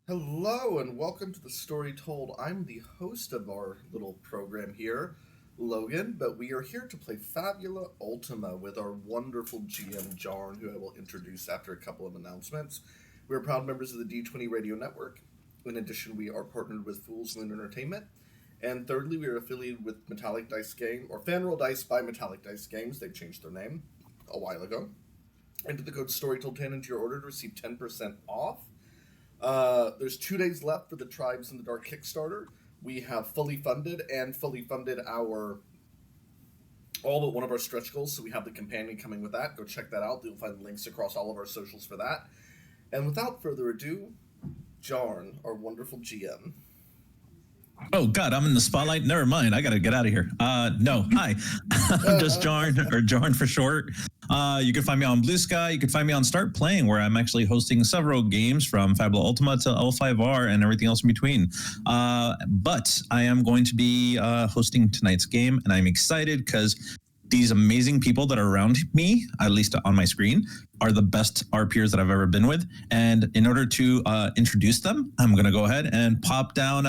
Hello and welcome to the Story Told. I'm the host of our little program here, Logan, but we are here to play Fabula Ultima with our wonderful GM, Jarn, who I will introduce after a couple of announcements. We are proud members of the D20 Radio Network. In addition, we are partnered with Fool's Moon Entertainment. And thirdly, we are affiliated with Metallic Dice Game, or Fanroll Dice by Metallic Dice Games. They've changed their name a while ago. Enter the code StoryTold10 into your order to receive 10% off. There's 2 days left for the Tribes in the Dark Kickstarter. We have fully funded our all but one of our stretch goals, so we have the companion coming with that. Go check that out. You'll find links across all of our socials for that. And without further ado, Jarn, our wonderful GM. Oh God, I'm in the spotlight. Never mind. I gotta get out of here. No, hi. I'm just Jarn, or Jarn for short. You can find me on Blue Sky. You can find me on Start Playing, where I'm actually hosting several games from Fabula Ultima to L5R and everything else in between. But I am going to be hosting tonight's game, and I'm excited because these amazing people that are around me, at least on my screen, are the best RPers that I've ever been with. And in order to introduce them, I'm going to go ahead and pop down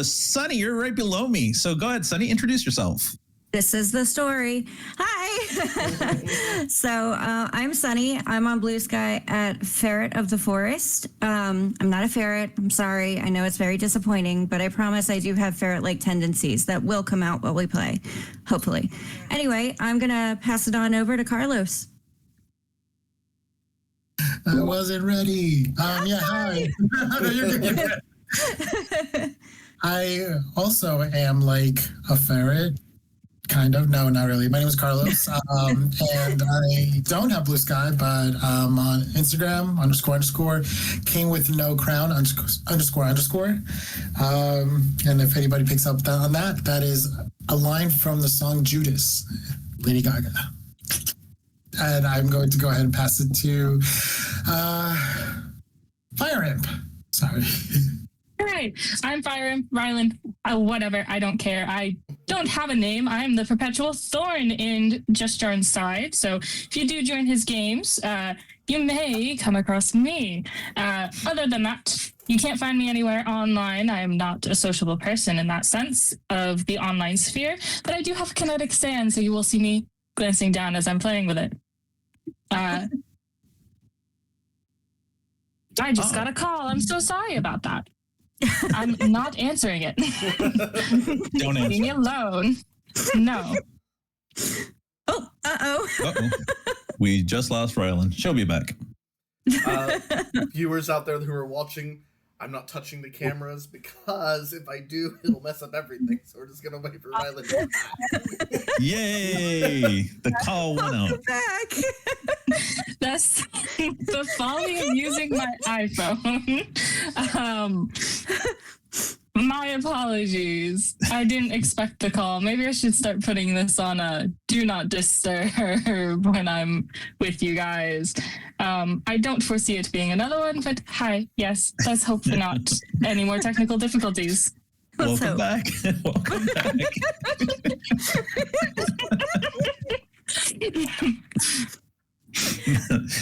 Sunny. You're right below me. So go ahead, Sunny, introduce yourself. This is the story. Hi. So I'm Sunny. I'm on Blue Sky at Ferret of the Forest. I'm not a ferret. I'm sorry. I know it's very disappointing, but I promise I do have ferret-like tendencies that will come out while we play, hopefully. Anyway, I'm going to pass it on over to Carlos. I wasn't ready. Yeah, hi. No, you're good. I also am like a ferret. Kind of. No, not really. My name is Carlos. And I don't have Blue Sky, but on Instagram, __ king with no crown, __. And if anybody picks up on that, that is a line from the song Judas, Lady Gaga. And I'm going to go ahead and pass it to Fire Imp. Sorry. All right. I'm Fire Imp, Ryland, whatever. I don't care. I don't have a name. I'm the perpetual thorn in Just Jarn's side. So if you do join his games, you may come across me. Other than that, you can't find me anywhere online. I am not a sociable person in that sense of the online sphere, but I do have a kinetic stand, so you will see me glancing down as I'm playing with it. I just got a call. I'm so sorry about that. I'm not answering it. Don't answer. Leave me alone. No. Oh, uh-oh. We just lost Ryland. She'll be back. Viewers out there who are watching, I'm not touching the cameras because if I do, it'll mess up everything. So we're just going to wait for Ryland to come back. Yay! The call went out. Back. That's the folly of using my iPhone. My apologies. I didn't expect the call. Maybe I should start putting this on a do not disturb when I'm with you guys. I don't foresee it being another one, but hi, yes, let's hope for not any more technical difficulties. Welcome back. Welcome back.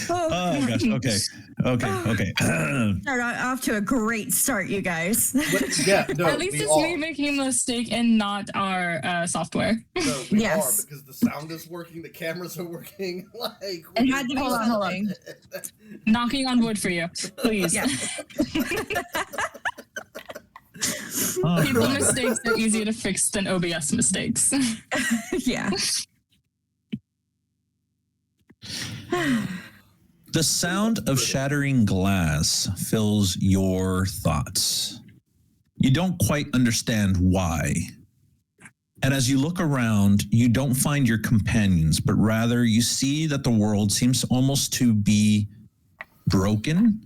Oh gosh. Okay. Start off to a great start, you guys. Yeah, no, At least it's me making a mistake and not our software. No, we Yes. are, because the sound is working, the cameras are working. Like, It had to be Hold on. something. Knocking on wood for you, please. Yeah. Oh, People God. mistakes are easier to fix than OBS mistakes. Yeah. The sound of shattering glass fills your thoughts. You don't quite understand why. And as you look around, you don't find your companions, but rather you see that the world seems almost to be broken.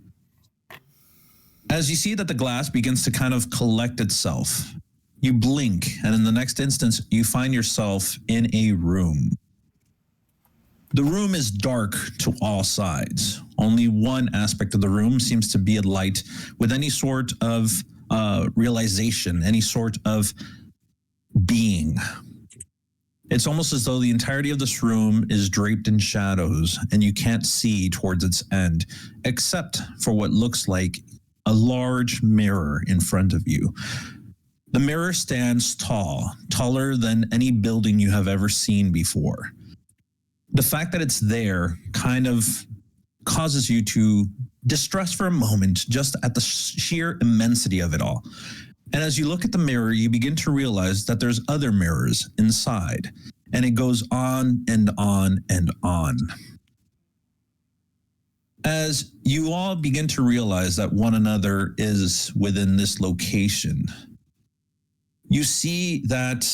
As you see that the glass begins to kind of collect itself, you blink, and in the next instance, you find yourself in a room. The room is dark to all sides. Only one aspect of the room seems to be alight with any sort of realization, any sort of being. It's almost as though the entirety of this room is draped in shadows and you can't see towards its end, except for what looks like a large mirror in front of you. The mirror stands tall, taller than any building you have ever seen before. The fact that it's there kind of causes you to distress for a moment just at the sheer immensity of it all. And as you look at the mirror, you begin to realize that there's other mirrors inside, and it goes on and on and on. As you all begin to realize that one another is within this location, you see that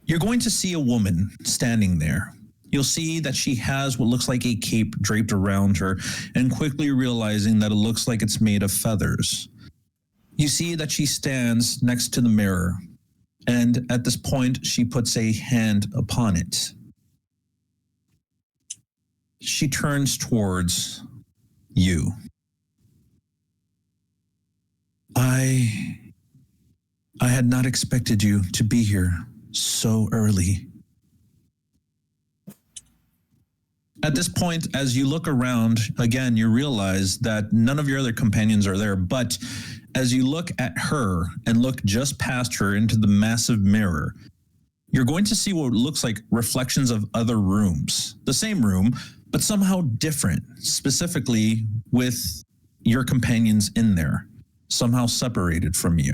you're going to see a woman standing there. You'll see that she has what looks like a cape draped around her, and quickly realizing that it looks like it's made of feathers. You see that she stands next to the mirror, and at this point, she puts a hand upon it. She turns towards you. I had not expected you to be here so early. At this point, as you look around, again, you realize that none of your other companions are there. But as you look at her and look just past her into the massive mirror, you're going to see what looks like reflections of other rooms. The same room, but somehow different, specifically with your companions in there, somehow separated from you.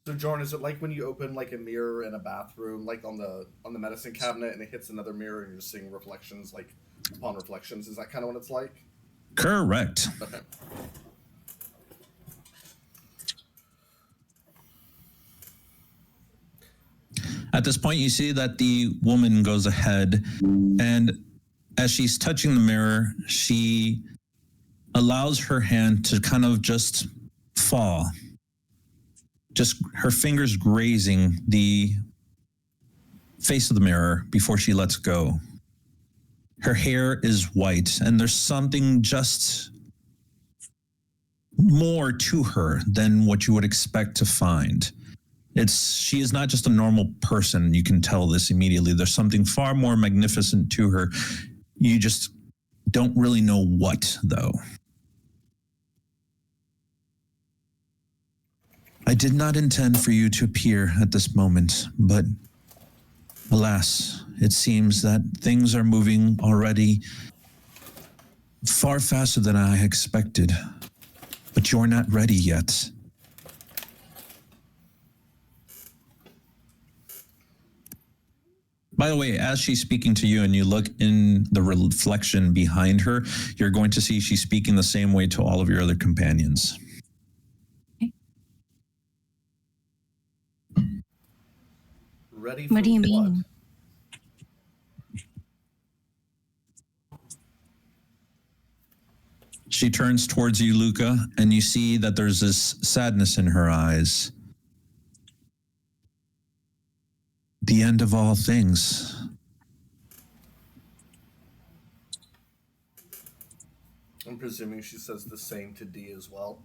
So, Jordan, is it like when you open like a mirror in a bathroom, like on the medicine cabinet, and it hits another mirror, and you're seeing reflections, like upon reflections? Is that kind of what it's like? Correct. Okay. At this point, you see that the woman goes ahead, and as she's touching the mirror, she allows her hand to kind of just fall. Just her fingers grazing the face of the mirror before she lets go. Her hair is white, and there's something just more to her than what you would expect to find. She is not just a normal person. You can tell this immediately. There's something far more magnificent to her. You just don't really know what, though. I did not intend for you to appear at this moment, but alas, it seems that things are moving already far faster than I expected. But you're not ready yet. By the way, as she's speaking to you and you look in the reflection behind her, you're going to see she's speaking the same way to all of your other companions. Ready for What do you what? mean? She turns towards you, Luca, and you see that there's this sadness in her eyes. The end of all things. I'm presuming she says the same to D as well.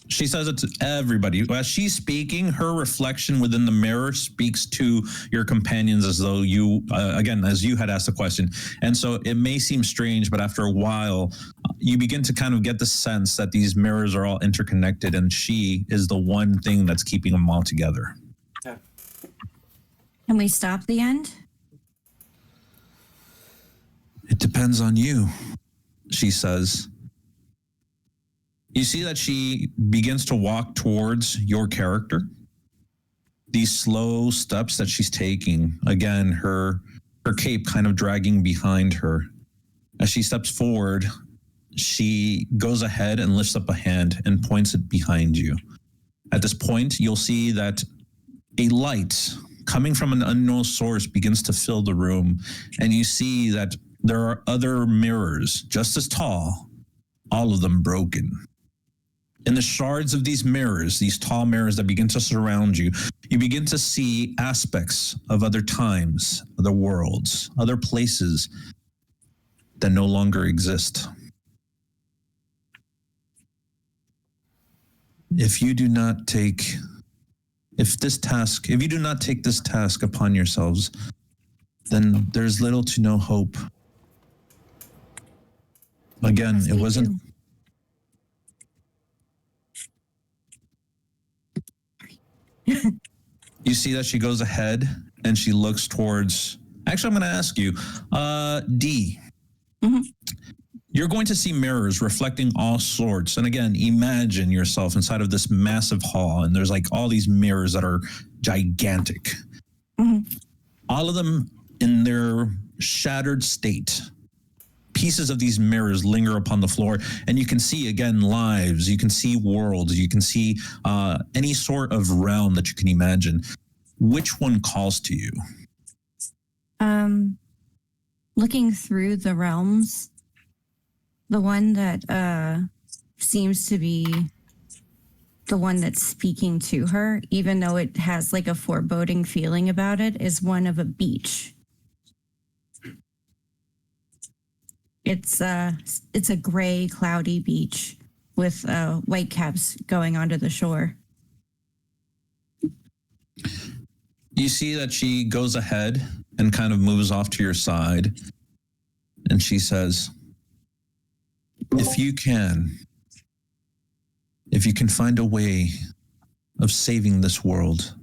She says it to everybody. As she's speaking, her reflection within the mirror speaks to your companions as though you, again, as you had asked the question. And so it may seem strange, but after a while, you begin to kind of get the sense that these mirrors are all interconnected, and she is the one thing that's keeping them all together. Yeah. Can we stop the end? It depends on you, she says. You see that she begins to walk towards your character. These slow steps that she's taking, again, her cape kind of dragging behind her. As she steps forward, she goes ahead and lifts up a hand and points it behind you. At this point, you'll see that a light coming from an unknown source begins to fill the room, and you see that there are other mirrors just as tall, all of them broken. In the shards of these mirrors, these tall mirrors that begin to surround you, you begin to see aspects of other times, other worlds, other places that no longer exist. If you do not take this task upon yourselves, then there's little to no hope. Again, Yes, it we wasn't do. You see that she goes ahead and she looks towards. Actually, I'm going to ask you, D. Mhm. You're going to see mirrors reflecting all sorts. And again, imagine yourself inside of this massive hall, and there's like all these mirrors that are gigantic. Mhm. All of them in their shattered state. Pieces of these mirrors linger upon the floor, and you can see again lives, you can see worlds, you can see any sort of realm that you can imagine. Which one calls to you? Looking through the realms, the one that seems to be the one that's speaking to her, even though it has like a foreboding feeling about it, is one of a beach. It's a gray, cloudy beach with white caps going onto the shore. You see that she goes ahead and kind of moves off to your side, and she says, if you can find a way of saving this world,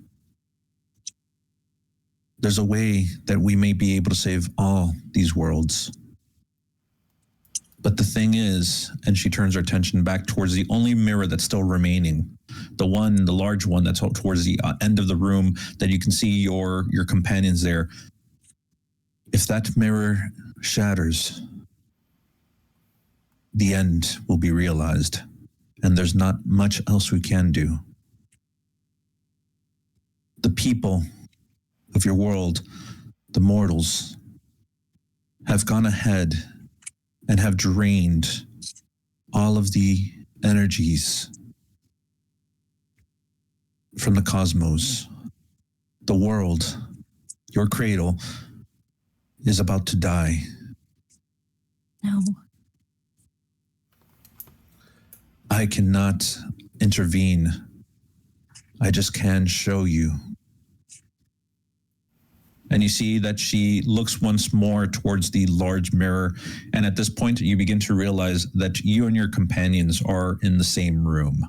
there's a way that we may be able to save all these worlds. But the thing is, and she turns her attention back towards the only mirror that's still remaining, the large one that's towards the end of the room that you can see your companions there. If that mirror shatters, the end will be realized, and there's not much else we can do. The people of your world, the mortals, have gone ahead and have drained all of the energies from the cosmos. The world, your cradle, is about to die. No. I cannot intervene. I just can show you. And you see that she looks once more towards the large mirror. And at this point, you begin to realize that you and your companions are in the same room.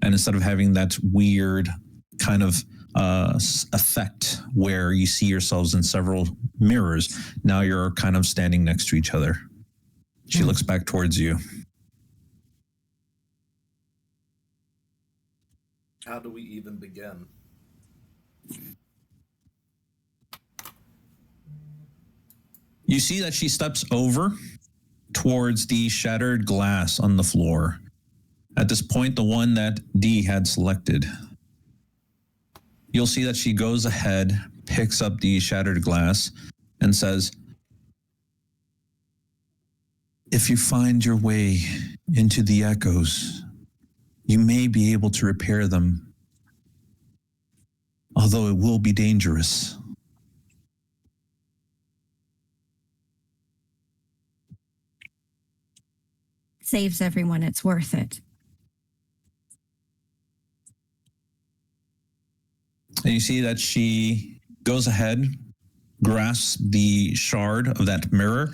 And instead of having that weird kind of effect where you see yourselves in several mirrors, now you're kind of standing next to each other. She looks back towards you. How do we even begin? You see that she steps over towards the shattered glass on the floor. At this point, the one that D had selected. You'll see that she goes ahead, picks up the shattered glass, and says, if you find your way into the echoes, you may be able to repair them, although it will be dangerous. Saves everyone, it's worth it. And you see that she goes ahead, grasps the shard of that mirror,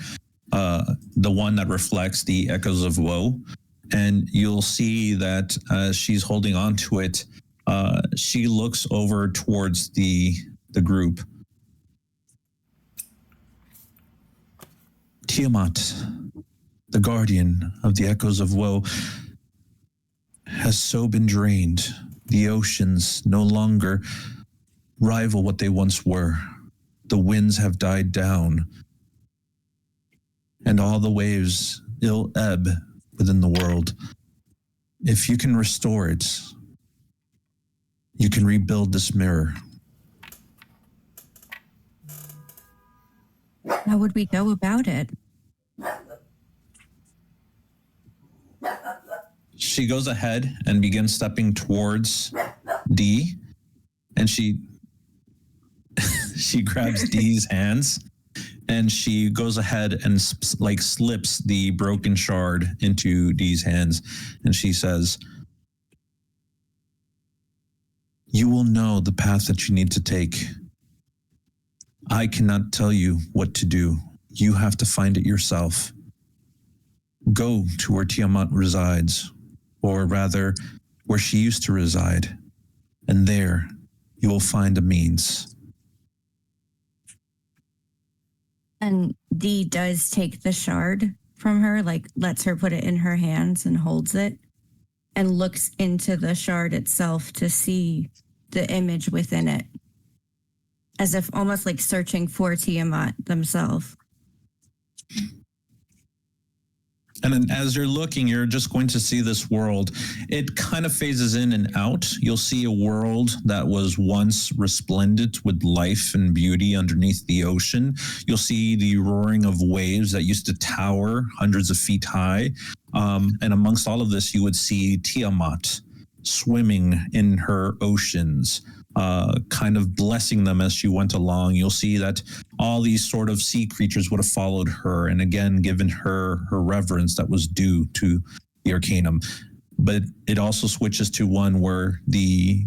the one that reflects the echoes of woe, and you'll see that as she's holding on to it, she looks over towards the group. Tiamat, the guardian of the echoes of woe, has so been drained. The oceans no longer rival what they once were. The winds have died down, and all the waves ill ebb within the world. If you can restore it, you can rebuild this mirror. How would we go about it? She goes ahead and begins stepping towards D, and she grabs D's hands, and she goes ahead and slips the broken shard into D's hands, and she says, you will know the path that you need to take. I cannot tell you what to do. You have to find it yourself. Go to where Tiamat resides, or rather, where she used to reside, and there you will find a means. And Dee does take the shard from her, like lets her put it in her hands and holds it and looks into the shard itself to see the image within it, as if almost like searching for Tiamat themselves. And then as you're looking, you're just going to see this world. It kind of phases in and out. You'll see a world that was once resplendent with life and beauty underneath the ocean. You'll see the roaring of waves that used to tower hundreds of feet high. And amongst all of this, you would see Tiamat swimming in her oceans, kind of blessing them as she went along. You'll see that all these sort of sea creatures would have followed her and again given her reverence that was due to the Arcanum. But it also switches to one where the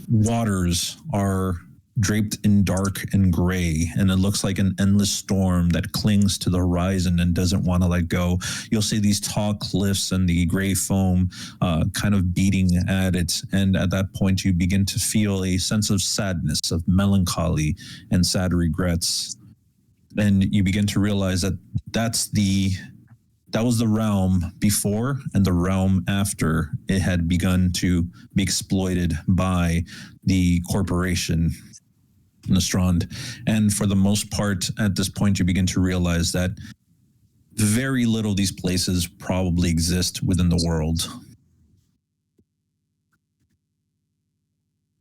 waters are draped in dark and gray, and it looks like an endless storm that clings to the horizon and doesn't want to let go. You'll see these tall cliffs and the gray foam kind of beating at it, and at that point you begin to feel a sense of sadness, of melancholy and sad regrets. And you begin to realize that that was the realm before and the realm after it had begun to be exploited by the corporation Nostrand. And for the most part, at this point, you begin to realize that very little of these places probably exist within the world.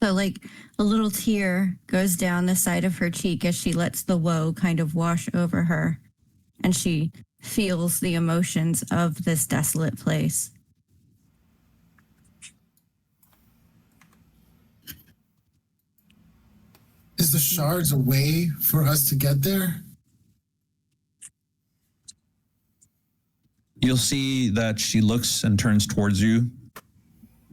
So like a little tear goes down the side of her cheek as she lets the woe kind of wash over her, and she feels the emotions of this desolate place. Is the shards a way for us to get there? You'll see that she looks and turns towards you,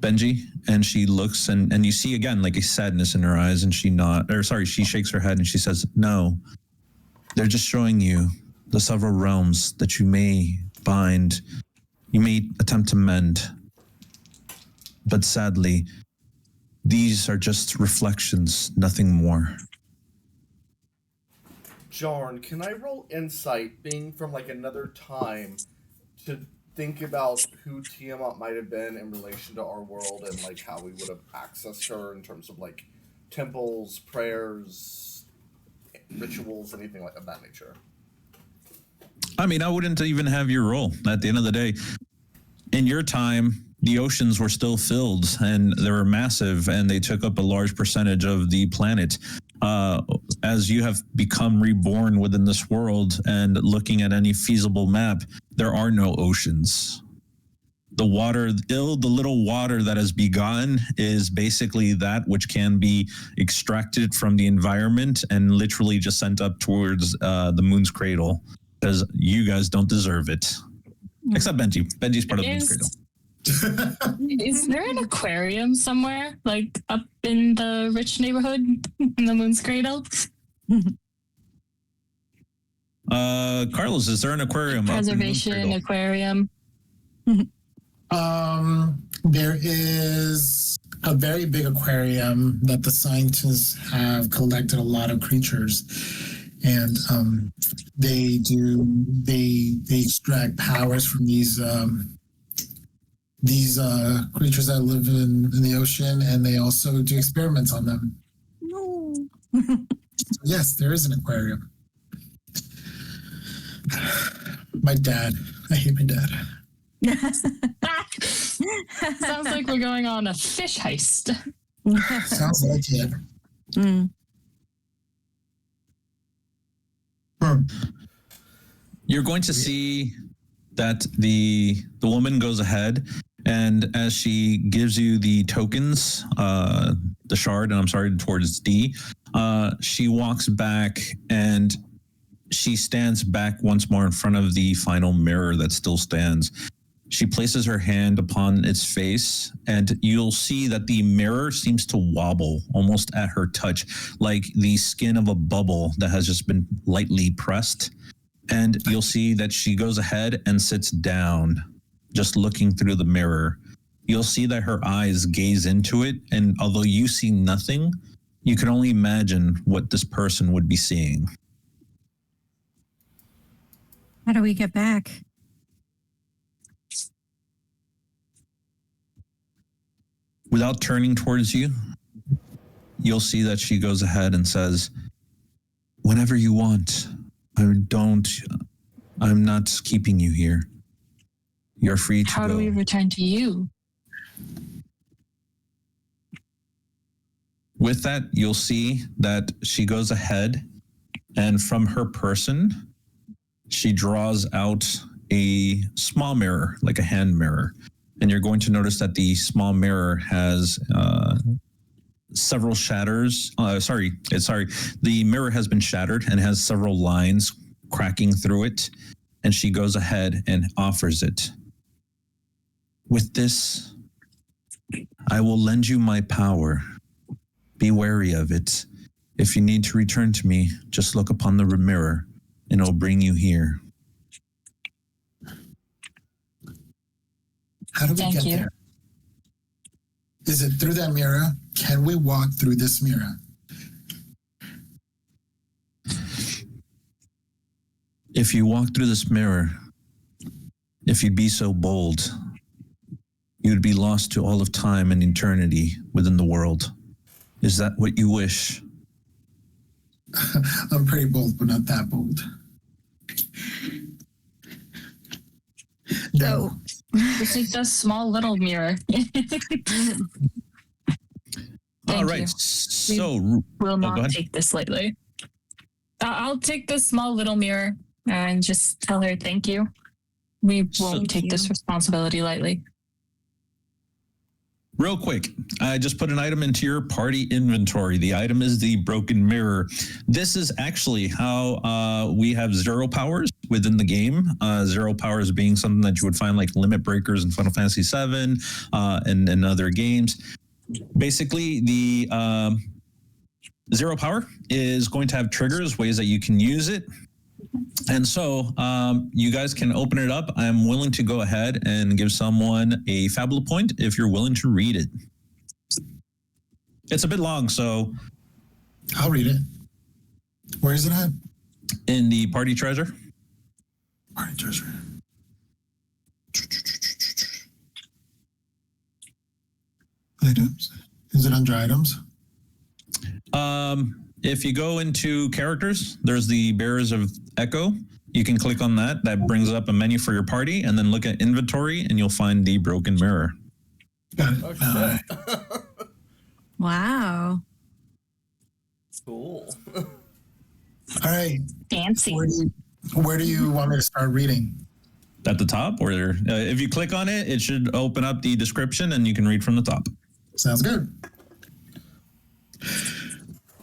Benji, and she looks and you see again like a sadness in her eyes, and she shakes her head and she says, "No, they're just showing you the several realms that you may bind, you may attempt to mend. But sadly, these are just reflections, nothing more." Jarn, can I roll insight, being from like another time, to think about who Tiamat might have been in relation to our world and like how we would have accessed her in terms of like temples, prayers, rituals, anything like of that nature? I mean, I wouldn't even have your roll. At the end of the day, in your time, the oceans were still filled and they were massive and they took up a large percentage of the planet. As you have become reborn within this world and looking at any feasible map, there are no oceans. The little water that has begun is basically that which can be extracted from the environment and literally just sent up towards the moon's cradle, because you guys don't deserve it. Except Benji. Benji's part of the moon's cradle. Is there an aquarium somewhere, like up in the rich neighborhood in the Moon's Cradle? Carlos, is there an aquarium? Preservation aquarium. There is a very big aquarium that the scientists have collected a lot of creatures, and they extract powers from these creatures that live in the ocean, and they also do experiments on them. No. Yes, there is an aquarium. My dad. I hate my dad. Sounds like we're going on a fish heist. Sounds like it. Mm. You're going to see that the woman goes ahead, and as she gives you the tokens, the shard, and I'm sorry, towards D, she walks back and she stands back once more in front of the final mirror that still stands. She places her hand upon its face, and you'll see that the mirror seems to wobble almost at her touch, like the skin of a bubble that has just been lightly pressed. And you'll see that she goes ahead and sits down, just looking through the mirror. You'll see that her eyes gaze into it, and although you see nothing, You can only imagine what this person would be seeing. How do we get back? Without turning towards you, you'll see that she goes ahead and says, whenever you want. I'm not keeping you here. You're free to go. How do we return to you? With that, you'll see that she goes ahead and from her person, she draws out a small mirror, like a hand mirror. And you're going to notice that the small mirror has several shatters. The mirror has been shattered and has several lines cracking through it. And she goes ahead and offers it. With this, I will lend you my power. Be wary of it. If you need to return to me, just look upon the mirror and it'll bring you here. How do we get there? Is it through that mirror? Can we walk through this mirror? If you walk through this mirror, if you'd be so bold, you'd be lost to all of time and eternity within the world. Is that what you wish? I'm pretty bold, but not that bold. No. Just take the small little mirror. All right. You. So will not take this lightly. I'll take the small little mirror and just tell her thank you. We won't take this responsibility lightly. Real quick, I just put an item into your party inventory. The item is the broken mirror. This is actually how we have 0 powers within the game. 0 powers being something that you would find like limit breakers in Final Fantasy VII and other games. Basically, the 0 power is going to have triggers, ways that you can use it. And so you guys can open it up. I'm willing to go ahead and give someone a Fabula point if you're willing to read it. It's a bit long, so... I'll read it. Where is it at? In the party treasure. Party treasure. Items. Is it under items? If you go into characters, there's the Bearers of Echo. You can click on that. That brings up a menu for your party, and then look at inventory, and you'll find the broken mirror. Got it. Oh, Wow. cool. All right. Fancy. Where do you want me to start reading? At the top, or if you click on it, it should open up the description, and you can read from the top. Sounds good.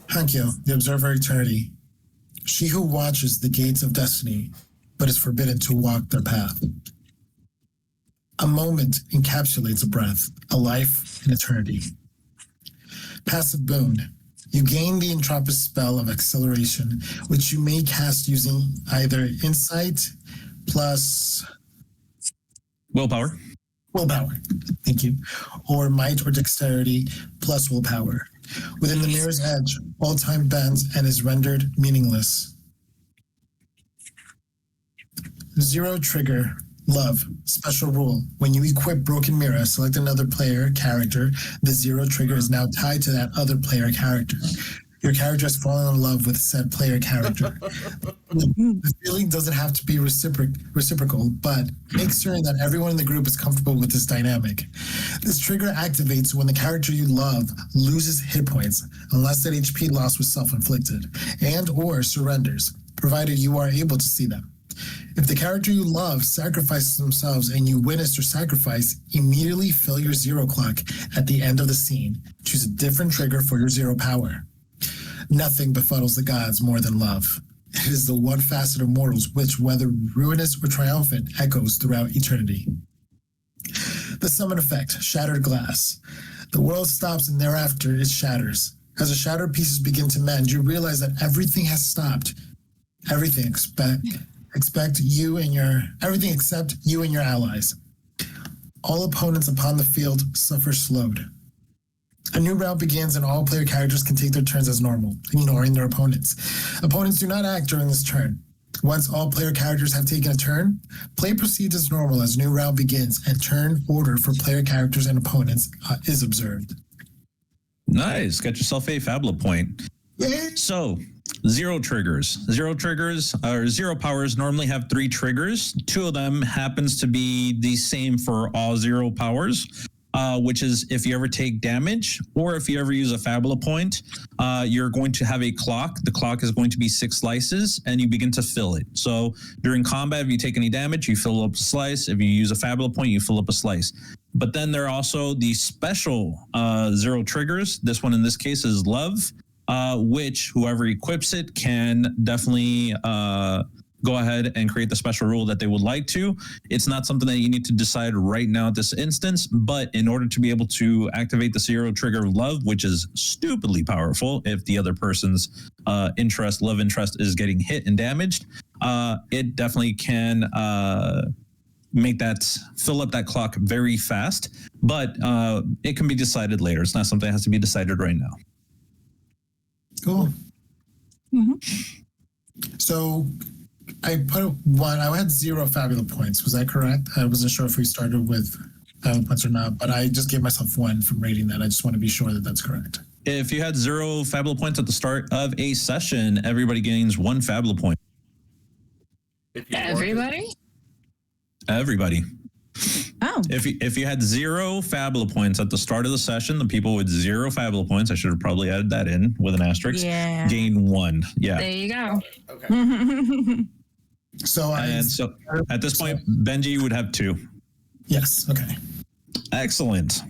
Hankyo, the Observer of Eternity. She who watches the gates of destiny, but is forbidden to walk their path. A moment encapsulates a breath, a life, an eternity. Passive boon. You gain the Entropist spell of acceleration, which you may cast using either insight plus Willpower. willpower. Thank you. Or might or dexterity plus willpower. Within the mirror's edge, all time bends and is rendered meaningless. 0 trigger. Love. Special rule. When you equip Broken Mirror, select another player character. The 0 trigger is now tied to that other player character. Your character has fallen in love with said player character. The feeling doesn't have to be reciprocal, but make certain that everyone in the group is comfortable with this dynamic. This trigger activates when the character you love loses hit points, unless that HP loss was self-inflicted, and or surrenders, provided you are able to see them. If the character you love sacrifices themselves and you witness their sacrifice, immediately fill your 0 clock at the end of the scene. Choose a different trigger for your 0 power. Nothing befuddles the gods more than love. It is the one facet of mortals which, whether ruinous or triumphant, echoes throughout eternity. The summon effect, shattered glass. The world stops and thereafter it shatters. As the shattered pieces begin to mend, you realize that everything has stopped. Everything except you and your allies. All opponents upon the field suffer slowed. A new round begins and all player characters can take their turns as normal, ignoring their opponents. Opponents do not act during this turn. Once all player characters have taken a turn, play proceeds as normal as new round begins and turn order for player characters and opponents is observed. Nice. Got yourself a Fabula point. Yay! So, zero triggers. Zero triggers or zero powers normally have 3 triggers. 2 of them happens to be the same for all zero powers. Which is if you ever take damage or if you ever use a Fabula point, you're going to have a clock. The clock is going to be 6 slices and you begin to fill it. So during combat, if you take any damage, you fill up a slice. If you use a Fabula point, you fill up a slice. But then there are also the special zero triggers. This one in this case is love, which whoever equips it can definitely go ahead and create the special rule that they would like to. It's not something that you need to decide right now at this instance, but in order to be able to activate the zero trigger of love, which is stupidly powerful if the other person's love interest is getting hit and damaged, it definitely can make that fill up that clock very fast, but it can be decided later. It's not something that has to be decided right now. Cool. Mm-hmm. So I had 0 Fabula points. Was that correct? I wasn't sure if we started with Fabula points or not, but I just gave myself 1 from rating that. I just want to be sure that that's correct. If you had 0 Fabula points at the start of a session, everybody gains 1 Fabula point. Everybody? Everybody. Oh. If you had 0 Fabula points at the start of the session, the people with 0 Fabula points, I should have probably added that in with an asterisk, gain 1. Yeah. There you go. Okay. So at this point, Benji would have 2. Yes. Okay. Excellent.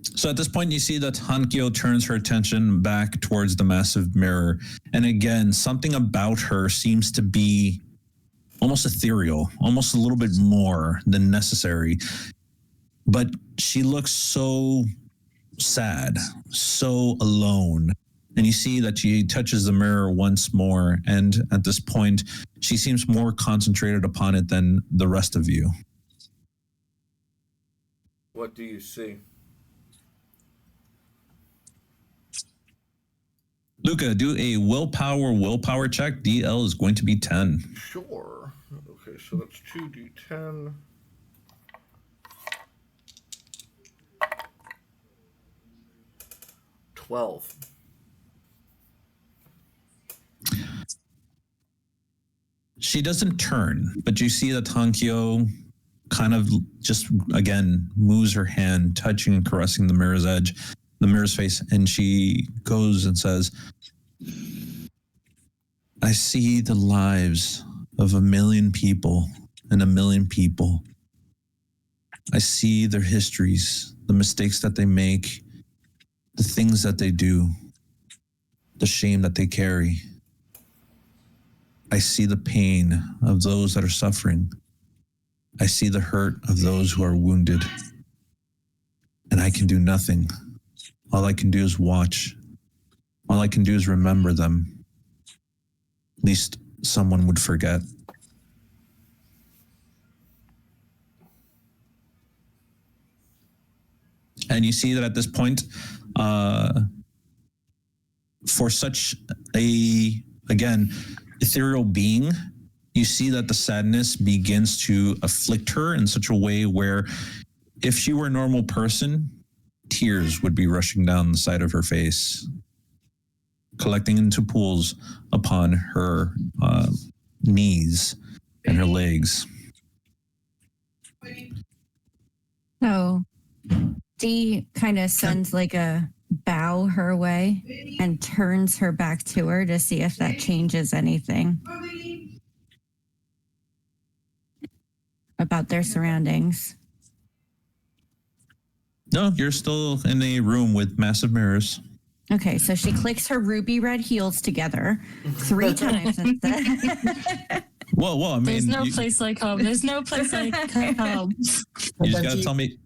So at this point, you see that Hankyo turns her attention back towards the massive mirror. And again, something about her seems to be almost ethereal, almost a little bit more than necessary. But she looks so sad, so alone. And you see that she touches the mirror once more. And at this point, she seems more concentrated upon it than the rest of you. What do you see? Luca, do a willpower check. DL is going to be 10. Sure. Okay, so that's 2d10. $12. She doesn't turn, but you see that Hankyo kind of just, again, moves her hand, touching and caressing the mirror's edge, the mirror's face, and she goes and says, I see the lives of 1 million people and 1 million people. I see their histories, the mistakes that they make, the things that they do, the shame that they carry. I see the pain of those that are suffering. I see the hurt of those who are wounded. And I can do nothing. All I can do is watch. All I can do is remember them. At least someone would forget. And you see that at this point, for such a, again, ethereal being, you see that the sadness begins to afflict her in such a way where if she were a normal person, tears would be rushing down the side of her face, collecting into pools upon her knees and her legs. So Dee kind of sends like a bow her way and turns her back to her to see if that changes anything about their surroundings. No, you're still in a room with massive mirrors. Okay, so she clicks her ruby red heels together 3 times instead. Whoa, I mean, There's no place like home. There's no place like home. You just gotta tell me,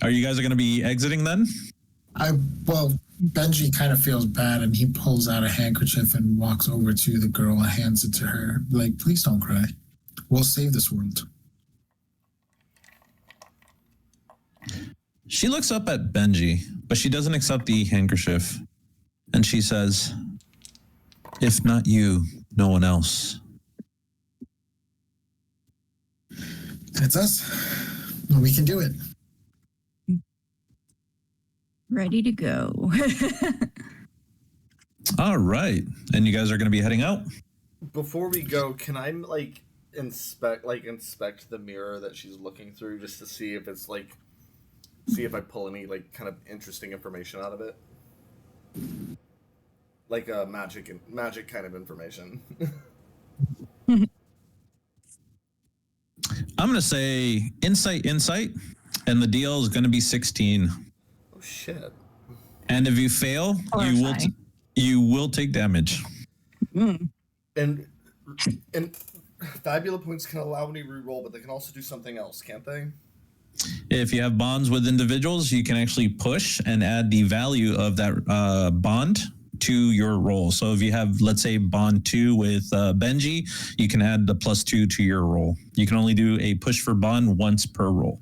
are you guys going to be exiting then? Benji kind of feels bad and he pulls out a handkerchief and walks over to the girl and hands it to her. Like, please don't cry. We'll save this world. She looks up at Benji, but she doesn't accept the handkerchief. And she says, if not you, no one else. It's us. We can do it. Ready to go. All right. And you guys are going to be heading out? Before we go, can I inspect the mirror that she's looking through just to see if it's see if I pull any kind of interesting information out of it? Like magic kind of information. I'm going to say insight, and the deal is going to be 16. Oh shit. And if you fail, you will take damage. Mm. And Fabula points can allow me to reroll, but they can also do something else, can't they? If you have bonds with individuals, you can actually push and add the value of that bond to your roll. So if you have, let's say, bond 2 with Benji, you can add the +2 to your roll. You can only do a push for bond once per roll.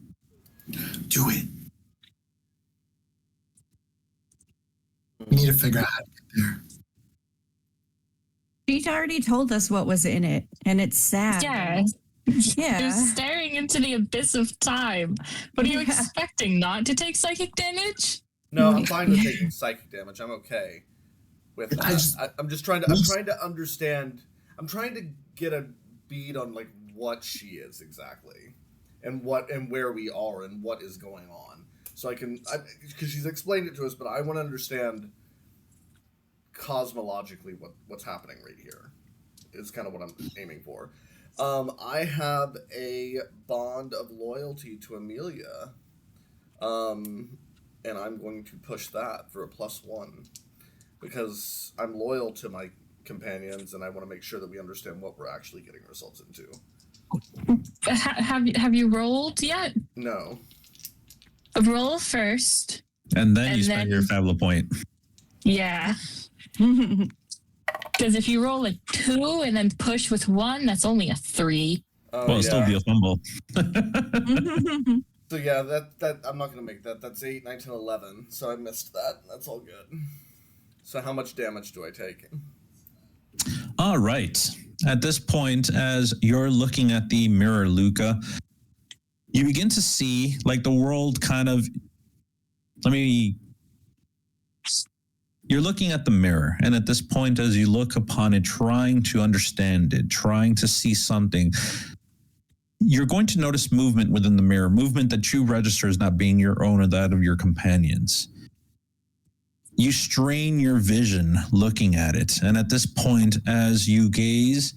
Do it. We need to figure out how to get there. She's already told us what was in it, and it's sad. Yeah. Yeah. You're staring into the abyss of time. What are you expecting? Not to take psychic damage? No, I'm fine with taking psychic damage. I'm okay with that. I'm trying to understand. I'm trying to get a bead on what she is exactly, and where we are and what is going on. So because she's explained it to us, but I want to understand cosmologically what's happening right here. Is kind of what I'm aiming for. I have a bond of loyalty to Amelia, and I'm going to push that for a +1 because I'm loyal to my companions, and I want to make sure that we understand what we're actually getting ourselves into. Have you rolled yet? No. Roll first. And then you spend your Fabula point. Yeah. Because if you roll a 2 and then push with 1, that's only a 3. Well, it'll still be a fumble. So yeah, that I'm not going to make that. That's 8, 9, 10, 11. So I missed that. That's all good. So how much damage do I take? All right. At this point, as you're looking at the mirror, Luca, you begin to see the world kind of, you're looking at the mirror, and at this point, as you look upon it, trying to understand it, trying to see something, you're going to notice movement within the mirror, movement that you register as not being your own or that of your companions. You strain your vision looking at it, and at this point, as you gaze,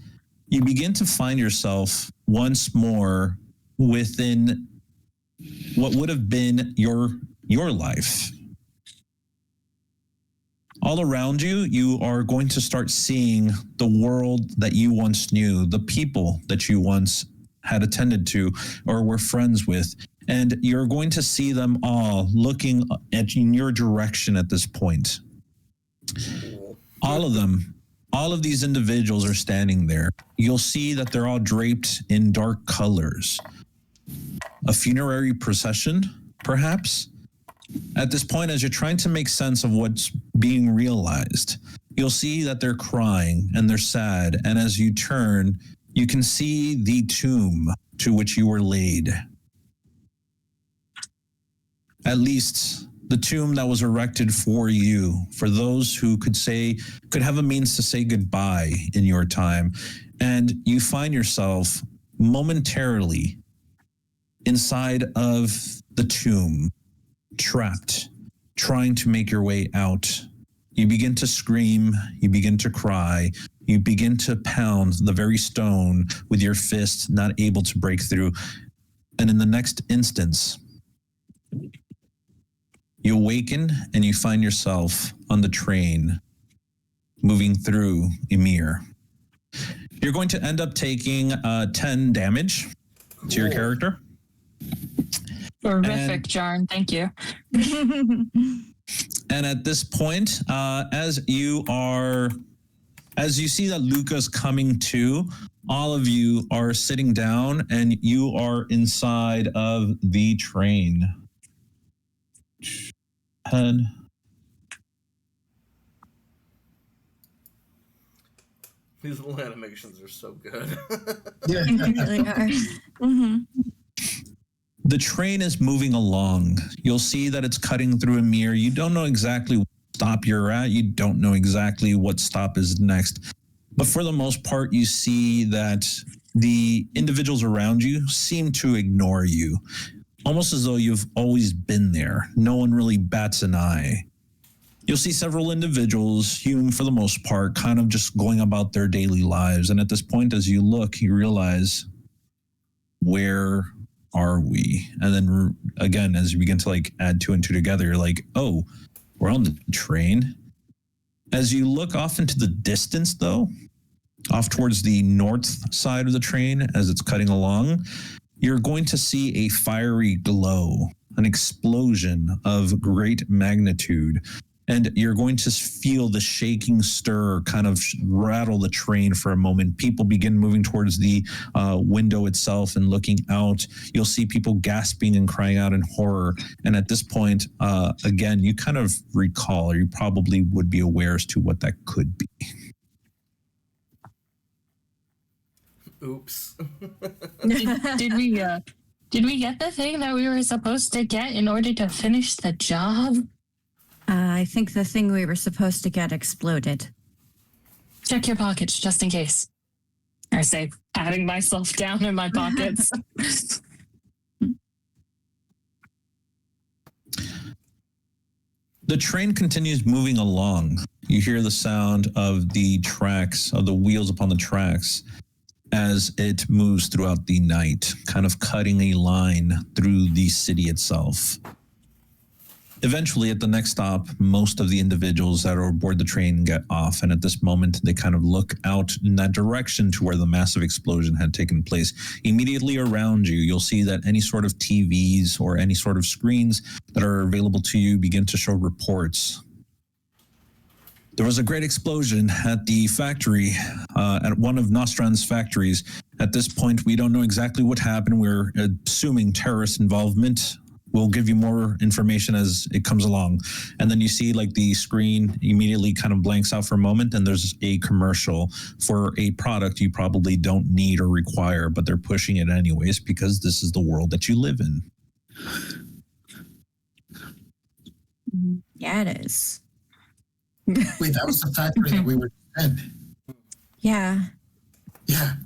you begin to find yourself once more within what would have been your life. All around you, you are going to start seeing the world that you once knew, the people that you once had attended to or were friends with, and you're going to see them all looking in your direction at this point. All of them, all of these individuals are standing there. You'll see that they're all draped in dark colors. A funerary procession, perhaps? At this point, as you're trying to make sense of what's being realized, you'll see that they're crying and they're sad. And as you turn, you can see the tomb to which you were laid. At least the tomb that was erected for you, for those who could have a means to say goodbye in your time. And you find yourself momentarily inside of the tomb, trapped, trying to make your way out. You begin to scream, you begin to cry, you begin to pound the very stone with your fist, not able to break through. And in the next instance, you awaken and you find yourself on the train moving through Emir. You're going to end up taking 10 damage to your character. Horrific, Jarn. Thank you. And at this point, as you see that Luca's coming to, all of you are sitting down and you are inside of the train. ahead. These little animations are so good. Yeah. They really are. Mm-hmm. The train is moving along. You'll see that it's cutting through a mirror. You don't know exactly what stop you're at. You don't know exactly what stop is next. But for the most part, you see that the individuals around you seem to ignore you, almost as though you've always been there. No one really bats an eye. You'll see several individuals, human for the most part, kind of just going about their daily lives. And at this point, as you look, you realize, where are we? And then again, as you begin to like add two and two together, you're like, oh, we're on the train. As you look off into the distance, though, off towards the north side of the train as it's cutting along, you're going to see a fiery glow, an explosion of great magnitude. And you're going to feel the shaking stir kind of rattle the train for a moment. People begin moving towards the window itself and looking out. You'll see people gasping and crying out in horror. And at this point, again, you kind of recall, or you probably would be aware as to what that could be. Oops. Did we get the thing that we were supposed to get in order to finish the job? I think the thing we were supposed to get exploded. Check your pockets just in case. I say, patting myself down in my pockets. The train continues moving along. You hear the sound of the tracks, of the wheels upon the tracks, as it moves throughout the night, kind of cutting a line through the city itself. Eventually, at the next stop, most of the individuals that are aboard the train get off. And at this moment, they kind of look out in that direction to where the massive explosion had taken place. Immediately around you, you'll see that any sort of TVs or any sort of screens that are available to you begin to show reports. There was a great explosion at the factory, at one of Nostran's factories. At this point, we don't know exactly what happened. We're assuming terrorist involvement. We'll give you more information as it comes along. And then you see like the screen immediately kind of blanks out for a moment, and there's a commercial for a product you probably don't need or require, but they're pushing it anyways because this is the world that you live in. Yeah, it is. Wait, that was the factory that we were in. Yeah. Yeah.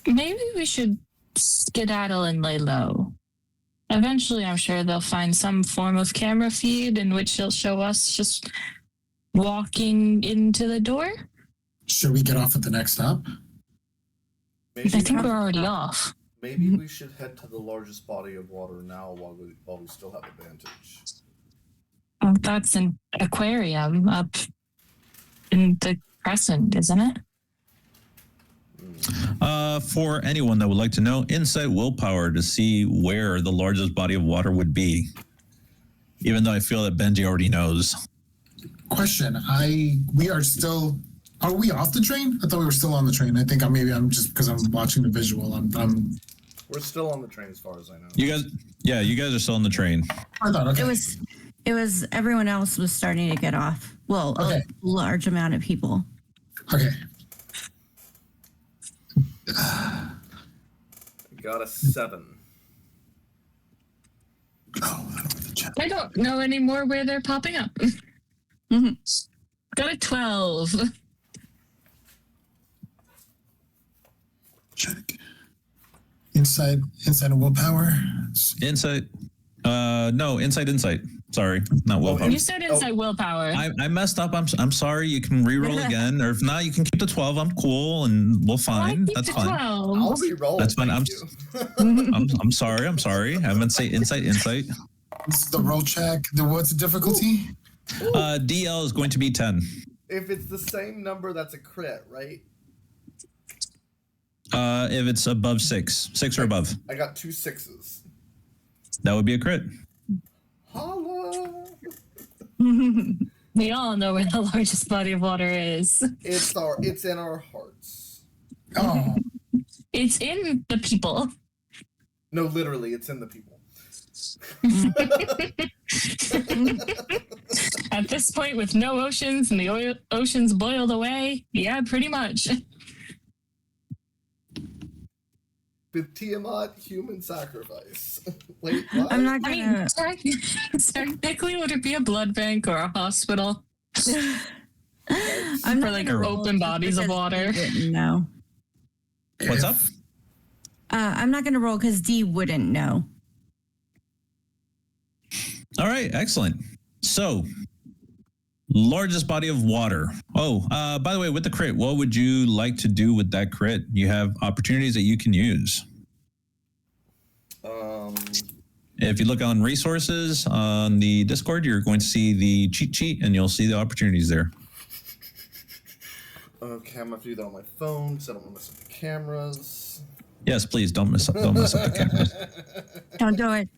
Maybe we should skedaddle and lay low. Eventually, I'm sure they'll find some form of camera feed in which they'll show us just walking into the door. Should we get off at the next stop? Maybe, I think we're already off. maybe we should head to the largest body of water now while we still have advantage. Oh, that's an aquarium up in the crescent, isn't it? For anyone that would like to know, insight willpower to see where the largest body of water would be. Even though I feel that Benji already knows. Question. Are we off the train? I thought we were still on the train. I think I'm just because I'm watching the visual. We're still on the train as far as I know. You guys are still on the train. I thought, okay. It was everyone else was starting to get off. Well, Okay. a large amount of people. Okay. Got a 7. I don't know anymore where they're popping up. Mhm. Got a 12. Check. Insight and willpower. Insight. No, insight. Sorry, not willpower. You said insight willpower. I messed up. I'm sorry. You can reroll again, or if not, you can keep the 12. I'm cool, and we'll fine. That's fine. 12. I'll re-roll. That's fine. thank I'm sorry. I meant to say insight. This is the roll check. What's the difficulty? DL is going to be 10. If it's the same number, that's a crit, right? If it's above 6 or above, I got 2 6s. that would be a crit. Holla! We all know where the largest body of water is. It's in our hearts. Oh, It's in the people. No, literally, it's in the people. At this point, with no oceans and the oceans boiled away, yeah, pretty much. With Tiamat, human sacrifice. Wait, what? I'm not I gonna. mean, technically, would it be a blood bank or a hospital I'm for not like gonna roll open just bodies of because water? Dee wouldn't know. What's up? I'm not gonna roll because Dee wouldn't know. All right, excellent. So, largest body of water. Oh, by the way, with the crit, what would you like to do with that crit? You have opportunities that you can use. If you look on resources on the Discord, you're going to see the cheat sheet and you'll see the opportunities there. Okay, I'm gonna have to do that on my phone because I don't want to mess up the cameras. Yes, please don't mess up the cameras. Don't do it.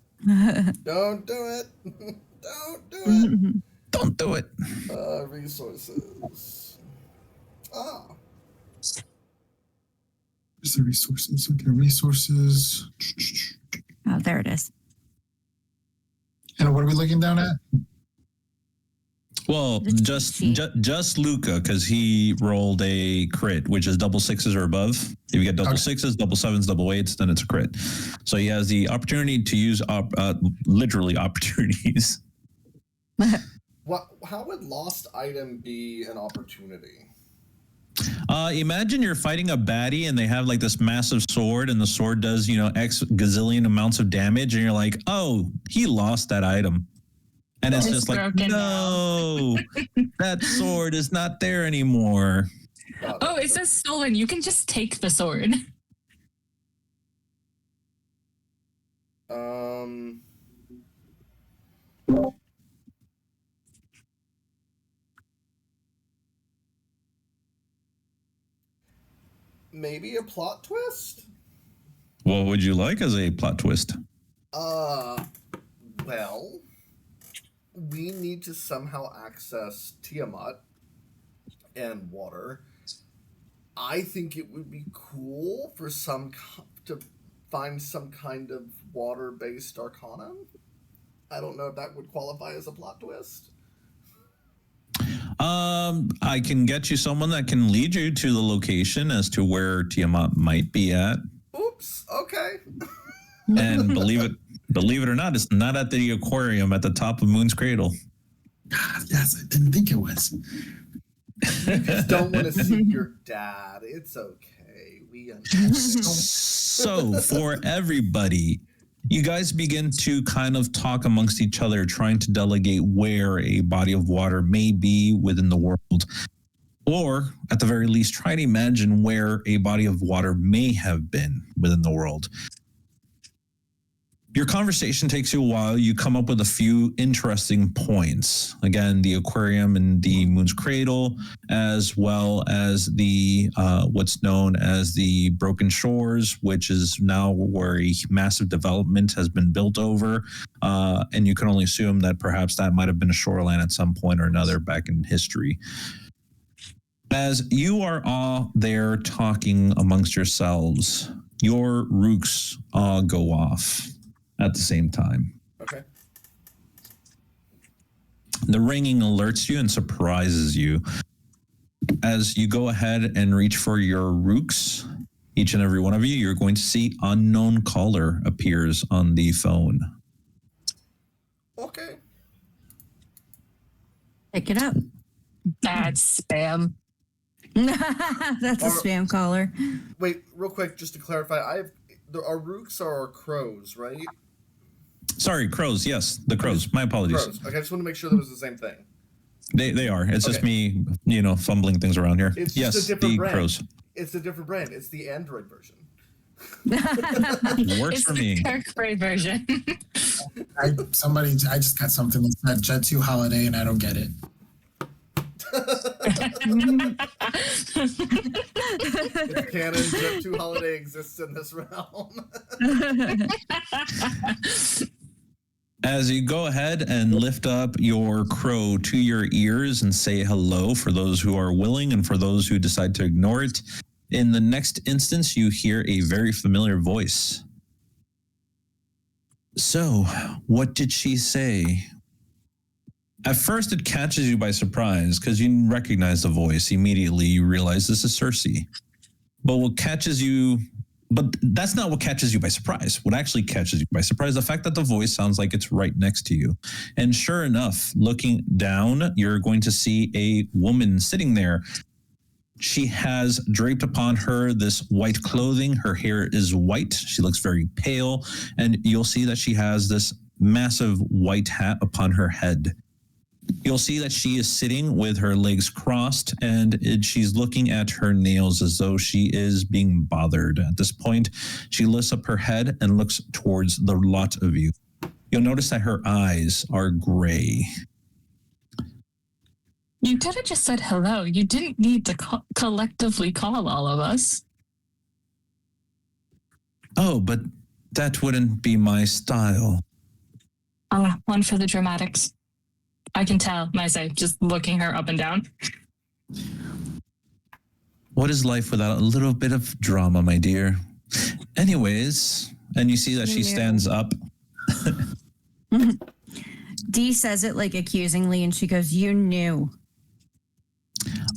Don't do it. Don't do it. Don't do it. Resources. Ah. Where's the resources? Okay, resources. Oh, there it is. And what are we looking down at? Well, The cheat sheet. just Luca, because he rolled a crit, which is double sixes or above. If you get double sixes, double sevens, double eights, then it's a crit. So he has the opportunity to use literally opportunities. How would lost item be an opportunity? Imagine you're fighting a baddie and they have like this massive sword and the sword does, X gazillion amounts of damage. And you're like, oh, he lost that item. And it's It's just like, broken no, that sword is not there anymore. Oh, it says stolen. You can just take the sword. Maybe a plot twist? What would you like as a plot twist? Well, we need to somehow access Tiamat and water. I think it would be cool for to find some kind of water-based arcana. I don't know if that would qualify as a plot twist. I can get you someone that can lead you to the location as to where Tiamat might be at. Oops. Okay. And believe it or not, it's not at the aquarium at the top of Moon's Cradle. God, yes, I didn't think it was. You just don't want to see your dad. It's okay. We understand. So for everybody, you guys begin to kind of talk amongst each other, trying to delegate where a body of water may be within the world. Or, at the very least, try to imagine where a body of water may have been within the world. Your conversation takes you a while. You come up with a few interesting points. Again, the aquarium and the Moon's Cradle, as well as the what's known as the Broken Shores, which is now where a massive development has been built over. And you can only assume that perhaps that might have been a shoreline at some point or another back in history. As you are all there talking amongst yourselves, your rooks all go off at the same time. Okay. The ringing alerts you and surprises you. As you go ahead and reach for your rooks, each and every one of you, you're going to see unknown caller appears on the phone. Okay. Pick it up. That's spam. That's a spam caller. Wait, real quick, just to clarify, our rooks are our crows, right? Sorry, crows. Yes, the crows. My apologies. Crows. Okay, I just want to make sure that was the same thing. They are. It's just Okay. me, fumbling things around here. It's yes, just a different the brand. crows. It's a different brand. It's the Android version. Works It's for the me. Kirkbride version. I just got something that said Jet 2 Holiday and I don't get it. It's canon. Jet 2 Holiday exists in this realm. As you go ahead and lift up your crow to your ears and say hello for those who are willing and for those who decide to ignore it, in the next instance, you hear a very familiar voice. So, what did she say? At first, it catches you by surprise because you recognize the voice. Immediately, you realize this is Cersei. But that's not what catches you by surprise. What actually catches you by surprise, the fact that the voice sounds like it's right next to you. And sure enough, looking down, you're going to see a woman sitting there. She has draped upon her this white clothing. Her hair is white. She looks very pale. And you'll see that she has this massive white hat upon her head. You'll see that she is sitting with her legs crossed, and she's looking at her nails as though she is being bothered. At this point, she lifts up her head and looks towards the lot of you. You'll notice that her eyes are gray. You could have just said hello. You didn't need to collectively call all of us. Oh, but that wouldn't be my style. One for the dramatics. I can tell, I say, just looking her up and down. What is life without a little bit of drama, my dear? Anyways, and you see that she stands up. Dee says it like accusingly, and she goes, "You knew."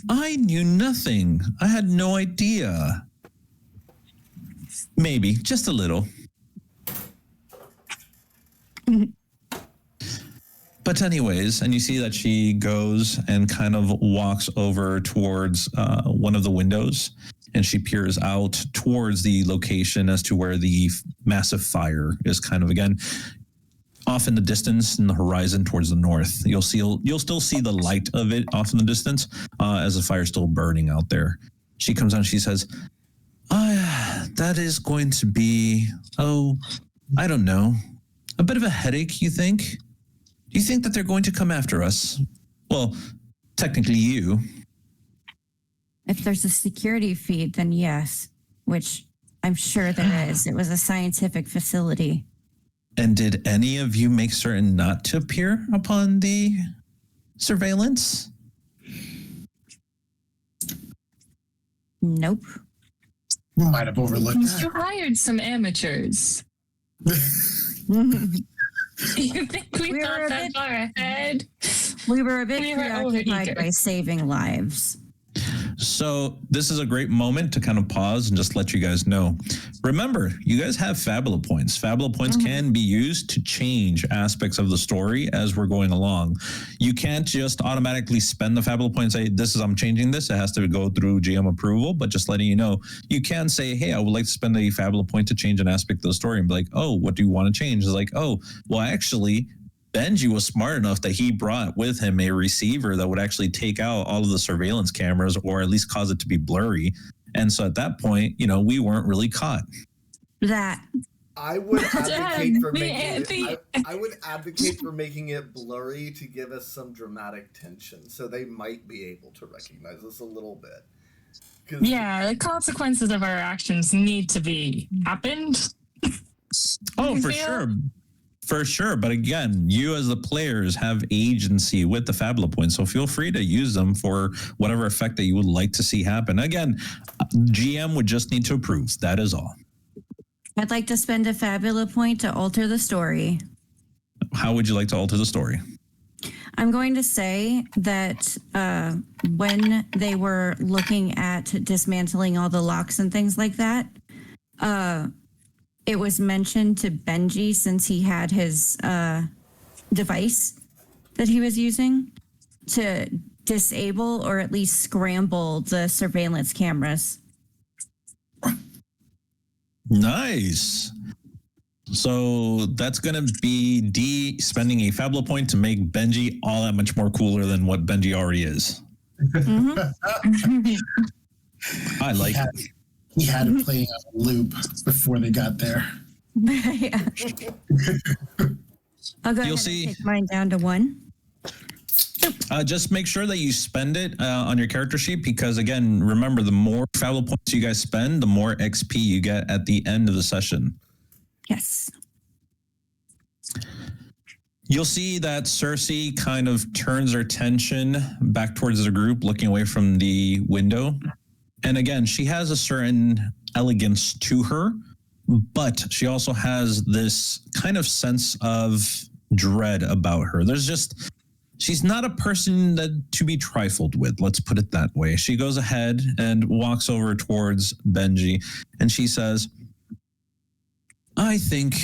I knew nothing. I had no idea. Maybe, just a little. But anyways, and you see that she goes and kind of walks over towards one of the windows, and she peers out towards the location as to where the massive fire is kind of, again, off in the distance in the horizon towards the north. You'll still see the light of it off in the distance as the fire's still burning out there. She comes out and she says, that is going to be, I don't know, a bit of a headache, you think? Do you think that they're going to come after us? Well, technically you. If there's a security feed, then yes, which I'm sure there is. It was a scientific facility. And did any of you make certain not to appear upon the surveillance? Nope. We might have overlooked that. You hired some amateurs. You think we thought that far ahead? We were a bit We were preoccupied overeager. by saving lives. So this is a great moment to kind of pause and just let you guys know. Remember, you guys have Fabula points. Fabula points can be used to change aspects of the story as we're going along. You can't just automatically spend the Fabula points and say, I'm changing this. It has to go through GM approval, but just letting you know, you can say, hey, I would like to spend a Fabula point to change an aspect of the story and be like, oh, what do you want to change? It's like, oh, well, actually, Benji was smart enough that he brought with him a receiver that would actually take out all of the surveillance cameras or at least cause it to be blurry. And so at that point, we weren't really caught. That I would advocate for the- I would advocate for making it blurry to give us some dramatic tension, so they might be able to recognize us a little bit. 'Cause Yeah, the consequences of our actions need to be happened. Oh, for feel? sure. For sure. But again, you as the players have agency with the Fabula points. So feel free to use them for whatever effect that you would like to see happen. Again, GM would just need to approve. That is all. I'd like to spend a Fabula point to alter the story. How would you like to alter the story? I'm going to say that when they were looking at dismantling all the locks and things like that, it was mentioned to Benji, since he had his device that he was using, to disable or at least scramble the surveillance cameras. Nice. So that's going to be D spending a Fabula point to make Benji all that much more cooler than what Benji already is. I like it. He had it playing on a loop before they got there. Yeah. I'll go ahead and see- take mine down to 1. Just make sure that you spend it on your character sheet because, again, remember, the more Fabula points you guys spend, the more XP you get at the end of the session. Yes. You'll see that Cersei kind of turns her attention back towards the group, looking away from the window. And again, she has a certain elegance to her, but she also has this kind of sense of dread about her. She's not a person that to be trifled with, let's put it that way. She goes ahead and walks over towards Benji, and she says, I think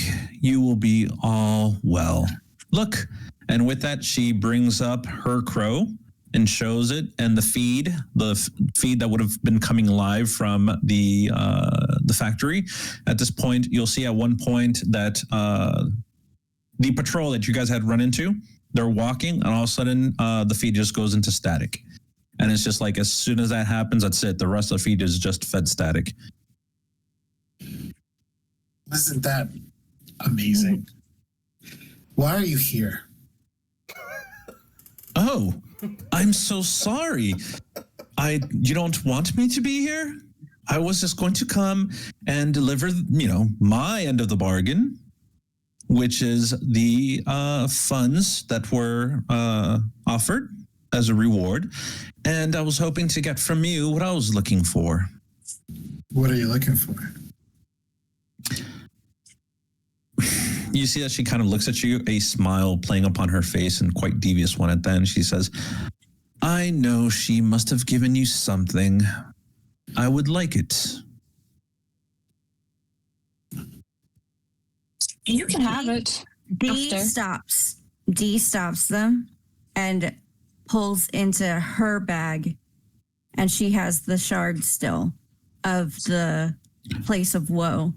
you will be all well. Look. And with that, she brings up her crow and shows it, and the feed that would have been coming live from the factory. At this point, you'll see at one point that the patrol that you guys had run into, they're walking, and all of a sudden, the feed just goes into static. And it's just like, as soon as that happens, that's it. The rest of the feed is just fed static. Isn't that amazing? Why are you here? Oh, I'm so sorry. You don't want me to be here? I was just going to come and deliver, my end of the bargain, which is the funds that were offered as a reward. And I was hoping to get from you what I was looking for. What are you looking for? You see that she kind of looks at you, a smile playing upon her face, and quite devious one at the end. She says, I know she must have given you something. I would like it. You can have it. D stops them and pulls into her bag, and she has the shard still of the place of woe.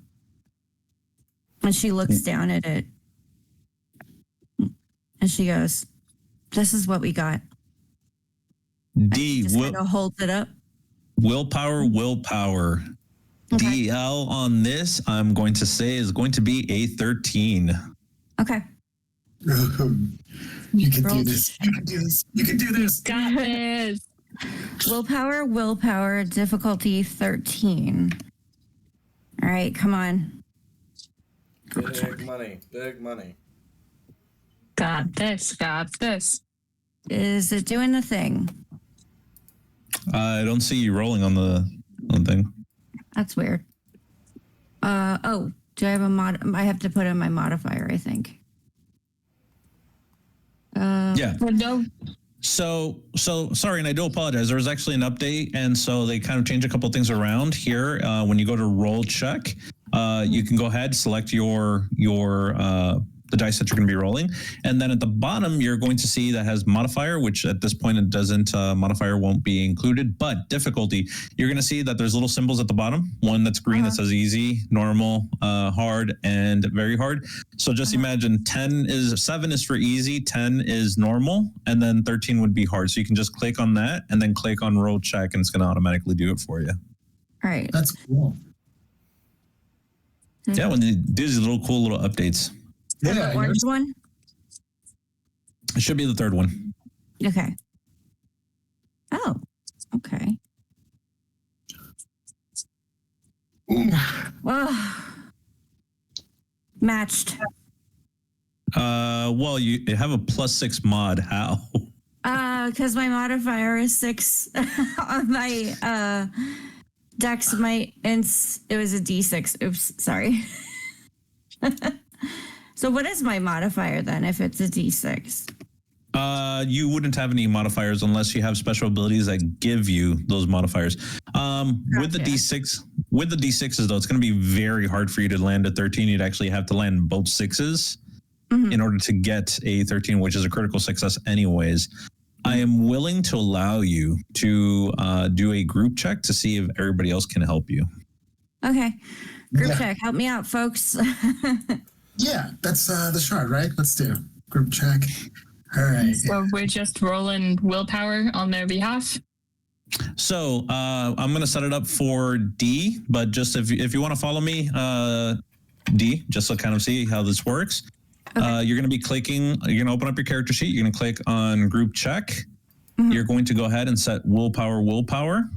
And she looks down at it, and she goes, this is what we got. D, just kind of holds it up. Willpower. Okay. DL on this, I'm going to say, is going to be a 13. Okay. You can do this. You can do this. You can do this. Got this. Willpower, difficulty 13. All right, come on. Big money. Got this. Is it doing the thing? I don't see you rolling on the thing. That's weird. Do I have a mod? I have to put in my modifier, I think. Yeah. No. So sorry, and I do apologize. There was actually an update, and so they kind of changed a couple of things around here. When you go to roll check, you can go ahead, select your the dice that you're going to be rolling, and then at the bottom you're going to see that has modifier, which at this point it doesn't. Modifier won't be included, but difficulty. You're going to see that there's little symbols at the bottom. One that's green that says easy, normal, hard, and very hard. So just imagine 7 is for easy, 10 is normal, and then 13 would be hard. So you can just click on that and then click on roll check, and it's going to automatically do it for you. All right. That's cool. Yeah, when they do these cool little updates. Yeah, The orange one? It should be the third one. Okay. Oh, okay. Oh. Matched. Well, you have a +6 mod. How? Because my modifier is 6 on my dex. It was a D6. Oops, sorry. So what is my modifier then if it's a D6? You wouldn't have any modifiers unless you have special abilities that give you those modifiers. With the D6s though, it's going to be very hard for you to land a 13. You'd actually have to land both 6s in order to get a 13, which is a critical success anyways. I am willing to allow you to do a group check to see if everybody else can help you. Okay. Group check. Help me out, folks. Yeah, that's the shard, right? Let's do group check. All right. So we're just rolling willpower on their behalf. So I'm going to set it up for D, but just if you want to follow me, D, just to kind of see how this works. Okay. You're going to be clicking, you're going to open up your character sheet. You're going to click on group check. You're going to go ahead and set willpower.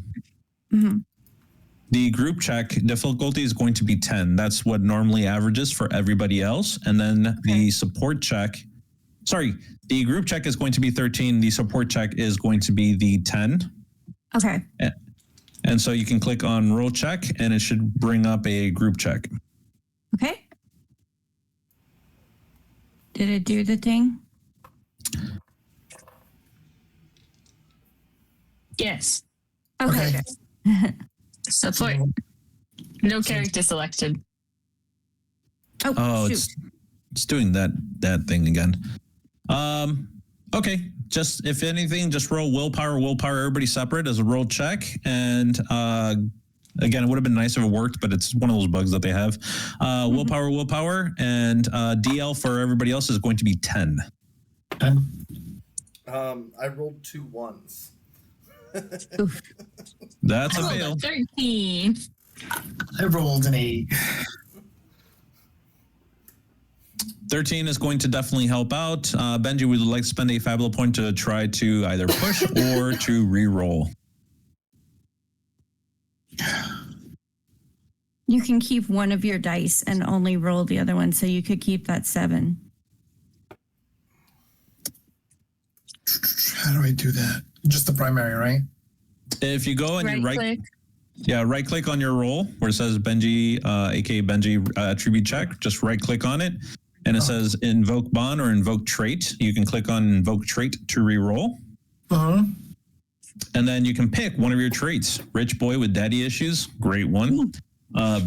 The group check difficulty is going to be 10. That's what normally averages for everybody else. And then the support check, the group check is going to be 13. The support check is going to be the 10. Okay. And so you can click on roll check and it should bring up a group check. Okay. Did it do the thing? Yes. Okay. Support. No character selected. Oh, shoot. it's doing that thing again. Okay. Just if anything, just roll willpower. Everybody separate as a roll check. And again, it would have been nice if it worked, but it's one of those bugs that they have. Willpower, and DL for everybody else is going to be 10. I rolled 2 1s. That's a I rolled fail. a 13. I rolled an 8. 13 is going to definitely help out. Benji would like to spend a Fabula point to try to either push or to re-roll. You can keep one of your dice and only roll the other one, so you could keep that 7. How do I do that? Just the primary, right? If you go and you Right-click. right click on your roll where it says Benji, aka Benji attribute check, just right click on it. And it says invoke bond or invoke trait. You can click on invoke trait to re-roll. Uh-huh. And then you can pick one of your traits. Rich boy with daddy issues, great one.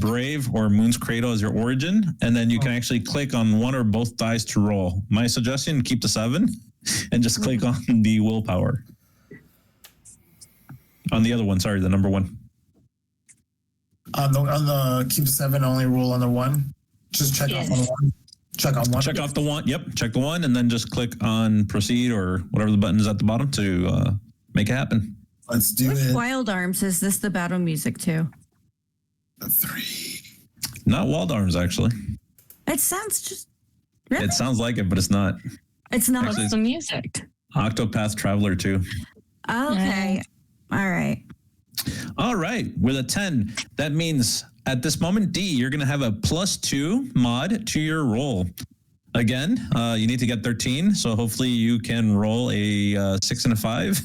Brave or Moon's Cradle as your origin. And then you can actually click on one or both dice to roll. My suggestion, keep the 7 and just click on the willpower. On the other one, sorry, the number 1. On the keep 7, only roll on the 1. Just check off on the 1. Check on 1. Check off the 1. Yep, check the 1 and then just click on proceed or whatever the button is at the bottom to make it happen. Let's do Which it. Wild Arms is this the battle music to? 3. Not Wild Arms, actually. It sounds just... Really? It sounds like it, but it's not. It's not... Actually, What's the music? Octopath Traveler 2. Okay. All right. All right, with a 10, that means at this moment, D, you're going to have a +2 mod to your roll. Again, you need to get 13, so hopefully you can roll a 6 and a 5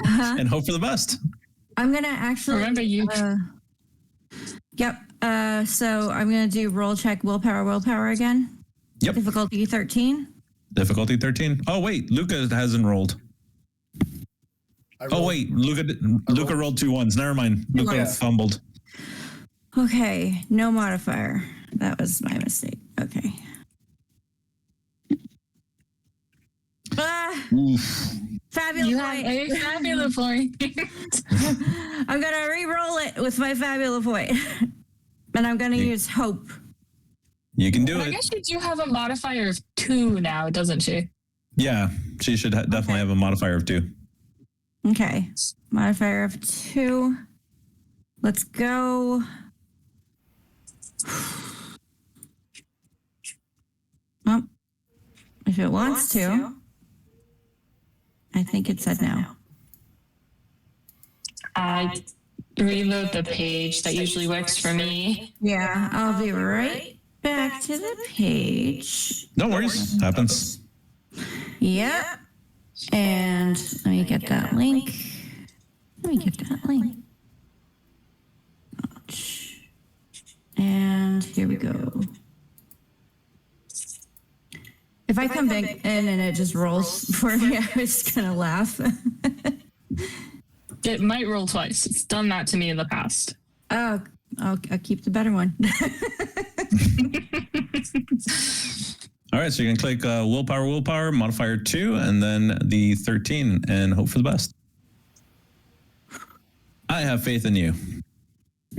and hope for the best. I'm going to actually... Remember you. Yep. So I'm going to do roll check willpower again. Yep. Difficulty 13. Difficulty 13. Oh, wait, Luca hasn't rolled. Oh, wait, Luca rolled 2 1s. Never mind. Luca Yeah. fumbled. Okay. No modifier. That was my mistake. Okay. Oof. Fabulous You have point. a fabulous point. I'm going to re-roll it with my fabulous point. And I'm going to use hope. You can do I it. guess she do have a modifier of 2 now, doesn't she? Yeah, she should definitely have a modifier of 2. Okay. Modifier of 2. Let's go. Well, if it wants to. I think it said no. I reload the page. That usually works for me. Yeah, I'll be right back to the page. No worries. Happens. Yep. And let me get that link. And here we go. If I come back in and it just rolls for me, I was going to laugh. It might roll twice. It's done that to me in the past. Oh, I'll keep the better one. All right, so you can click willpower, modifier 2, and then the 13, and hope for the best. I have faith in you.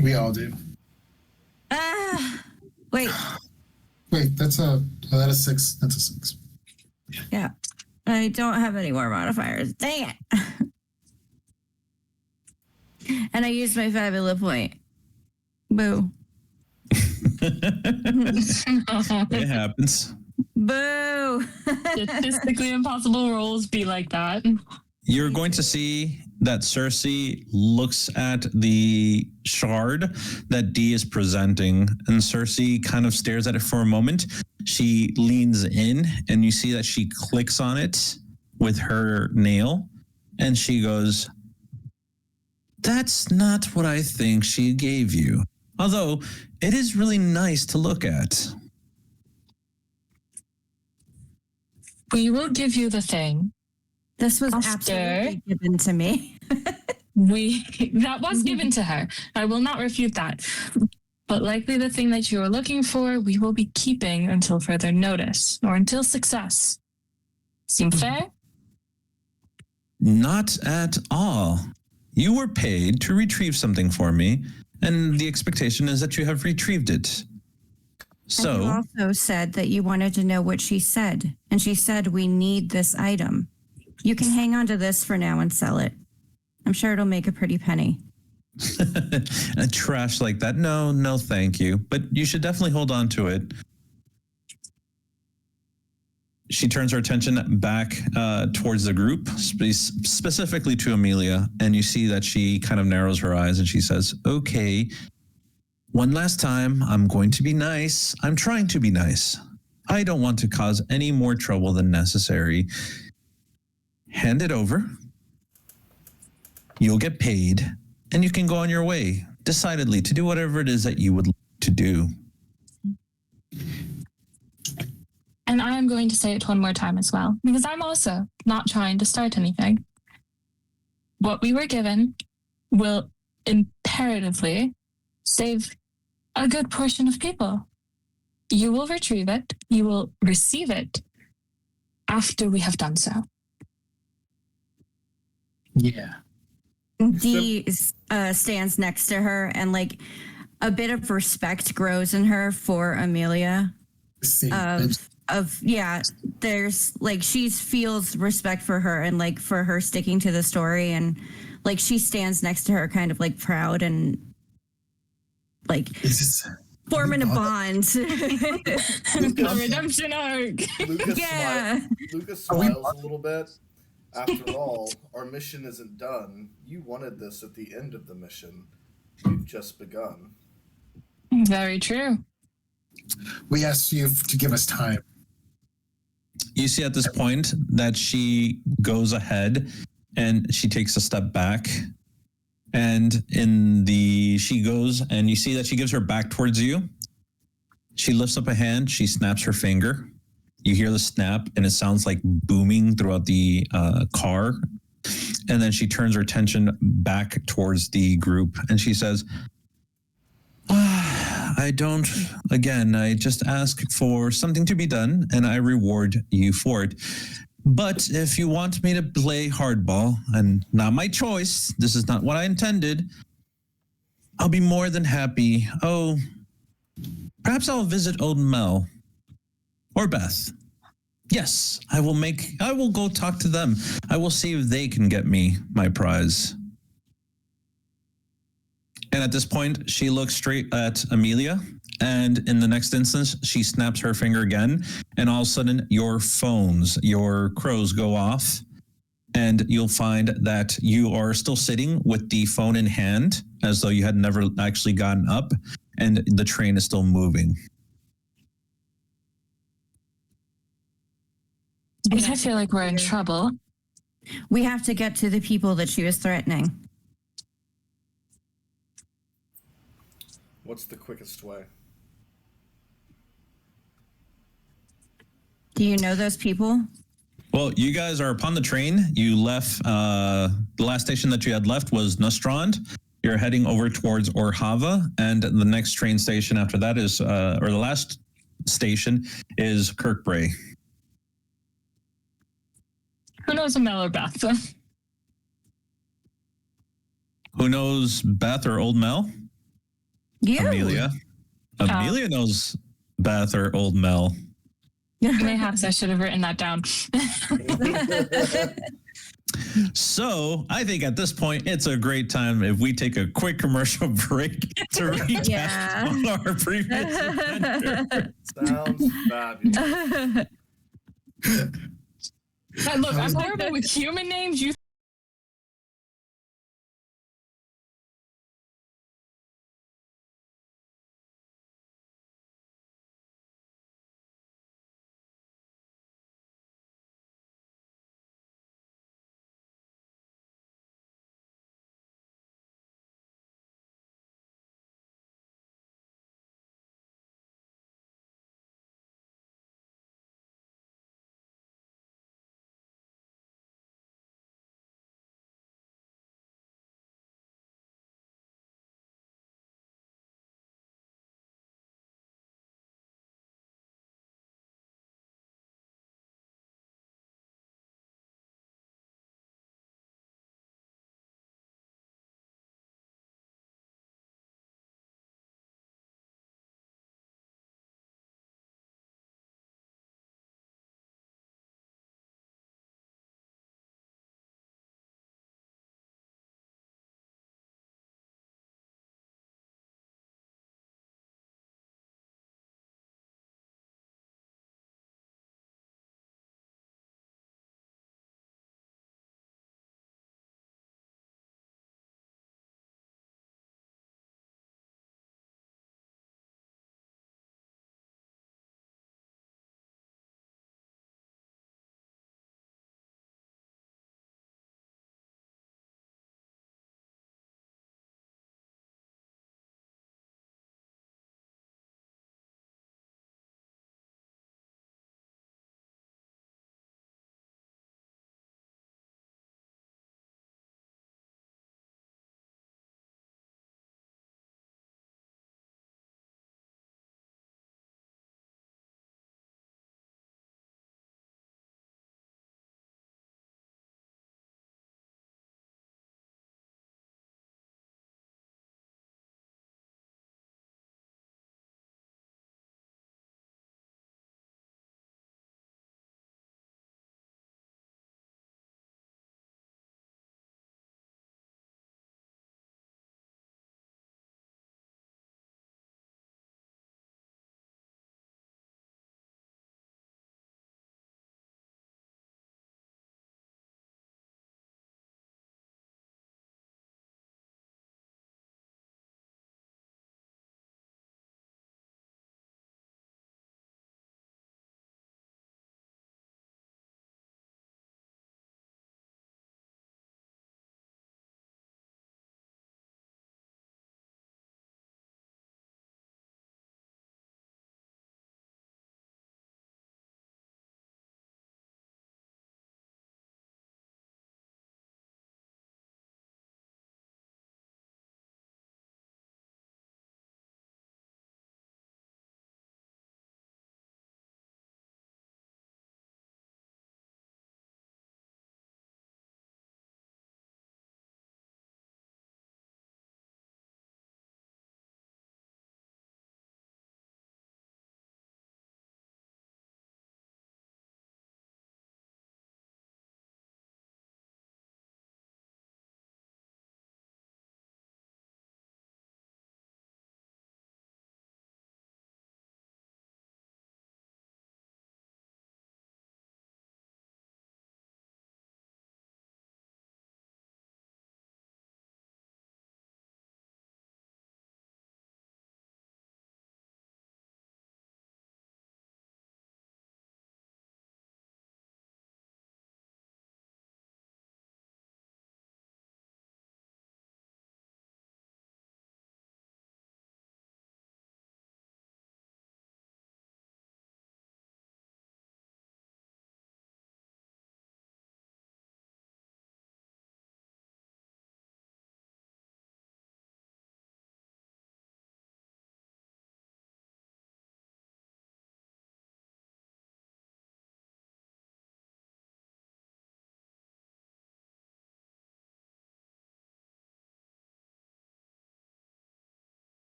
We all do. Wait. Wait, that's that is 6. That's a 6. Yeah. I don't have any more modifiers. Dang it. And I used my fabulous point. Boo. It happens. Boo. Statistically impossible rolls be like that. You're going to see that Cersei looks at the shard that D is presenting, and Cersei kind of stares at it for a moment. She leans in, and you see that she clicks on it with her nail, and she goes, "That's not what I think she gave you. Although it is really nice to look at. We will give you the thing. This was After- absolutely given to me. That was given to her. I will not refute that. But likely the thing that you are looking for, we will be keeping until further notice or until success. Seem fair? Not at all. You were paid to retrieve something for me, and the expectation is that you have retrieved it. And you So, also said that you wanted to know what she said. And she said, we need this item. You can hang on to this for now and sell it. I'm sure it'll make a pretty penny. a trash like that, no, thank you. But you should definitely hold on to it. She turns her attention back towards the group, specifically to Amelia, and you see that she kind of narrows her eyes and she says, okay, one last time, I'm going to be nice. I'm trying to be nice. I don't want to cause any more trouble than necessary. Hand it over. You'll get paid, and you can go on your way, decidedly, to do whatever it is that you would like to do. And I am going to say it one more time as well, because I'm also not trying to start anything. What we were given will imperatively save a good portion of people. You will retrieve it. You will receive it after we have done so. Yeah. Dee stands next to her, and like a bit of respect grows in her for Amelia. There's like she feels respect for her and like for her sticking to the story, and like she stands next to her kind of like proud and like forming a bond. The redemption arc. Lucas smiles a little bit. After all, our mission isn't done. You wanted this at the end of the mission. We've just begun. Very true. We asked you to give us time. You see at this point that she goes ahead and she takes a step back. And she goes and you see that she gives her back towards you. She lifts up a hand. She snaps her finger. You hear the snap and it sounds like booming throughout the car. And then she turns her attention back towards the group and she says, I just ask for something to be done and I reward you for it. But if you want me to play hardball, and not my choice, this is not what I intended, I'll be more than happy. Oh, perhaps I'll visit old Mel or Beth. Yes, I will go talk to them. I will see if they can get me my prize. And at this point, she looks straight at Amelia. And in the next instance, she snaps her finger again. And all of a sudden, your crows go off. And you'll find that you are still sitting with the phone in hand, as though you had never actually gotten up. And the train is still moving. I feel like we're in trouble. We have to get to the people that she was threatening. What's the quickest way? Do you know those people? Well, you guys are upon the train. You left, the last station that you had left was Nostrand. You're heading over towards Orhava, and the next train station after that is, or the last station is Kirkbray. Who knows a Mel or Beth? Who knows Beth or Old Mel? You. Amelia. Amelia knows Beth or Old Mel. Mayhaps I should have written that down. So I think at this point, it's a great time if we take a quick commercial break to recap on our previous adventure. Sounds fabulous. Look, I'm horrible with human names. You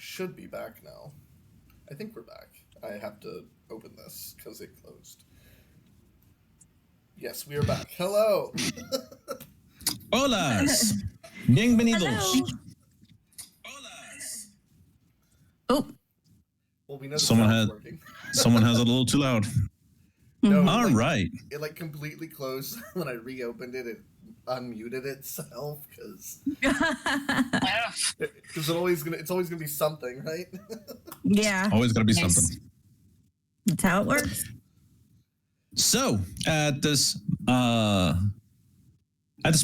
should be back now. I think we're back. I have to open this because it closed. Yes, we are back. Hello. Holas. Bienvenidos. Hello. Holas. Oh, Well, we know the Someone sound's had- working. Someone has it a little too loud. No, All right. It like completely closed when I reopened it. It unmuted itself because it's always gonna be something, right? yeah, Always got to be Nice. something. that's how it works. So at this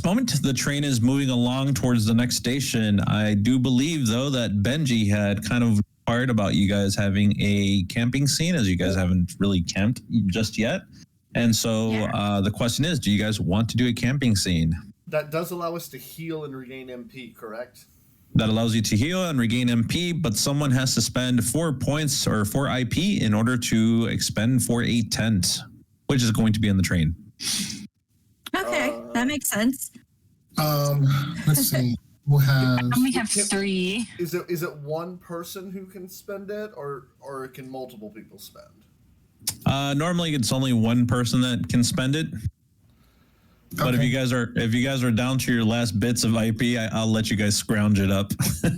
moment, the train is moving along towards the next station. I do believe, though, that Benji had kind of inquired about you guys having a camping scene, as you guys haven't really camped just yet. And so the question is, do you guys want to do a camping scene? That does allow us to heal and regain MP, correct? That allows you to heal and regain MP, but someone has to spend 4 points or 4 IP in order to expend for a tent, which is going to be on the train. Okay, that makes sense. Let's see. Who has? I only have 3. Is it one person who can spend it, or can multiple people spend? Normally, it's only one person that can spend it. But if Okay. you guys are down to your last bits of IP, I'll let you guys scrounge it up.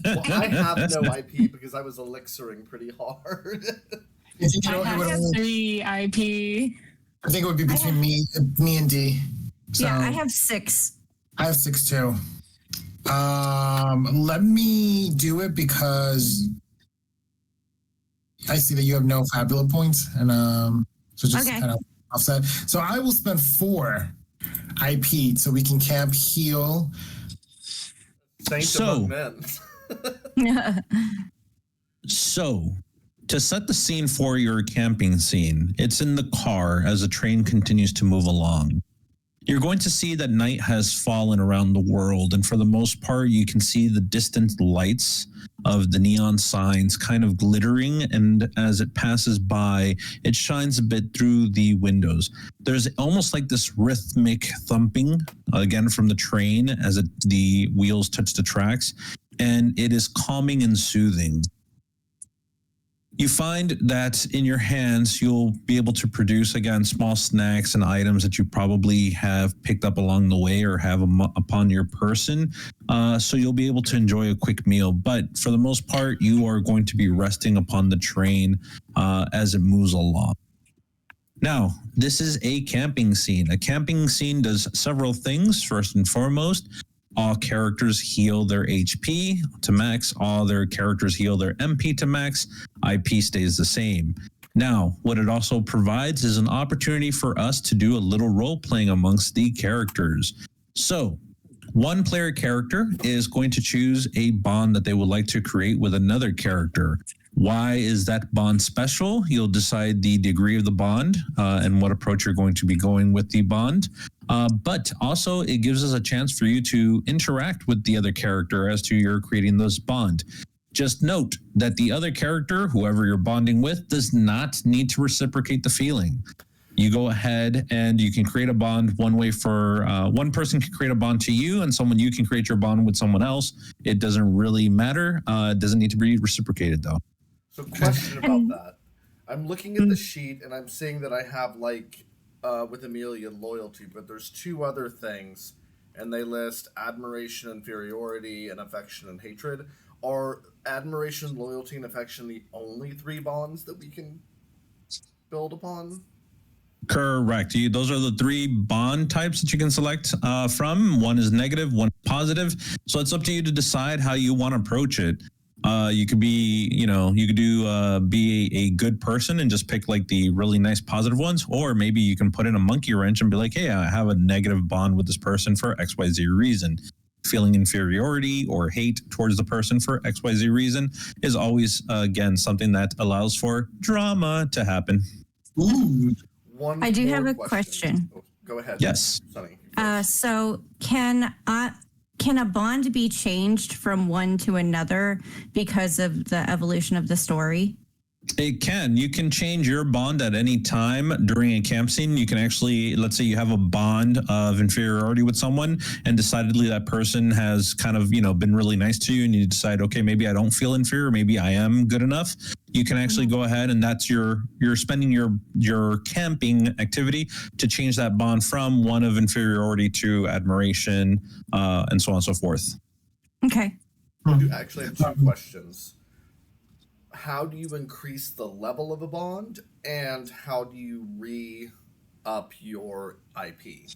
Well, I have no IP because I was elixiring pretty hard. You know, I it would have only, 3 IP. I think it would be between me and D. So Yeah, I have 6. I have 6 too. Let me do it because I see that you have no Fabula points, and so just Okay. kind of offset. So I will spend 4 IP so we can camp, heal. Saint So- among men. So, to set the scene for your camping scene, it's in the car as the train continues to move along. You're going to see that night has fallen around the world, and for the most part, you can see the distant lights of the neon signs kind of glittering, and as it passes by, it shines a bit through the windows. There's almost like this rhythmic thumping, again, from the train as the wheels touch the tracks, and it is calming and soothing. You find that in your hands, you'll be able to produce, again, small snacks and items that you probably have picked up along the way or have upon your person. So you'll be able to enjoy a quick meal. But for the most part, you are going to be resting upon the train as it moves along. Now, this is a camping scene. A camping scene does several things. First and foremost, all characters heal their HP to max. All their characters heal their MP to max. IP stays the same. Now, what it also provides is an opportunity for us to do a little role playing amongst the characters. So, one player character is going to choose a bond that they would like to create with another character. Why is that bond special? You'll decide the degree of the bond and what approach you're going to be going with the bond. But also, it gives us a chance for you to interact with the other character as to your creating this bond. Just note that the other character, whoever you're bonding with, does not need to reciprocate the feeling. You go ahead and you can create a bond one way for one person can create a bond to you, and you can create your bond with someone else. It doesn't really matter. It doesn't need to be reciprocated, though. So, question about that. I'm looking at the sheet and I'm seeing that I have with Amelia loyalty, but there's 2 other things, and they list admiration, inferiority, and affection and hatred. Are admiration, loyalty, and affection the only 3 bonds that we can build upon? Correct. Those are the 3 bond types that you can select from. One is negative, one is positive. So it's up to you to decide how you want to approach it. You could be, be a good person and just pick like the really nice positive ones, or maybe you can put in a monkey wrench and be like, hey, I have a negative bond with this person for XYZ reason. Feeling inferiority or hate towards the person for XYZ reason is always, again, something that allows for drama to happen. Ooh. One I do more have a question. Oh, go ahead. Yes. Sunny. So can a bond be changed from one to another because of the evolution of the story? It can. You can change your bond at any time during a camp scene. You can actually, let's say you have a bond of inferiority with someone, and decidedly that person has kind of, been really nice to you, and you decide, okay, maybe I don't feel inferior, maybe I am good enough. You can actually go ahead, and that's you're spending your camping activity to change that bond from one of inferiority to admiration, and so on and so forth. Okay. You actually have two questions. How do you increase the level of a bond, and how do you re-up your IP?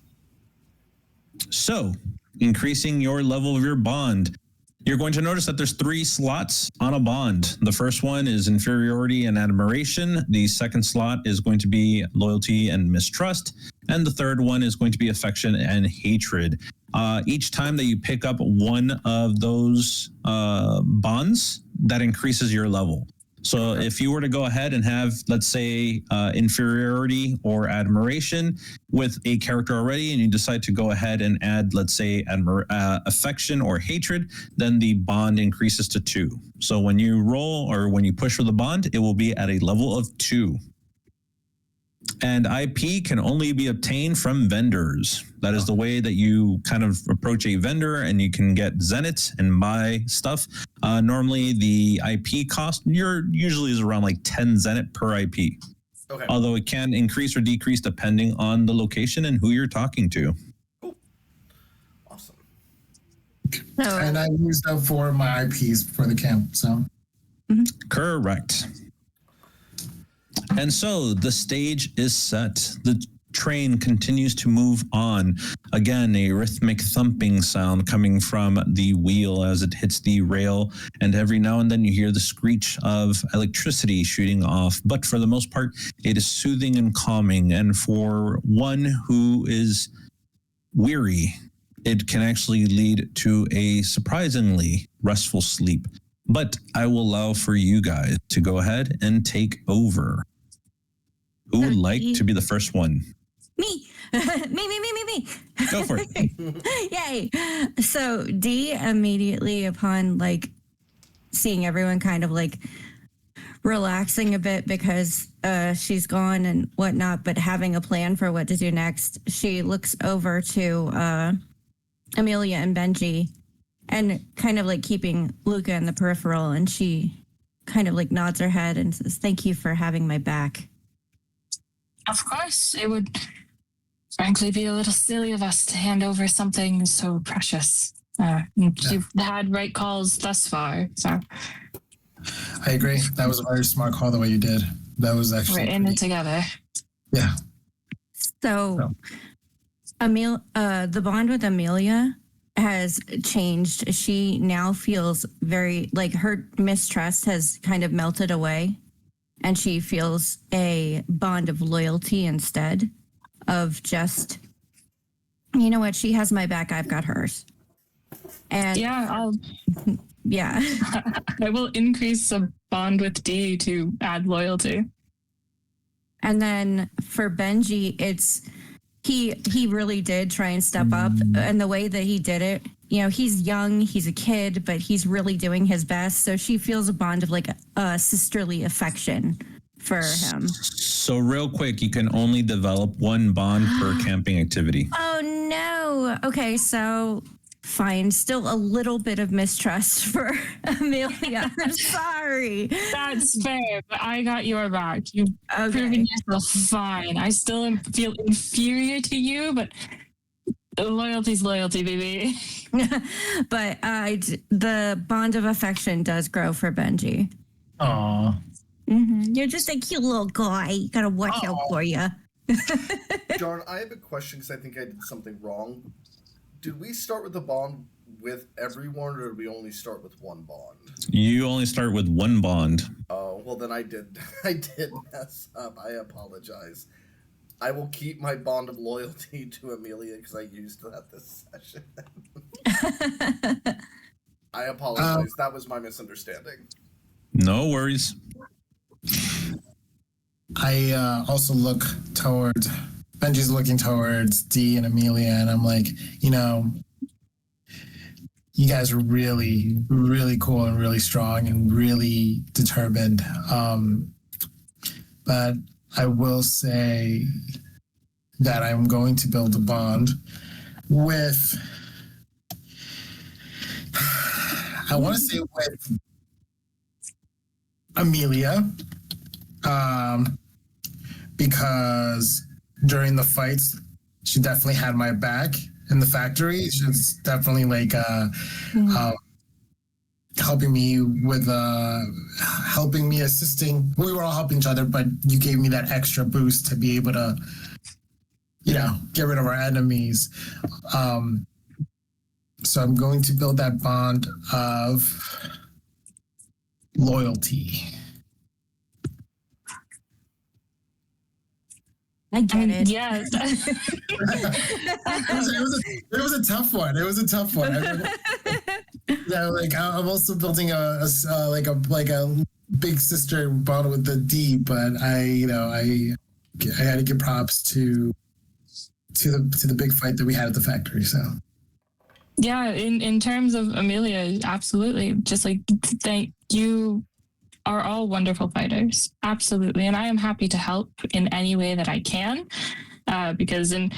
So, increasing your level of your bond. You're going to notice that there's 3 slots on a bond. The first one is inferiority and admiration. The second slot is going to be loyalty and mistrust. And the third one is going to be affection and hatred. Each time that you pick up one of those bonds, that increases your level. So if you were to go ahead and have, let's say, inferiority or admiration with a character already, and you decide to go ahead and add, let's say, affection or hatred, then the bond increases to 2. So when you roll or when you push for the bond, it will be at a level of 2. And IP can only be obtained from vendors. That is the way that you kind of approach a vendor, and you can get zenith and buy stuff. Normally, the IP cost usually is around like 10 zenith per IP. Okay. Although it can increase or decrease depending on the location and who you're talking to. Cool. Awesome. And I used up 4 of my IPs for the camp, so. Correct. And so the stage is set. The train continues to move on. Again, a rhythmic thumping sound coming from the wheel as it hits the rail. And every now and then you hear the screech of electricity shooting off. But for the most part, it is soothing and calming. And for one who is weary, it can actually lead to a surprisingly restful sleep. But I will allow for you guys to go ahead and take over. Who would like to be the first one? Me. me. Go for it. Yay. So D immediately upon seeing everyone kind of relaxing a bit because she's gone and whatnot, but having a plan for what to do next, she looks over to Amelia and Benji and kind of keeping Luca in the peripheral, and she kind of nods her head and says, "Thank you for having my back." Of course, it would frankly be a little silly of us to hand over something so precious. You've had right calls thus far, so. I agree. That was a very smart call the way you did. That was actually we're in it together. Yeah. So, the bond with Amelia has changed. She now feels very her mistrust has kind of melted away, and she feels a bond of loyalty instead of just, you know what, she has my back, I've got hers. And yeah, yeah. I will increase a bond with D to add loyalty. And then for Benji, he really did try and step up, and the way that he did it, he's young, he's a kid, but he's really doing his best. So she feels a bond of a sisterly affection for him. So real quick, you can only develop 1 bond per camping activity. Oh no. Okay, so fine. Still a little bit of mistrust for Amelia. I'm sorry. That's fair, but I got your back. You've proven yourself fine. I still feel inferior to you, but loyalty's loyalty, baby. But the bond of affection does grow for Benji. Aw. Mm-hmm. You're just a cute little guy. Gotta watch out for you. Darn, I have a question because I think I did something wrong. Did we start with the bond with everyone, or did we only start with 1 bond? You only start with 1 bond. Oh, well then I did mess up. I apologize. I will keep my bond of loyalty to Amelia because I used that this session. I apologize. That was my misunderstanding. No worries. I also look towards Benji's looking towards D and Amelia, and I'm like, you guys are really, really cool and really strong and really determined. but I will say that I'm going to build a bond with, I want to say with Amelia, because during the fights, she definitely had my back in the factory. She's definitely like helping me with assisting. We were all helping each other, but you gave me that extra boost to be able to, get rid of our enemies. So I'm going to build that bond of loyalty. I get it. Yeah. It was a tough one. It was a tough one. I'm also building a big sister bond with the D, but I had to give props to the big fight that we had at the factory. So. Yeah, in terms of Amelia, absolutely. Just like you are all wonderful fighters. Absolutely. And I am happy to help in any way that I can. Because in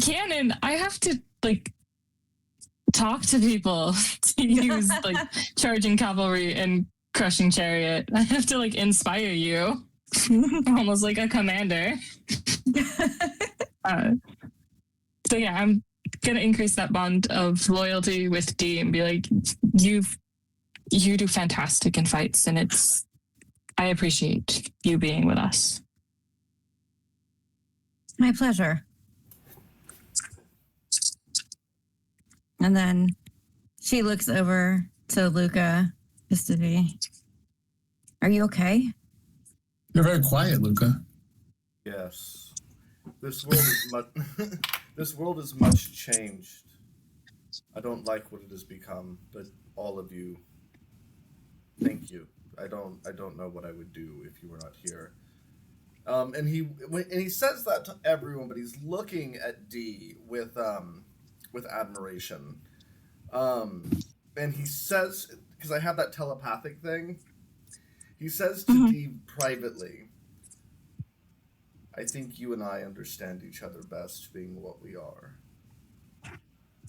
canon, I have to talk to people to use charging cavalry and crushing chariot. I have to inspire you. Almost like a commander. So yeah, I'm gonna increase that bond of loyalty with D and be like, you do fantastic in fights, and I appreciate you being with us. My pleasure. And then she looks over to Luca just to be, are you okay? You're very quiet, Luca. Yes. This world is much this world is much changed. I don't like what it has become, but all of you, thank you. I don't know what I would do if you were not here. And he says that to everyone, but he's looking at D with admiration. And he says, because I have that telepathic thing, he says to D privately, I think you and I understand each other best being what we are.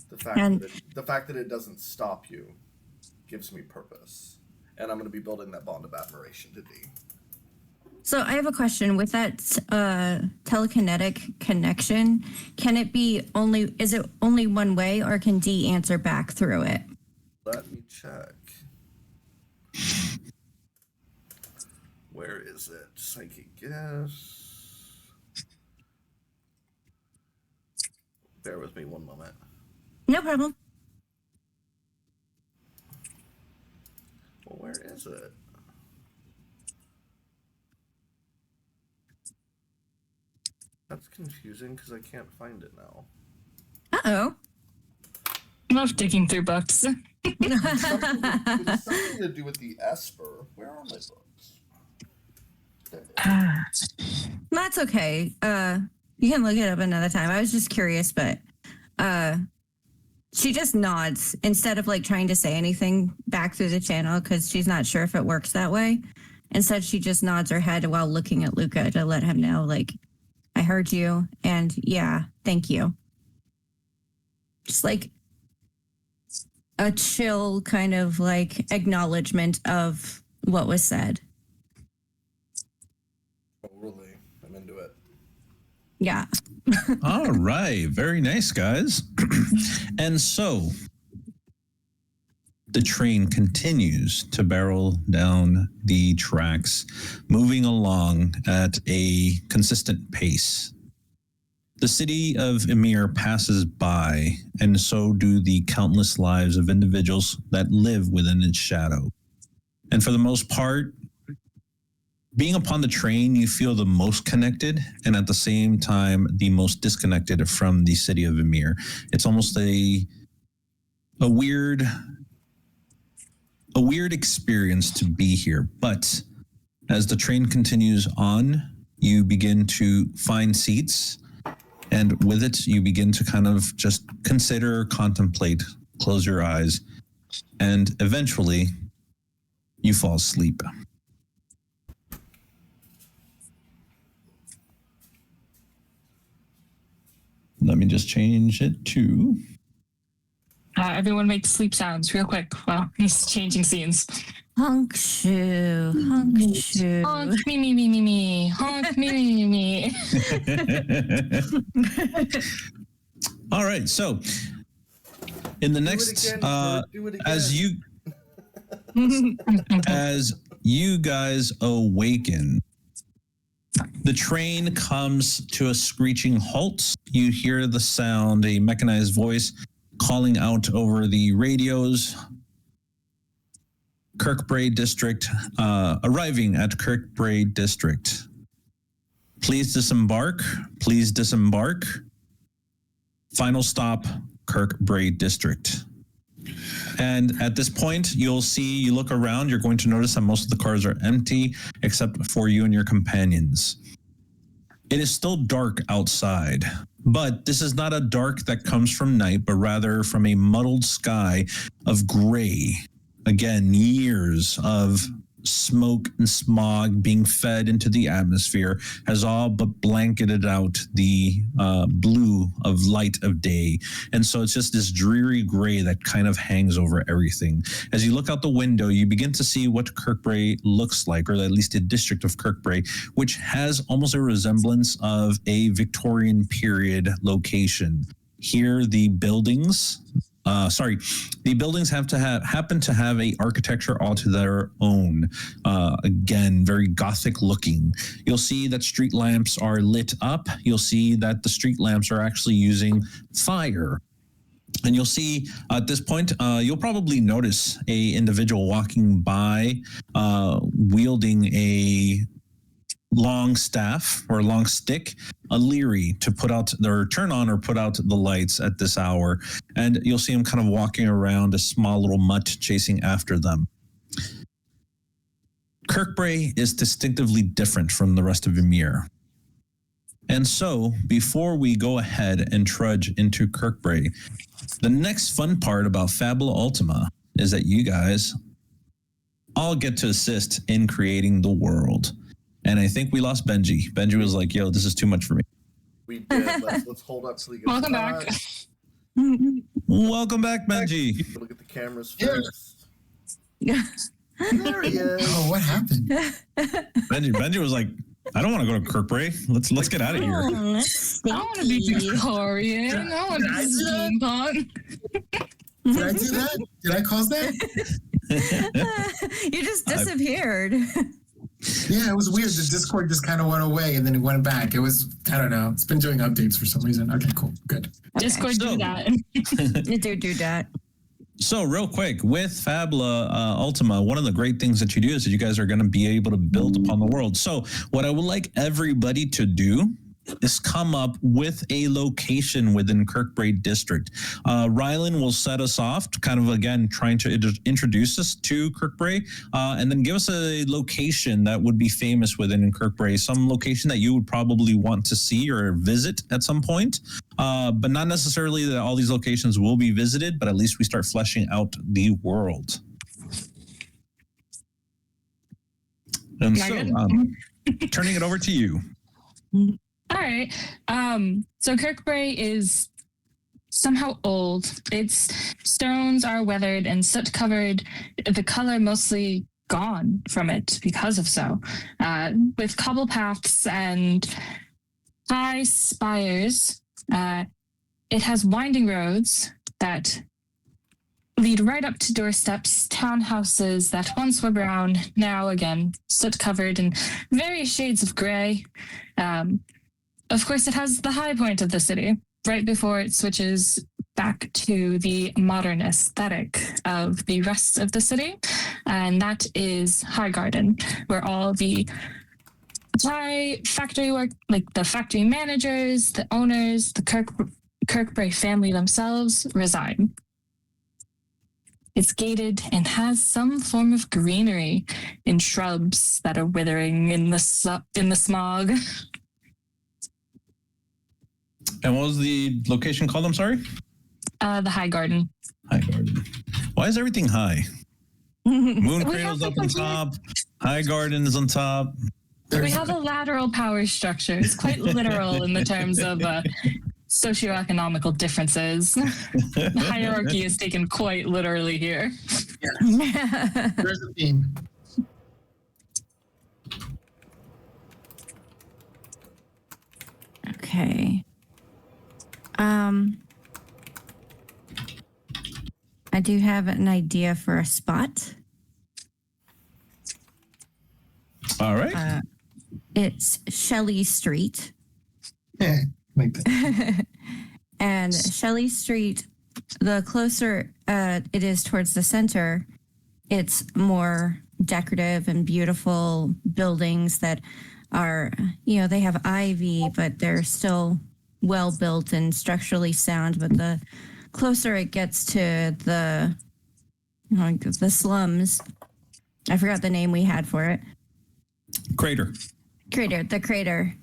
The fact that it doesn't stop you gives me purpose. And I'm going to be building that bond of admiration to D. So I have a question. With that telekinetic connection, is it only one way, or can D answer back through it? Let me check. Where is it? Psychic guess. Bear with me one moment. No problem. Well, where is it? That's confusing because I can't find it now. Uh-oh. I love digging through books. It's something to do with the Esper. Where are my books? That's okay. You can look it up another time. I was just curious, but she just nods instead of trying to say anything back through the channel because she's not sure if it works that way. Instead, she just nods her head while looking at Luca to let him know, I heard you, and yeah, thank you. Just a chill kind of acknowledgement of what was said. Totally. I'm into it. Yeah. All right. Very nice, guys. And so the train continues to barrel down the tracks, moving along at a consistent pace. The city of Emir passes by, and so do the countless lives of individuals that live within its shadow. And for the most part, being upon the train, you feel the most connected, and at the same time, the most disconnected from the city of Emir. It's almost a weird experience to be here. But as the train continues on, you begin to find seats, and with it, you begin to kind of just consider, contemplate, close your eyes, and eventually you fall asleep. let me just change it to. Everyone make sleep sounds real quick while he's changing scenes. Honk shoe, honk shoe. Honk me, me, me, me, me. Honk me, me, me, me. All right, so in the next, as you guys awaken, the train comes to a screeching halt. You hear the sound, a mechanized voice calling out over the radios. Kirkbrae District, arriving at Kirkbrae District. Please disembark. Please disembark. Final stop, Kirkbrae District. And at this point, you look around, you're going to notice that most of the cars are empty, except for you and your companions. It is still dark outside, but this is not a dark that comes from night, but rather from a muddled sky of gray. Again, years of smoke and smog being fed into the atmosphere has all but blanketed out the blue of light of day. And so it's just this dreary gray that kind of hangs over everything. As you look out the window, you begin to see what Kirkbrae looks like, or at least a district of Kirkbrae, which has almost a resemblance of a Victorian period location. Here, the buildings... the buildings happen to have a architecture all to their own. Again, very Gothic looking. You'll see that street lamps are lit up. You'll see that the street lamps are actually using fire. And you'll see at this point, you'll probably notice a individual walking by, wielding a long staff or a long stick, a leery to put out or turn on or put out the lights at this hour. And you'll see him kind of walking around, a small little mutt chasing after them. Kirkbrae is distinctively different from the rest of Ymir. And so, before we go ahead and trudge into Kirkbrae, the next fun part about Fabula Ultima is that you guys all get to assist in creating the world. And I think we lost Benji. Benji was like, yo, this is too much for me. We did. Let's hold up till he gets Welcome back. Welcome back, Benji. Look at the cameras first. Yeah. There he is. Oh, what happened? Benji was like, I don't want to go to Kirkbrae. Let's get out of here. I want to be Victorian. I want to be steampunk. Did I do that? Did I cause that? You just disappeared. Yeah, it was weird. The Discord just kind of went away and then it went back. It was, I don't know. It's been doing updates for some reason. Okay, cool. Good. Discord do that. You do that. So real quick, with Fabula Ultima, one of the great things that you do is that you guys are going to be able to build upon the world. So what I would like everybody to do is come up with a location within Kirkbrae District. Rylan will set us off, kind of again trying to introduce us to Kirkbrae, and then give us a location that would be famous within Kirkbrae, some location that you would probably want to see or visit at some point, but not necessarily that all these locations will be visited, but at least we start fleshing out the world. And so, turning it over to you. All right. So Kirkbrae is somehow old. Its stones are weathered and soot covered, the color mostly gone from it because of so. With cobble paths and high spires, it has winding roads that lead right up to doorsteps, townhouses that once were brown, now again soot covered in various shades of gray. Of course, it has the high point of the city, right before it switches back to the modern aesthetic of the rest of the city, and that is High Garden, where all the high factory work, like the factory managers, the owners, the Kirkbrae family themselves reside. It's gated and has some form of greenery in shrubs that are withering in the smog. And what was the location called? I'm sorry? The High Garden. High Garden. Why is everything high? Moon Cradle's up on top. High Garden is on top. We have a lateral power structure. It's quite literal in the terms of socioeconomical differences. Hierarchy is taken quite literally here. Yeah. There's a theme. Okay. I do have an idea for a spot. All right. It's Shelley Street. Like that. And Shelley Street, the closer it is towards the center, it's more decorative and beautiful buildings that are, they have ivy, but they're still well built and structurally sound. But the closer it gets to the slums, I forgot the name we had for it. Crater. The crater.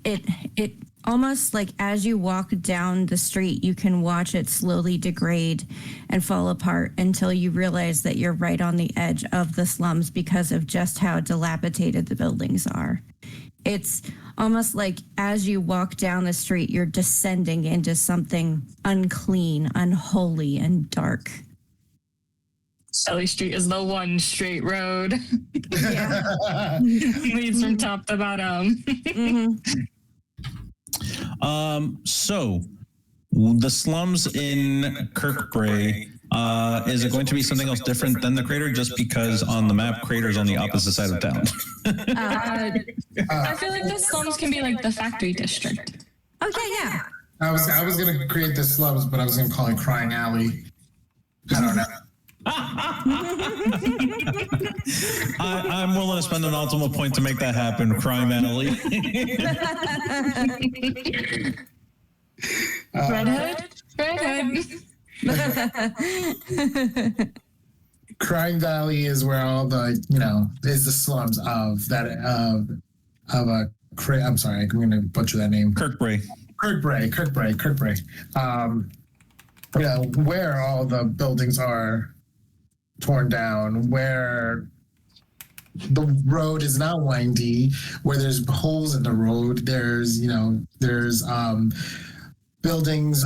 It almost like as you walk down the street, you can watch it slowly degrade and fall apart until you realize that you're right on the edge of the slums because of just how dilapidated the buildings are. It's almost like as you walk down the street, you're descending into something unclean, unholy, and dark. Shelley Street is the one straight road. Yeah. Leads from top to bottom. So the slums in Kirkbrae, is it going to be something else different than the crater just because on the map crater's on the opposite side of town? I feel like the slums can be like the factory district. Okay, yeah. I was gonna create the slums, but I was gonna call it Crying Alley. I don't know. I'm willing to spend an Ultima point to make that happen. Crime Alley. Red Hood. Crime Valley is where all the is the slums of that of a. I'm sorry, I'm going to butcher that name. Kirkbrae. Kirkbrae. Where all the buildings are torn down, where the road is not windy, where there's holes in the road, there's buildings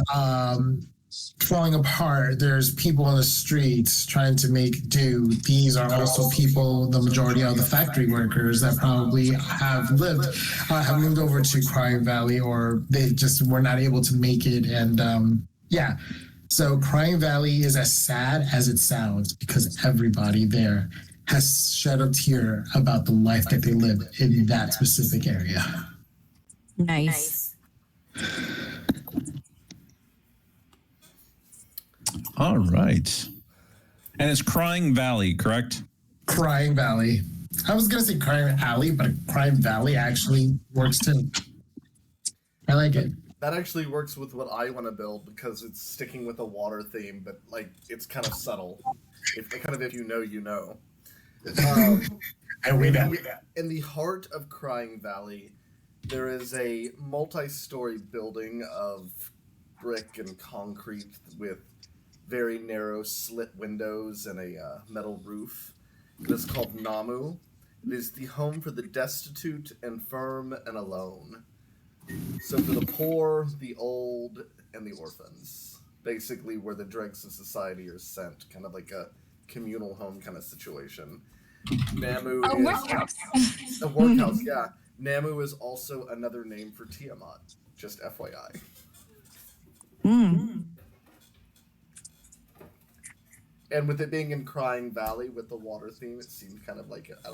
falling apart, there's people on the streets trying to make do. These are also people, the majority of the factory workers that probably have moved over to Crime Valley, or they just were not able to make it. And so Crime Valley is as sad as it sounds because everybody there has shed a tear about the life that they live in that specific area. Nice. All right. And it's Crying Valley, correct? Crying Valley. I was going to say Crime Alley, but Crime Valley actually works too. I like it. That actually works with what I want to build because it's sticking with a water theme, but it's kind of subtle. If you know, you know. In the heart of Crying Valley, there is a multi-story building of brick and concrete with very narrow slit windows and a metal roof. It is called Namu. It is the home for the destitute, infirm, and alone. So for the poor, the old, and the orphans. Basically where the dregs of society are sent, kind of like a communal home kind of situation. Namu is workhouse. A workhouse, yeah. Namu is also another name for Tiamat, just FYI. And with it being in Crying Valley with the water theme, it seemed kind of like, I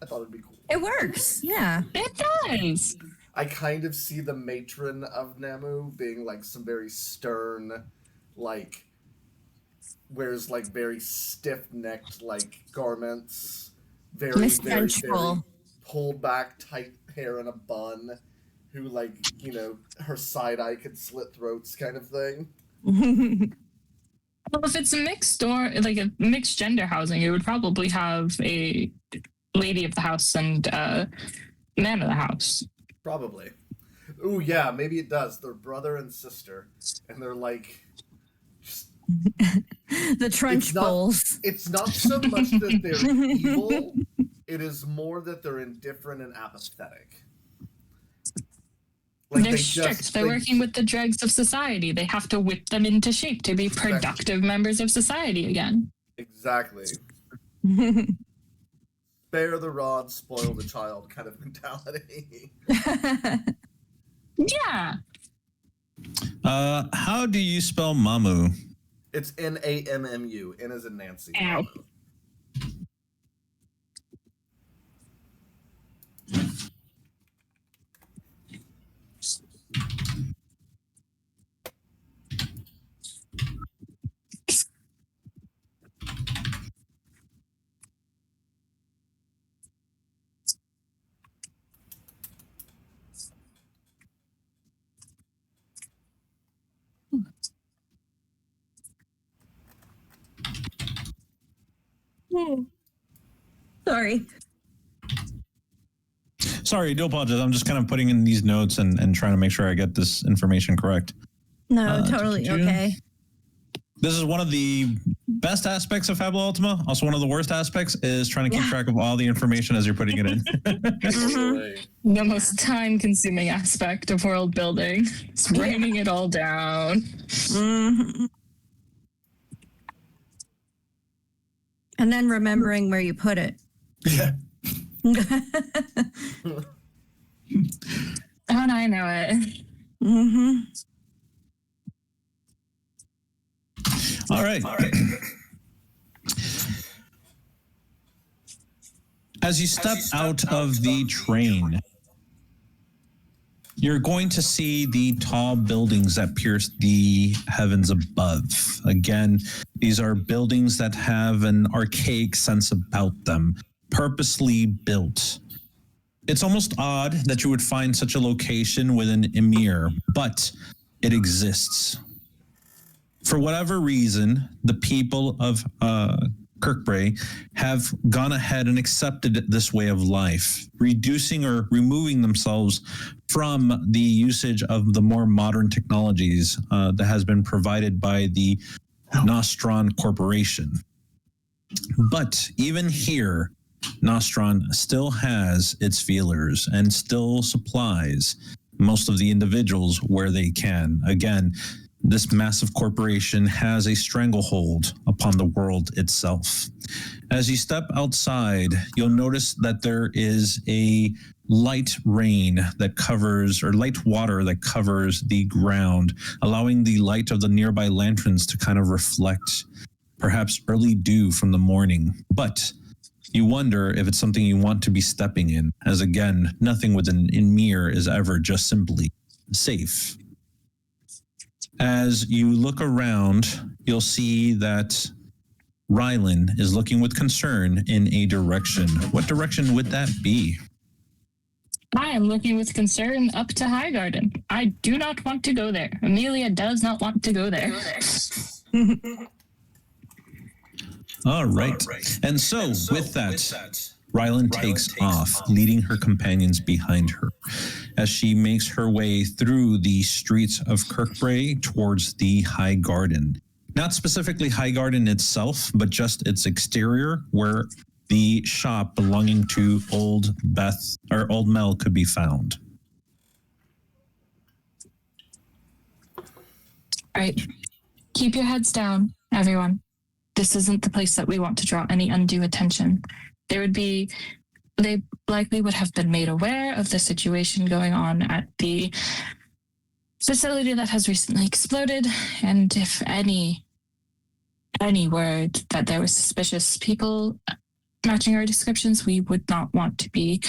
thought it'd be cool. It works, yeah. It does. I kind of see the matron of Namu being some very stern, wears very stiff-necked garments, very pulled back tight hair in a bun, who her side eye could slit throats kind of thing. Well, if it's a mixed or a mixed gender housing, it would probably have a lady of the house and man of the house. Probably. Ooh, yeah, maybe it does. They're brother and sister, and they're just the Trunch Bowls. It's not so much that they're evil, it is more that they're indifferent and apathetic. Like They're strict. They're working with the dregs of society. They have to whip them into shape to be productive members of society again. Exactly. Spare the rod, spoil the child kind of mentality. Yeah. How do you spell Mamu? It's Nammu. N as in Nancy. Ow. Mamu. Sorry. Sorry, I do apologize. I'm just kind of putting in these notes and trying to make sure I get this information correct. No, totally okay. This is one of the best aspects of Fabula Ultima. Also, one of the worst aspects is trying to keep track of all the information as you're putting it in. The most time-consuming aspect of world building. It's writing it all down. Mm-hmm. And then remembering where you put it. Yeah. Oh, and I know it. Mm-hmm. All right. As you step out of the train, you're going to see the tall buildings that pierce the heavens above. Again, these are buildings that have an archaic sense about them, purposely built. It's almost odd that you would find such a location with an emir, but it exists. For whatever reason, the people of Kirkbray have gone ahead and accepted this way of life, reducing or removing themselves from the usage of the more modern technologies that has been provided by the Nostron Corporation. But even here, Nostron still has its feelers and still supplies most of the individuals where they can. Again, this massive corporation has a stranglehold upon the world itself. As you step outside, you'll notice that there is a light rain that covers, or light water that covers the ground, allowing the light of the nearby lanterns to kind of reflect perhaps early dew from the morning. But you wonder if it's something you want to be stepping in, as again, nothing with an Emir is ever just simply safe. As you look around, you'll see that Rylan is looking with concern in a direction. What direction would that be? I am looking with concern up to Highgarden. I do not want to go there. Amelia does not want to go there. All right. And so with that, Rylan takes off, leading her companions behind her as she makes her way through the streets of Kirkbray towards the High Garden. Not specifically High Garden itself, but just its exterior, where the shop belonging to Old Mel could be found. All right. Keep your heads down, everyone. This isn't the place that we want to draw any undue attention. They likely would have been made aware of the situation going on at the facility that has recently exploded, and if any word that there were suspicious people matching our descriptions, we would not want to be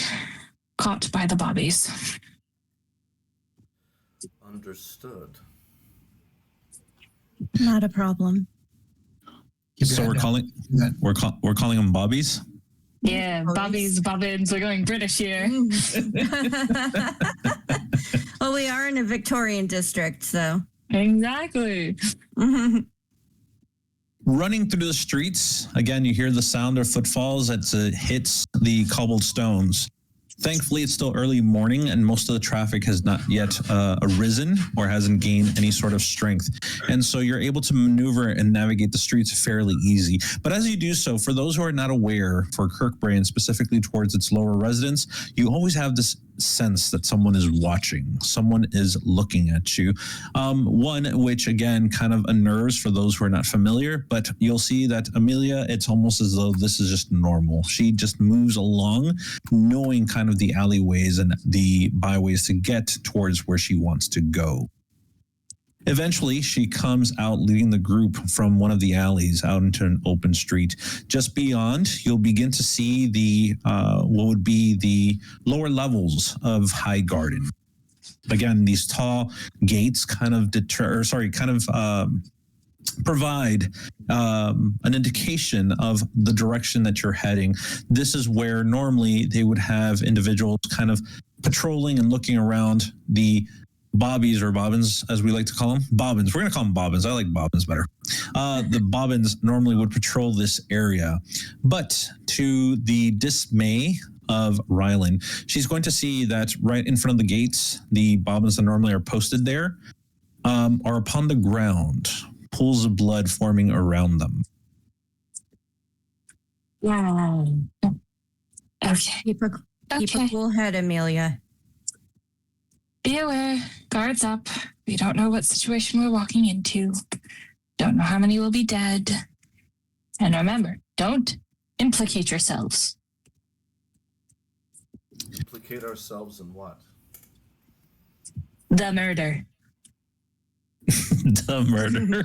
caught by the bobbies. Understood. Not a problem. So we're calling them bobbies? Yeah, bobbies, bobbins, we're going British here. Well, we are in a Victorian district, so. Exactly. Running through the streets, again, you hear the sound of footfalls as it hits the cobbled stones. Thankfully, it's still early morning and most of the traffic has not yet arisen or hasn't gained any sort of strength. And so you're able to maneuver and navigate the streets fairly easy. But as you do so, for those who are not aware, for Kirkbray and specifically towards its lower residents, you always have this sense that someone is watching, someone is looking at you. One which again kind of unnerves for those who are not familiar, but you'll see that Amelia, it's almost as though this is just normal. She just moves along, knowing kind of the alleyways and the byways to get towards where she wants to go. Eventually, she comes out leading the group from one of the alleys out into an open street. Just beyond, you'll begin to see the what would be the lower levels of High Garden. Again, these tall gates kind of provide an indication of the direction that you're heading. This is where normally they would have individuals kind of patrolling and looking around the bobbies or bobbins, as we like to call them. Bobbins. We're going to call them bobbins. I like bobbins better. The bobbins normally would patrol this area. But to the dismay of Rylan, she's going to see that right in front of the gates, the bobbins that normally are posted there are upon the ground, pools of blood forming around them. Wow. Okay. Keep a cool head, Amelia. Be aware, guards up. We don't know what situation we're walking into. Don't know how many will be dead. And remember, don't implicate yourselves. Implicate ourselves in what? The murder. The murder.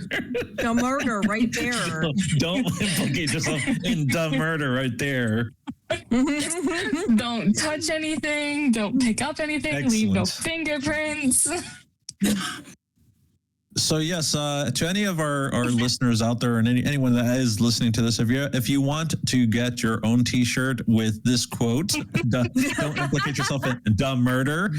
The murder right there. Don't implicate yourself in the murder right there. Don't touch anything. Don't pick up anything. Excellent. Leave no fingerprints. So yes, to any of our listeners out there and anyone that is listening to this, if you want to get your own T-shirt with this quote, don't implicate yourself in the murder,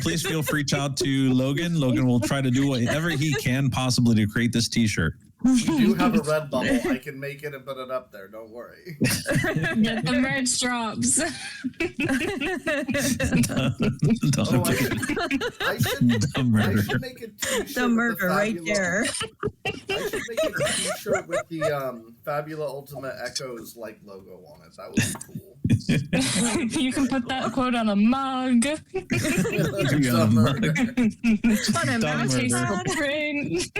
please feel free to reach out to Logan. Logan will try to do whatever he can possibly to create this T-shirt. We do have a red bubble. I can make it and put it up there. Don't worry. Get the merch drops. I should make a T-shirt. The murder right there. I should make a T-shirt with the Fabula Ultima Echoes like logo on it. That would be cool. You can put that quote on a mug. The murder. What a Tasteful print.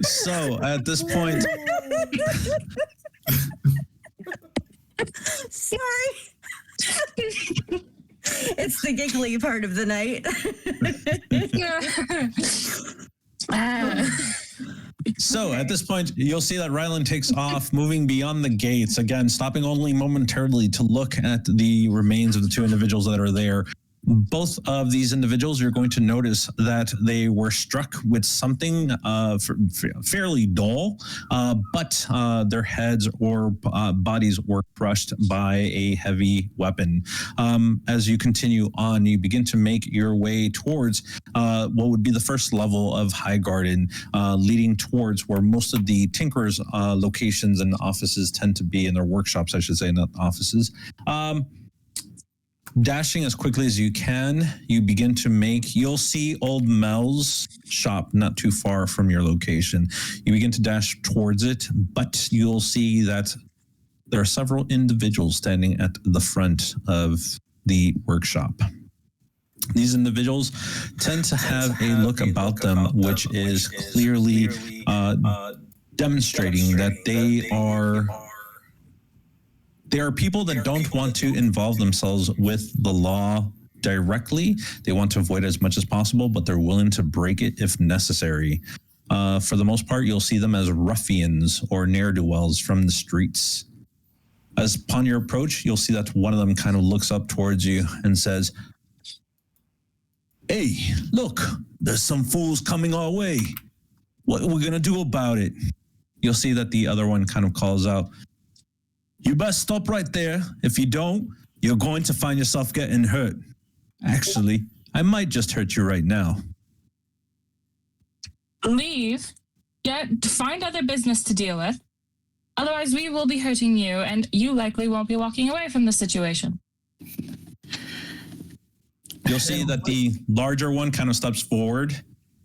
So at this point, Sorry. It's the giggly part of the night. So at this point, you'll see that Rylan takes off, moving beyond the gates, again, stopping only momentarily to look at the remains of the two individuals that are there. Both of these individuals, you're going to notice that they were struck with something fairly dull, but their heads or bodies were crushed by a heavy weapon. As you continue on, you begin to make your way towards what would be the first level of High Garden, leading towards where most of the Tinker's locations and offices tend to be, in their workshops, I should say, not offices. Dashing as quickly as you can, you begin to you'll see Old Mel's shop not too far from your location. You begin to dash towards it, but you'll see that there are several individuals standing at the front of the workshop. These individuals tend to have a look about them which is clearly demonstrating that they are people that don't want to involve themselves with the law directly. They want to avoid it as much as possible, but they're willing to break it if necessary. For the most part, you'll see them as ruffians or ne'er-do-wells from the streets. As upon your approach, you'll see that one of them kind of looks up towards you and says, "Hey, look, there's some fools coming our way. What are we going to do about it?" You'll see that the other one kind of calls out, "You best stop right there. If you don't, you're going to find yourself getting hurt. Actually, I might just hurt you right now." Leave. Find other business to deal with. Otherwise, we will be hurting you, and you likely won't be walking away from the situation. You'll see that the larger one kind of steps forward,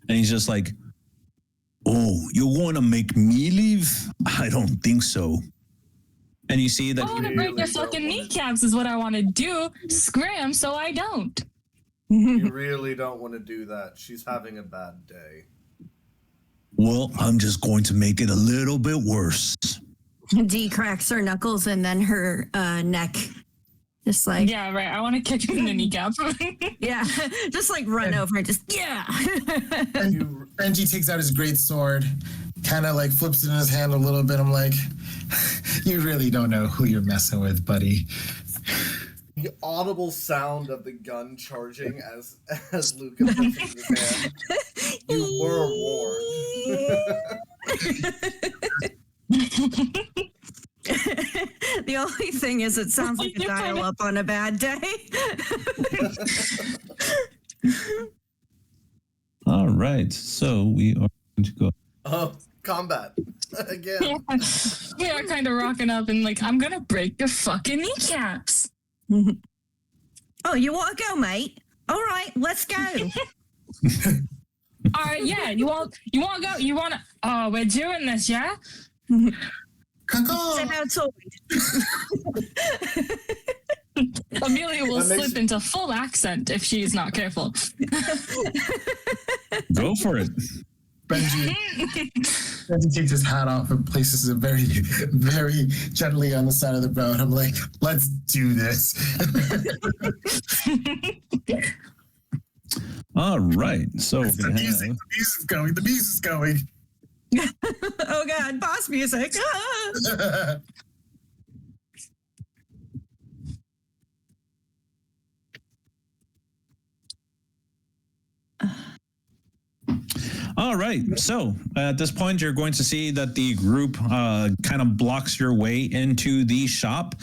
and he's just like, "Oh, you want to make me leave? I don't think so. And you see I that want to You break really your don't fucking wanna- kneecaps is what I want to do. Scram so I don't. You really don't want to do that. She's having a bad day. well, I'm just going to make it a little bit worse. Dee cracks her knuckles and then her neck. Just like, Yeah, right. I want to kick him in the kneecap. yeah, just like run over and just, yeah. You Benji takes out his great sword, kind of like flips it in his hand a little bit. I'm like, you really don't know who you're messing with, buddy. the audible sound of the gun charging as Luca puts it in his hand. You were warned. The only thing is, it sounds like a dial up on a bad day. All right. So we are going to go. Oh, combat again. Yeah. We are kind of rocking up and like, I'm gonna break your fucking kneecaps. Oh, you want to go, mate? All right, let's go. All right, yeah. You want to go? You want to? Oh, we're doing this, yeah. Step outside. Amelia will That makes- slip into full accent if she's not careful. Go for it. Benji takes his hat off and places it very, very gently on the side of the road. I'm like, let's do this. All right. So we're the going to music, have. the music's going. The music's going. Oh God, boss music. Ah. All right. So at this point, you're going to see that the group kind of blocks your way into the shop.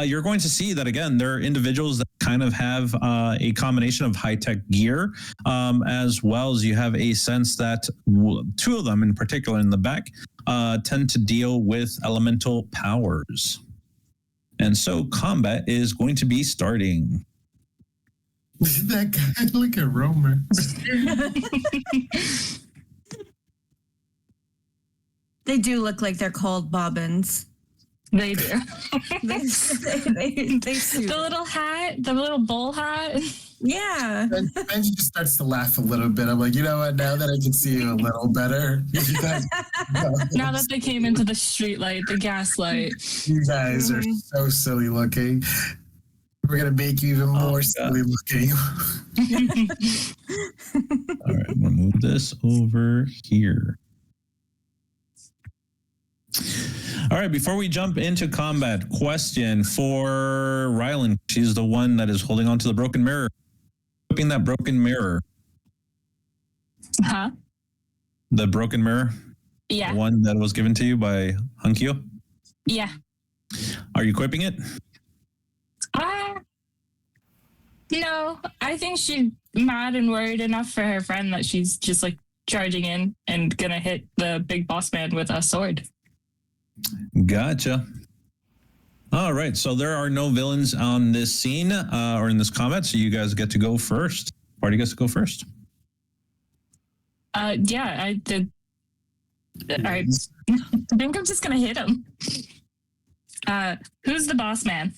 You're going to see that, again, there are individuals that kind of have a combination of high-tech gear, as well as you have a sense that two of them in particular in the back tend to deal with elemental powers. And so combat is going to be starting. That guy, look at Romer. They do look like they're called bobbins. They do. They suit. The little hat, the little bowl hat. Yeah. And Benji just starts to laugh a little bit. I'm like, you know what? Now that I can see you a little better, Now that they came into the street light, the gas light. you guys are so silly looking. We're gonna make you even more silly looking. All right, I'm going to move this over here. All right, before we jump into combat, question for Rylan. She's the one that is holding on to the broken mirror. Flipping that broken mirror. Huh? The broken mirror? Yeah. The one that was given to you by Hunkyo? Yeah. Are you equipping it? No, I think she's mad and worried enough for her friend that she's just like charging in and gonna hit the big boss man with a sword. Gotcha. All right, so there are no villains on this scene or in this combat, so you guys get to go first. Party gets to go first. Yeah, I did. I think I'm just gonna hit him. Who's the boss man?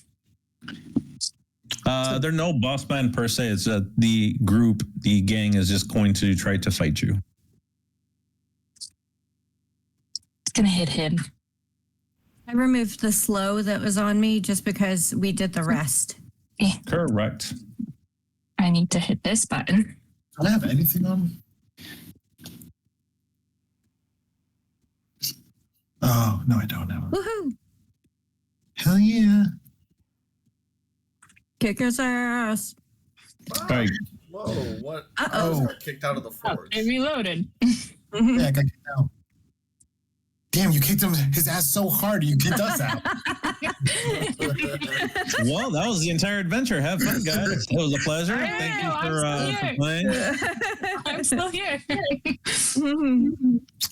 There are no boss man per se. It's the group, the gang is just going to try to fight you. Just gonna hit him. I removed the slow that was on me just because we did the rest. Correct. I need to hit this button. Do I have anything on me? Oh, no, I don't have it. Woohoo! Hell yeah. Kick his ass. Wow. All right. Whoa, what? Uh-oh. I just got kicked out of the Oh, forge. it reloaded. Yeah, I got kicked out. Damn, you kicked his ass so hard, you kicked us out. Well, that was the entire adventure. Have fun, guys. It was a pleasure. I Thank know, you for playing. I'm still here.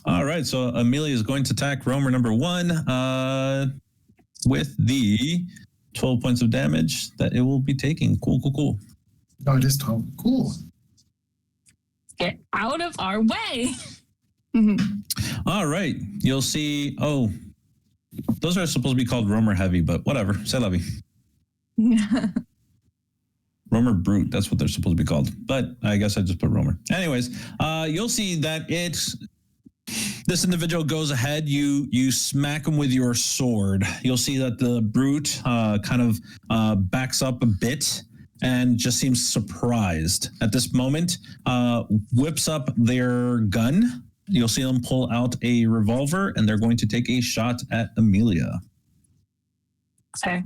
All right, so Amelia is going to attack roamer number 1 with the 12 points of damage that it will be taking. Cool. Oh, it is 12. Cool. Get out of our way. All right, you'll see. Oh, Those are supposed to be called Roamer Heavy, but whatever. Say lovey. Roamer Brute, that's what they're supposed to be called. But I guess I just put Roamer. Anyways, you'll see that this individual goes ahead. You smack him with your sword. You'll see that the brute kind of backs up a bit and just seems surprised at this moment. Whips up their gun. You'll see them pull out a revolver, and they're going to take a shot at Amelia. Okay.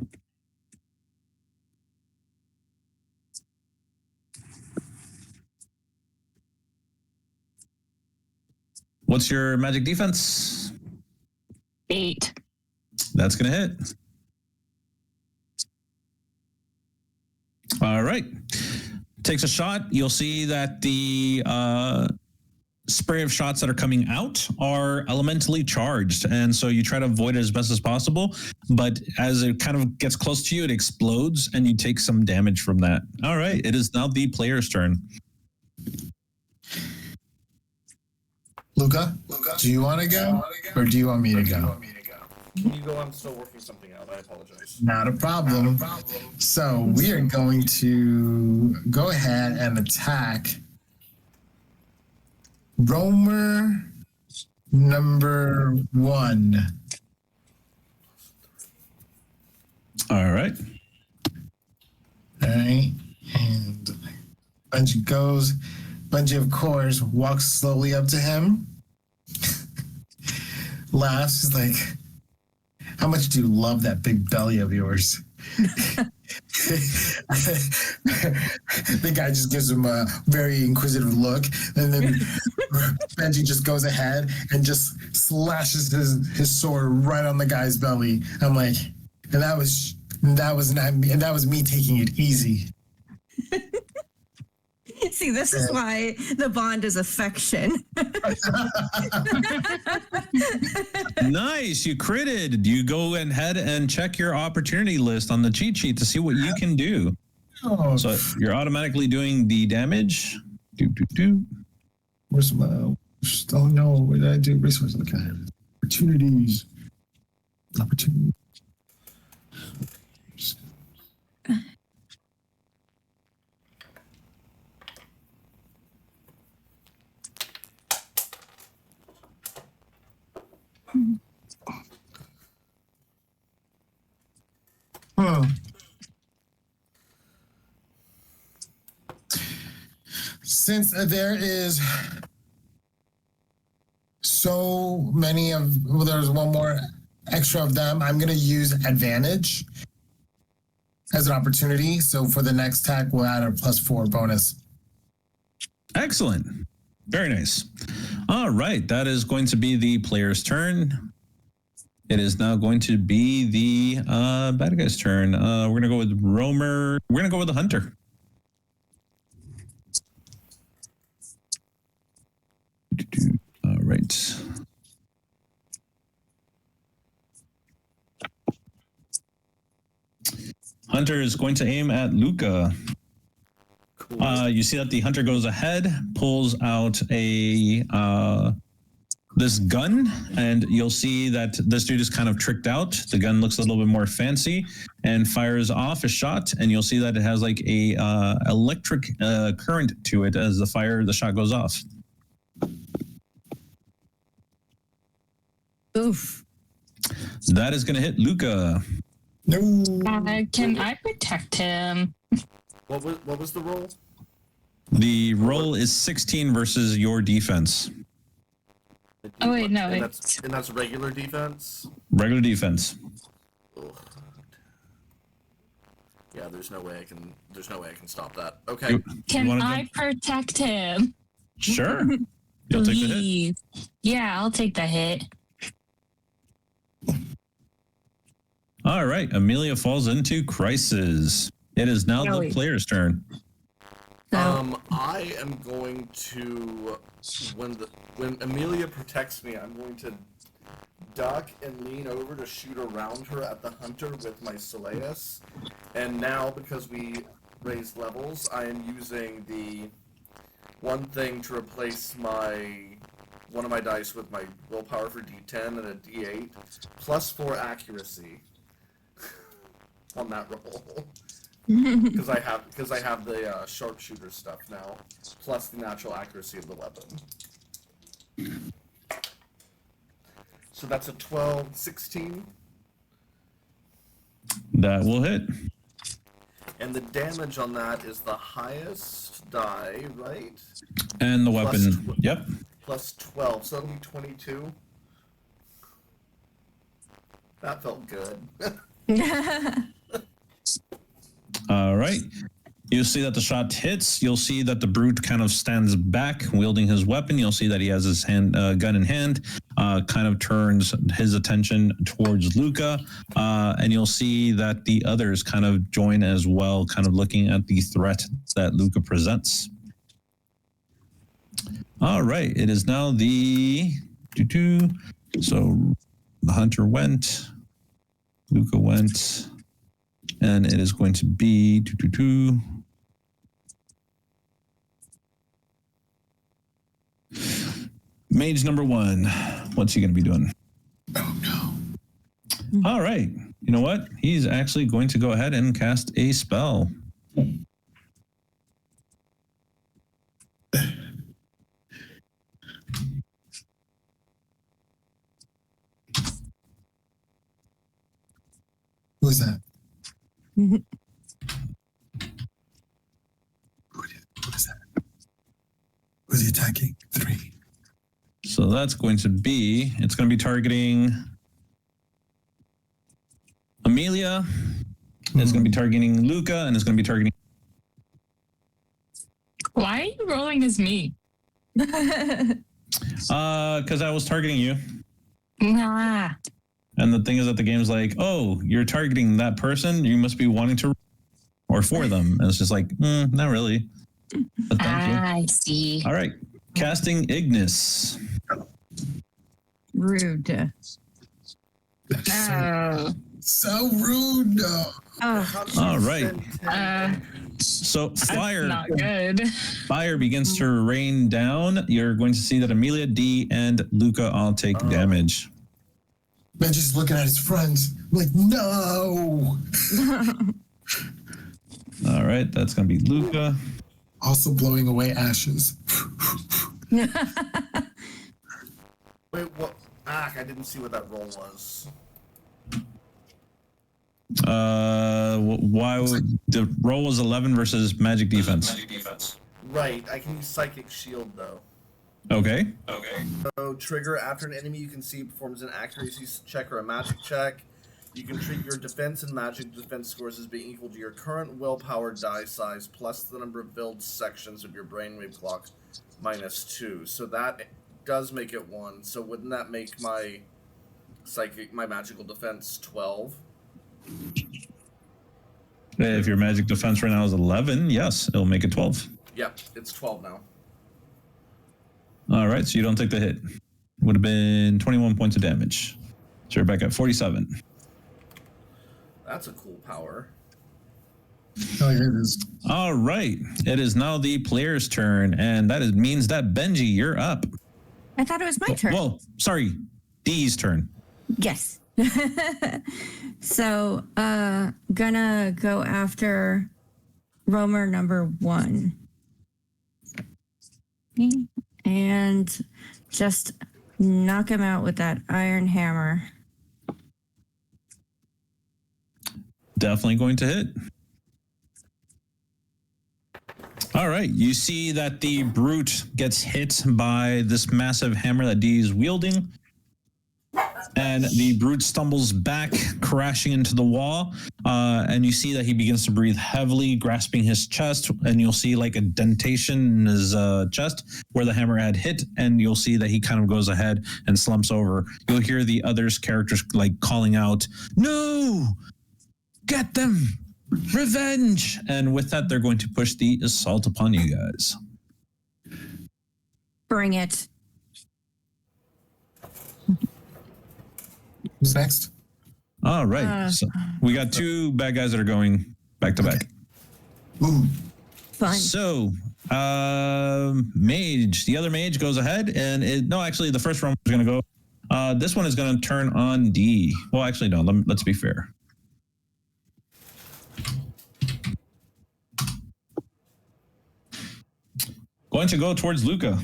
What's your magic defense? 8. That's going to hit. All right. Takes a shot. You'll see that the spray of shots that are coming out are elementally charged. And so you try to avoid it as best as possible. But as it kind of gets close to you, it explodes and you take some damage from that. All right. It is now the player's turn. Luca, do you want to go or do you want me to go? Can you go? I'm still working something out. I apologize. Not a problem. So we are going to go ahead and attack Roamer number 1. All right. All right. And Bungie goes. Bungie, of course, walks slowly up to him. Laughs. He's like, how much do you love that big belly of yours? The guy just gives him a very inquisitive look, and then Benji just goes ahead and just slashes his sword right on the guy's belly. I'm like, and that was me taking it easy. See, this is why the bond is affection. Nice. You critted. You go ahead and check your opportunity list on the cheat sheet to see what you can do. Oh, So you're automatically doing the damage. where's my? Oh no! What did I do? Resources. Okay. Opportunities. Since there is so many there's one more extra of them, I'm going to use advantage as an opportunity. So for the next attack, we'll add a +4 bonus. Excellent. Very nice. All right. That is going to be the player's turn. It is now going to be the bad guy's turn. We're going to go with Roamer. We're going to go with the hunter. All right. Hunter is going to aim at Luca. Cool. You see that the hunter goes ahead, pulls out a this gun, and you'll see that this dude is kind of tricked out. The gun looks a little bit more fancy and fires off a shot, and you'll see that it has like a electric current to it as the shot goes off. Oof. That is going to hit Luca. No. Can I protect him? What was the roll? The roll is 16 versus your defense. Oh, wait, no, And it's- that's regular defense. Regular defense. Ugh. Yeah, there's no way I can stop that. Okay. Can wanna I protect him? Sure. You'll take the hit. Please. Yeah, I'll take the hit. All right. Amelia falls into crisis. It is now the Joey. player's turn. I am going to when Amelia protects me, I'm going to duck and lean over to shoot around her at the hunter with my Soleus. And now, because we raised levels, I am using the one thing to replace my one of my dice with my willpower for D10 and a D8, plus 4 accuracy on that roll. Because I have the sharpshooter stuff now, plus the natural accuracy of the weapon. So that's a 12, 16. That will hit. And the damage on that is the highest die, right? And the weapon, Plus yep. Plus 12, so that'll be 22. That felt good. All right. You'll see that the shot hits. You'll see that the brute kind of stands back, wielding his weapon. You'll see that he has his gun in hand, kind of turns his attention towards Luca. And you'll see that the others kind of join as well, kind of looking at the threat that Luca presents. All right. It is now the... So the hunter went. Luca went. And it is going to be... Mage number 1. What's he going to be doing? Oh, no. All right. You know what? He's actually going to go ahead and cast a spell. Who is that? Who is that? Who's he attacking? 3. So that's going to be, it's going to be targeting Amelia. It's going to be targeting Luca, and it's going to be targeting... Why are you rolling as me? Because I was targeting you. Nah. And the thing is that the game's like, oh, you're targeting that person, you must be wanting to... Or for them. And it's just like, not really. But thank you. I see. All right. Casting Ignis. Rude. So rude. No. Oh, All right. So fire. That's not good. Fire begins to rain down. You're going to see that Amelia, D, and Luca all take damage. Man, just looking at his friends, like, no. All right, that's going to be Luca. Also blowing away ashes. Wait, what? I didn't see what that roll was. Why would the roll was 11 versus magic defense? Right, I can use Psychic Shield, though. Okay. So, trigger after an enemy you can see performs an accuracy check or a magic check. You can treat your defense and magic defense scores as being equal to your current willpower die size plus the number of build sections of your brainwave clock minus 2. So that does make it 1. So wouldn't that make my magical defense 12? If your magic defense right now is 11, yes, it'll make it 12. Yep, it's 12 now. All right, so you don't take the hit. Would have been 21 points of damage. So you're back at 47. That's a cool power. Oh, here it is. All right, it is now the player's turn, and that means that Benji, you're up. I thought it was my turn. Well, sorry, D's turn. Yes. So, gonna go after roamer number 1. And just knock him out with that iron hammer. Definitely going to hit. All right, you see that the brute gets hit by this massive hammer that D is wielding. And the brute stumbles back, crashing into the wall. And you see that he begins to breathe heavily, grasping his chest. And you'll see like a dentation in his chest where the hammer had hit. And you'll see that he kind of goes ahead and slumps over. You'll hear the others' characters like calling out, "No! Get them! Revenge!" And with that, they're going to push the assault upon you guys. Bring it. Who's next? All right. So we got 2 bad guys that are going back to back. Ooh. Fun. So Mage. The other mage goes ahead and actually the first one is going to go. This one is going to turn on D. Well, actually, no. Let's be fair. Going to go towards Luca.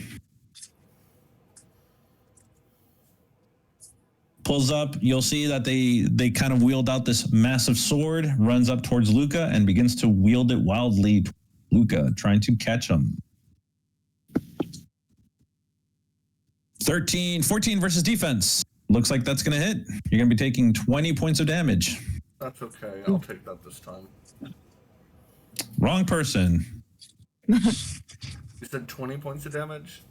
Pulls up. You'll see that they kind of wheeled out this massive sword, runs up towards Luca, and begins to wield it wildly towards Luca, trying to catch him. 14 versus defense. Looks like that's going to hit. You're going to be taking 20 points of damage. That's okay. I'll take that this time. Wrong person. You said 20 points of damage?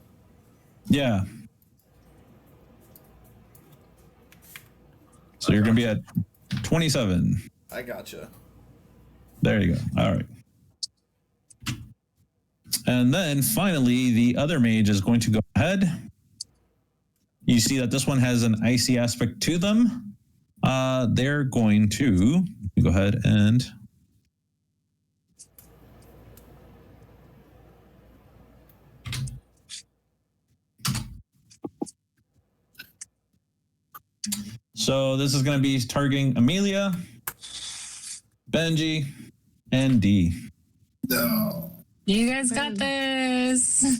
Yeah. So you're going to be at 27. I gotcha. There you go. All right. And then finally, the other mage is going to go ahead. You see that this one has an icy aspect to them. They're going to go ahead and so this is going to be targeting Amelia, Benji, and D. No. You guys got this.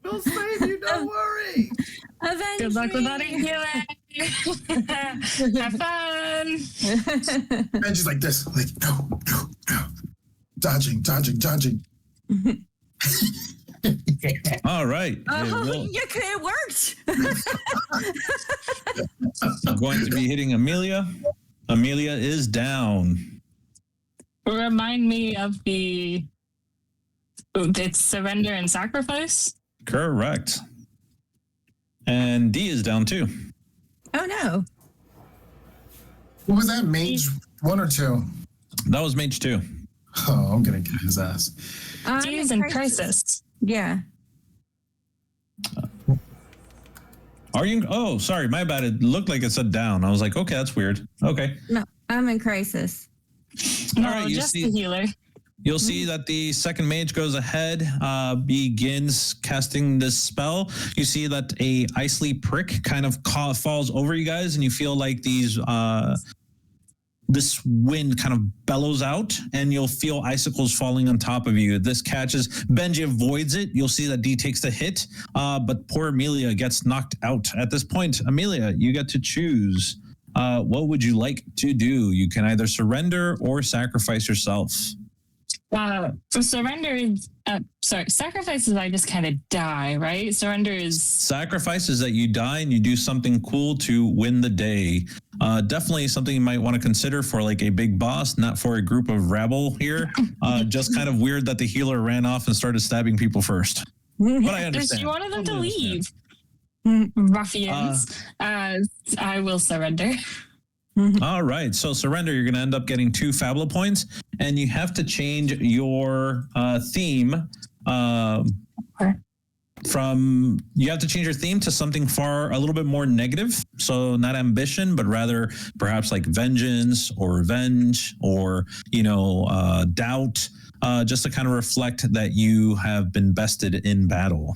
We'll save you, don't worry. Avenge Good luck me. with that healing. Have fun. And she's like this, like, no. Dodging. All right. Oh, it worked. Going to be hitting Amelia. Amelia is down. Remind me of it's surrender and sacrifice. Correct. And D is down too. Oh no. What was that, mage 1 or 2? That was mage 2. Oh, I'm gonna get his ass. D is in crisis. Yeah. Are you? Oh, sorry, my bad. It looked like it said down. I was like, okay, that's weird. Okay. No, I'm in crisis. No, All right, just the healer. You'll see that the second mage goes ahead, begins casting this spell. You see that a icely prick kind of falls over you guys, and you feel like this wind kind of bellows out, and you'll feel icicles falling on top of you. This catches. Benji avoids it. You'll see that D takes the hit, but poor Amelia gets knocked out. At this point, Amelia, you get to choose. What would you like to do? You can either surrender or sacrifice yourself. For surrender is sacrifices. I just kind of die, right? Surrender is Sacrifice is that you die and you do something cool to win the day. Definitely something you might want to consider for like a big boss, not for a group of rabble here. Just kind of weird that the healer ran off and started stabbing people first. But I understand. She wanted them to Totally leave. understand. Ruffians. I will surrender. All right. So surrender, you're going to end up getting 2 Fabula points, and you have to change your theme you have to change your theme to something a little bit more negative. So not ambition, but rather perhaps like vengeance or revenge or, doubt, just to kind of reflect that you have been bested in battle.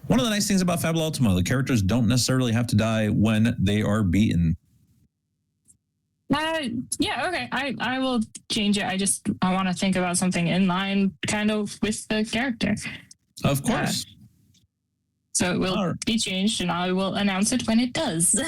One of the nice things about Fabula Ultima, the characters don't necessarily have to die when they are beaten. Yeah, okay. I will change it. I want to think about something in line kind of with the character. Of course. So it will be changed, and I will announce it when it does.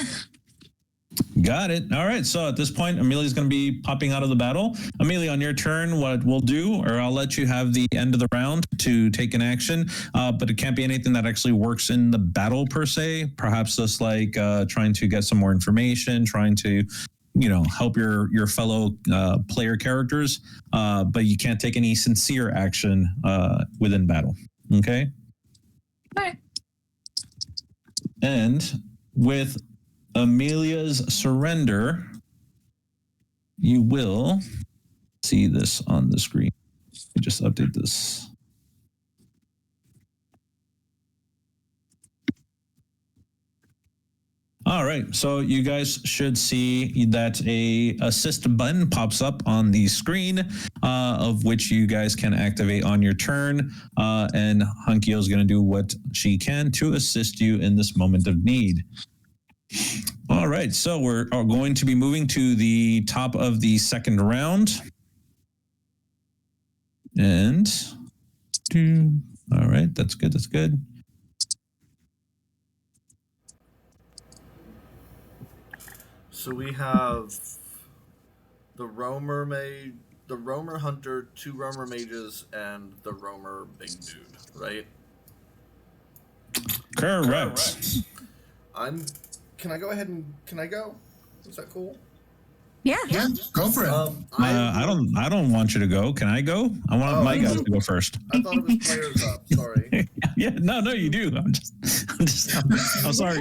Got it. All right. So at this point, Amelia's going to be popping out of the battle. Amelia, on your turn, what we'll do, or I'll let you have the end of the round to take an action, but it can't be anything that actually works in the battle per se. Perhaps just like trying to get some more information, trying to help your fellow player characters, but you can't take any sincere action within battle. Okay? Okay. And with Amelia's surrender, you will see this on the screen. Let me just update this. All right, so you guys should see that a assist button pops up on the screen, of which you guys can activate on your turn, and Hunkyo is going to do what she can to assist you in this moment of need. All right, so we're going to be moving to the top of the second round. And, all right, that's good, that's good. So we have the Roamer Hunter, 2 Roamer Mages, and the Roamer Big Dude, right? Correct. Can I go ahead and can I go? Is that cool? Yeah. Yeah, go for it. I don't want you to go. Can I go? I want my guys to go first. I thought it was players up. Sorry. Yeah, no, you do. I'm sorry.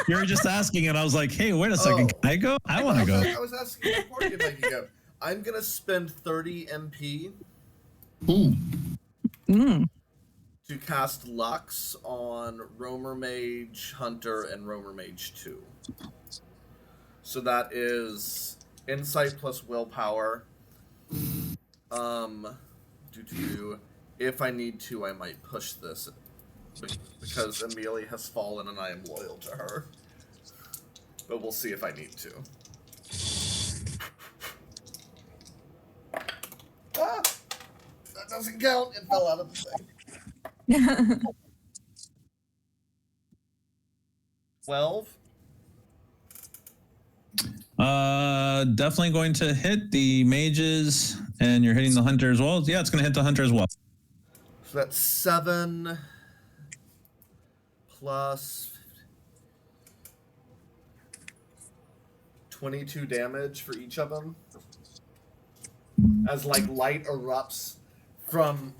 You were just asking, and I was like, hey, wait a second. Can I go? I want to go. I was asking the party if I could go. I'm gonna spend 30 MP Ooh. to cast Lux on Roamer Mage Hunter and Roamer Mage 2. So that is Insight plus Willpower. If I need to, I might push this because Amelia has fallen and I am loyal to her. But we'll see if I need to. Ah! That doesn't count. It fell out of the thing. 12. Definitely going to hit the mages, and you're hitting the hunter as well. Yeah, it's going to hit the hunter as well. So that's 7 plus 22 damage for each of them. As like light erupts from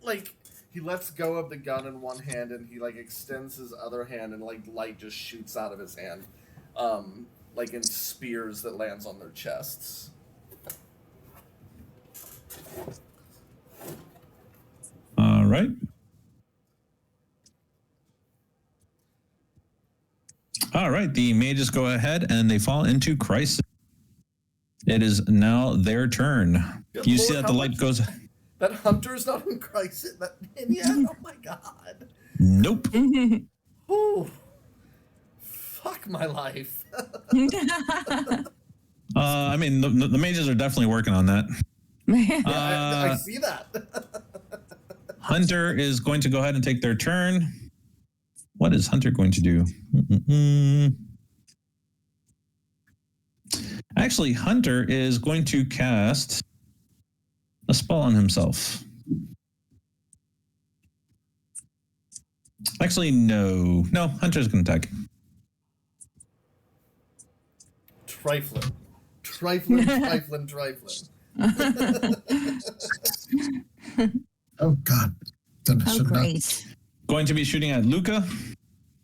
like he lets go of the gun in one hand and he like extends his other hand and like light just shoots out of his hand. Like in spears that lands on their chests. All right. All right, the mages go ahead and they fall into crisis. It is now their turn. Good You Lord, see that how the light much- goes... That hunter's not in crisis yet? Oh my god. Nope. Ooh. Fuck my life. I mean, the mages are definitely working on that. I see that. Hunter is going to go ahead and take their turn. What is Hunter going to do? Actually, Hunter is going to cast a spell on himself. Actually, no. No, Hunter's going to attack. Trifling. Oh, God. Oh, great. Going to be shooting at Luca.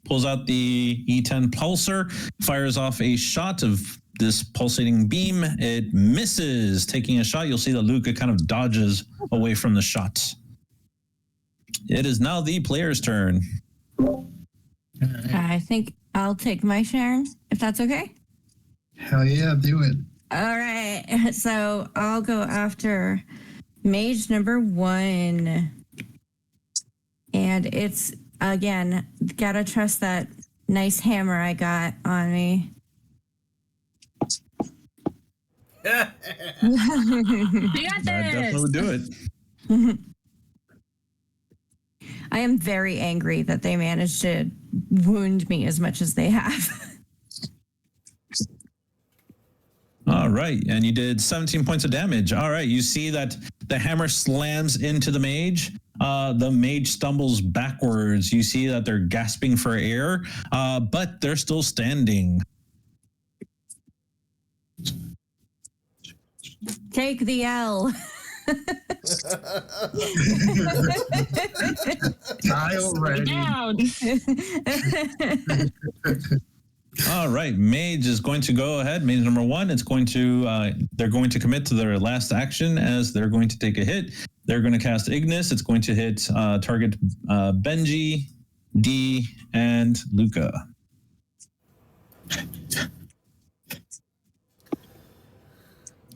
Pulls out the E10 pulsar, fires off a shot of this pulsating beam. It misses. Taking a shot, you'll see that Luca kind of dodges away from the shot. It is now the player's turn. I think I'll take my Sharon, if that's okay. Hell yeah, do it. All right. So I'll go after mage number 1. And it's, again, gotta trust that nice hammer I got on me. You got That definitely this. would do it. I am very angry that they managed to wound me as much as they have. All right, and you did 17 points of damage. All right, you see that the hammer slams into the mage. The mage stumbles backwards. You see that they're gasping for air, but they're still standing. Take the L. Die already. Down. All right, mage is going to go ahead. Mage number 1, it's going to they're going to commit to their last action as they're going to take a hit. They're going to cast Ignis. It's going to hit target Benji. D, and Luca.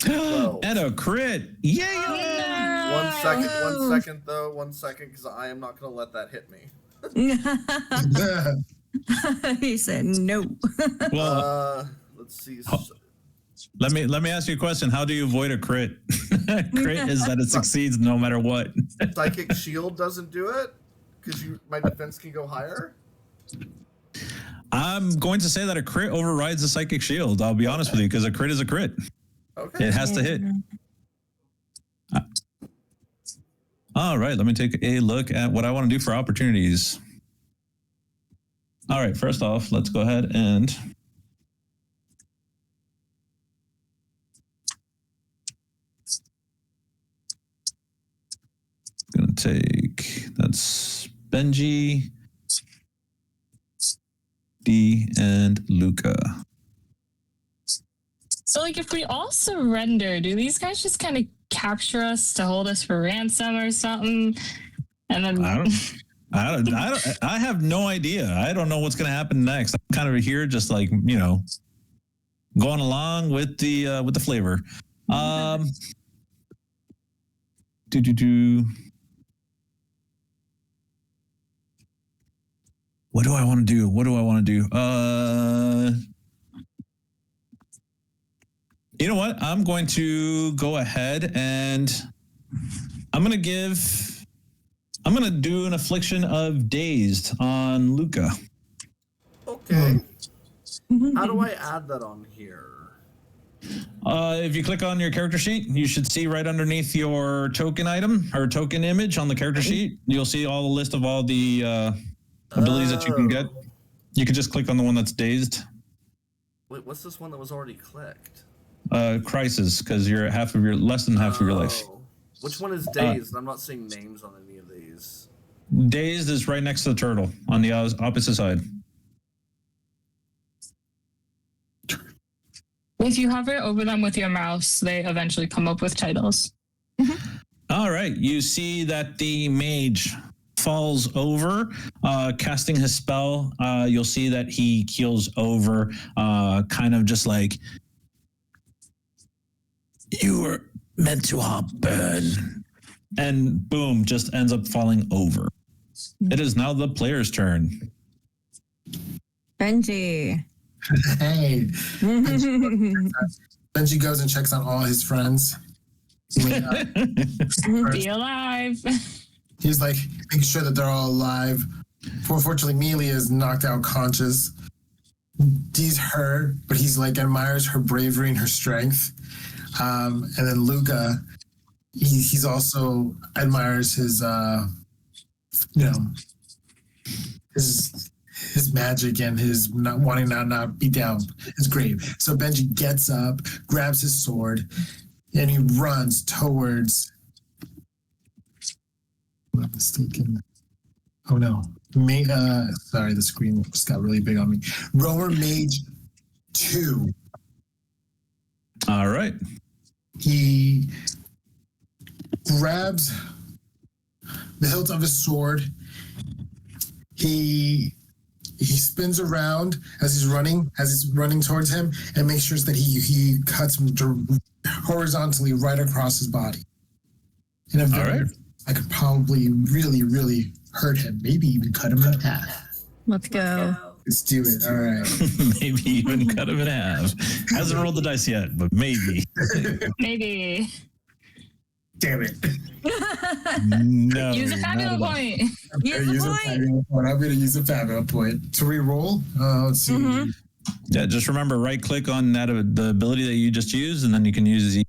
Well, And a crit. Yay! Oh, One second, because I am not going to let that hit me. no. He said no. Well, Let's see. let me ask you a question. How do you avoid a crit? Crit is that it succeeds no matter what. Psychic Shield doesn't do it because my defense can go higher. I'm going to say that a crit overrides the Psychic Shield. I'll be honest with you, because a crit is a crit. Okay. It has to hit. All right, let me take a look at what I want to do for opportunities. All right, first off, let's go ahead and gonna take, that's Benji, D, and Luca. So, like, if we all surrender, do these guys just kind of capture us to hold us for ransom or something? And then I have no idea. I don't know what's going to happen next. I'm kind of here just like, you know, going along with the flavor. What do I want to do? You know what? I'm going to go ahead and I'm going to do an affliction of dazed on Luca. Okay. How do I add that on here? If you click on your character sheet, you should see right underneath your token item or token image on the character sheet. You'll see all the list of all the abilities that you can get. You can just click on the one that's dazed. Wait, what's this one that was already clicked? Crisis, because you're at less than half of your life. Which one is dazed? I'm not seeing names on any of these. Dazed is right next to the turtle on the opposite side. if you hover over them with your mouse, they eventually come up with titles. All right. You see that the mage falls over, casting his spell. You'll see that he keels over, kind of just like, you were meant to burn. And boom, just ends up falling over. It is now the player's turn. Benji. Hey. Benji goes and checks on all his friends. Be alive. He's like making sure that they're all alive. Fortunately, Mealy is knocked out conscious. Dee's hurt, but he's like admires her bravery and her strength. And then Luca, he's also admires his, his magic and his not wanting to not be down. It's great. So Benji gets up, grabs his sword, and he runs towards. I'm not mistaken. Oh no. Sorry, the screen just got really big on me. Rower Mage 2. All right. He grabs the hilt of his sword. He spins around as he's running towards him, and makes sure that he cuts him horizontally right across his body. And if I could probably really, really hurt him, maybe even cut him in half. Let's go. Let's do it. All right. Maybe even cut him in half. Hasn't rolled the dice yet, but maybe. Maybe. Damn it. No. Use a Fabula point. Use a point. I'm going to use a Fabula point. To re-roll? Let's see. Mm-hmm. Yeah, just remember, right-click on that the ability that you just used, and then you can use the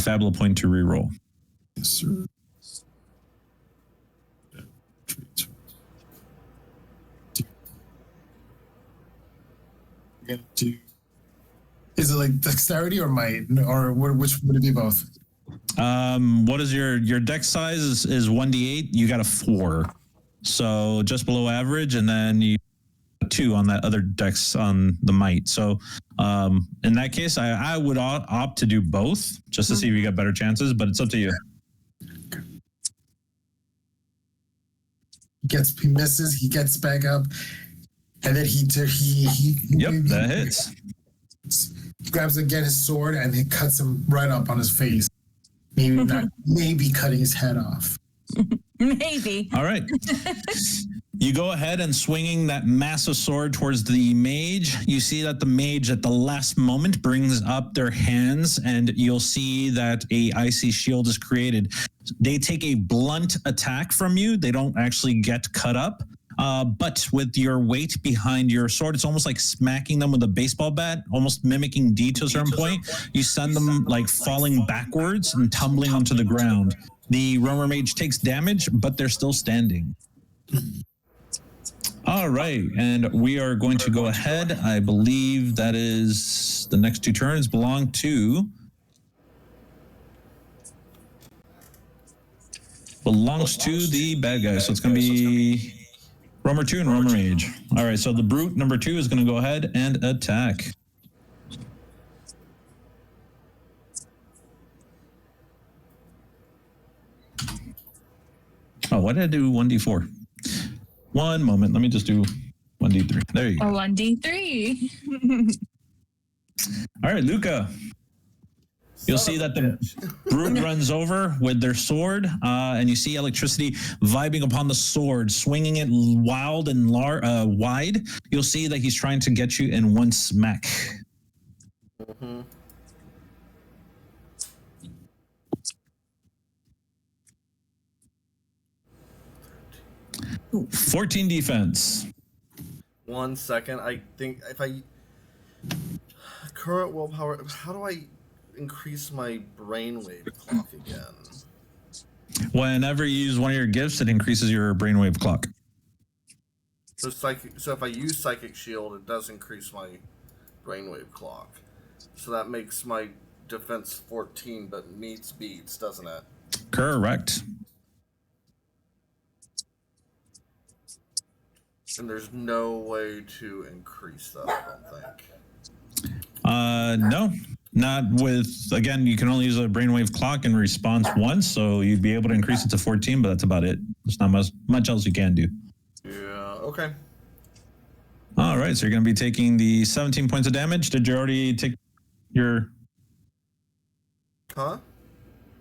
Fabula point to re-roll. Yes, sir. Is it like dexterity or might, or which would it be both? What is your dex size is 1d8. You got a 4, so just below average, and then you 2 on that other dex on the might. So in that case, I would opt to do both just to see if you get better chances, but it's up to you. He misses. He gets back up, and then he That hits. grabs again his sword and he cuts him right up on his face. Maybe cutting his head off. Maybe. All right. You go ahead and swinging that massive sword towards the mage. You see that the mage at the last moment brings up their hands, and you'll see that a icy shield is created. They take a blunt attack from you. They don't actually get cut up. But with your weight behind your sword, it's almost like smacking them with a baseball bat, almost mimicking D to a certain point. You send them like falling backwards and tumbling onto the ground. The Roamer Mage takes damage, but they're still standing. All right, and we are going to go ahead. I believe that is the next two turns belong to the bad guy. So it's going to be Roamer 2 and Roamer Mage. All right, so the Brute number 2 is going to go ahead and attack. Oh, why did I do 1d4? One moment. Let me just do 1d3. There you go. 1d3. All right, Luca. You'll see that the Brute runs over with their sword, and you see electricity vibing upon the sword, swinging it wild and wide. You'll see that he's trying to get you in one smack. Mm-hmm. 14 defense. 1 second. I think if I current willpower, how do I increase my brainwave clock again? Whenever you use one of your gifts, it increases your brainwave clock. So if I use Psychic Shield, it does increase my brainwave clock. So that makes my defense 14, but meets beats, doesn't it? Correct. And there's no way to increase that, I don't think. No, not with, again, you can only use a brainwave clock in response once, so you'd be able to increase it to 14, but that's about it. There's not much else you can do. Yeah, okay. All right, so you're going to be taking the 17 points of damage. Did you already take your... Huh?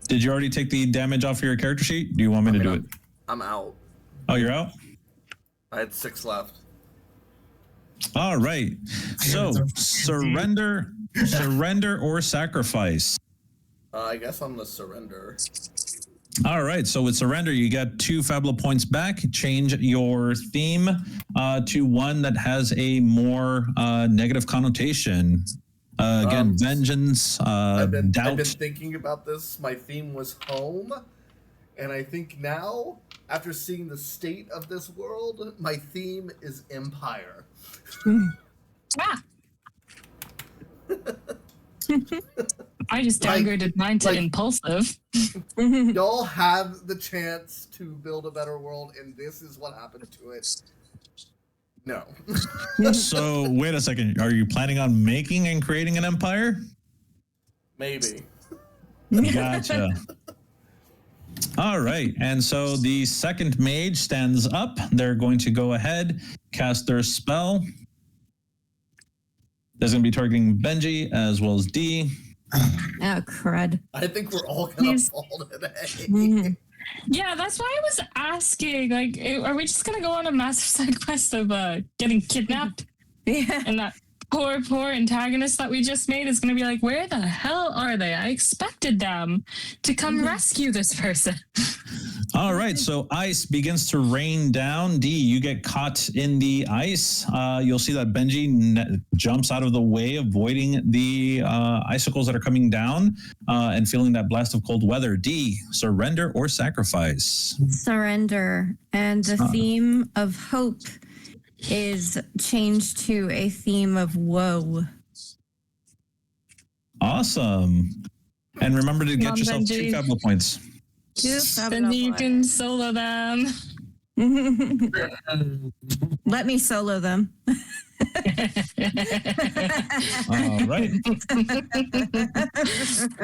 Did you already take the damage off your character sheet? Do you want me to do it? I'm out. Oh, you're out? I had 6 left. All right. So, surrender or sacrifice. I guess I'm the surrender. All right. So with surrender, you get 2 Fabula points back. Change your theme to one that has a more negative connotation. Again, vengeance, I've been doubt. thinking about this. My theme was home. And I think now, after seeing the state of this world, my theme is empire. Ah. I just downgraded mine to impulsive. Y'all have the chance to build a better world, and this is what happened to it. No. So wait a second. Are you planning on making and creating an empire? Maybe. Gotcha. All right. And so the second mage stands up. They're going to go ahead, cast their spell. There's going to be targeting Benji as well as D. Oh, crud. I think we're all going to fall today. Yeah, that's why I was asking. Like, are we just going to go on a massive side quest of getting kidnapped? Yeah. And that poor antagonist that we just made is going to be like, where the hell are they? I expected them to come rescue this person. All right, so ice begins to rain down. D, you get caught in the ice. You'll see that Benji jumps out of the way, avoiding the icicles that are coming down and feeling that blast of cold weather. D, surrender or sacrifice? Surrender. And the theme of hope is changed to a theme of woe. Awesome. And remember to get yourself Benji. 2 Fabula points. Then you can solo them. Let me solo them. All right.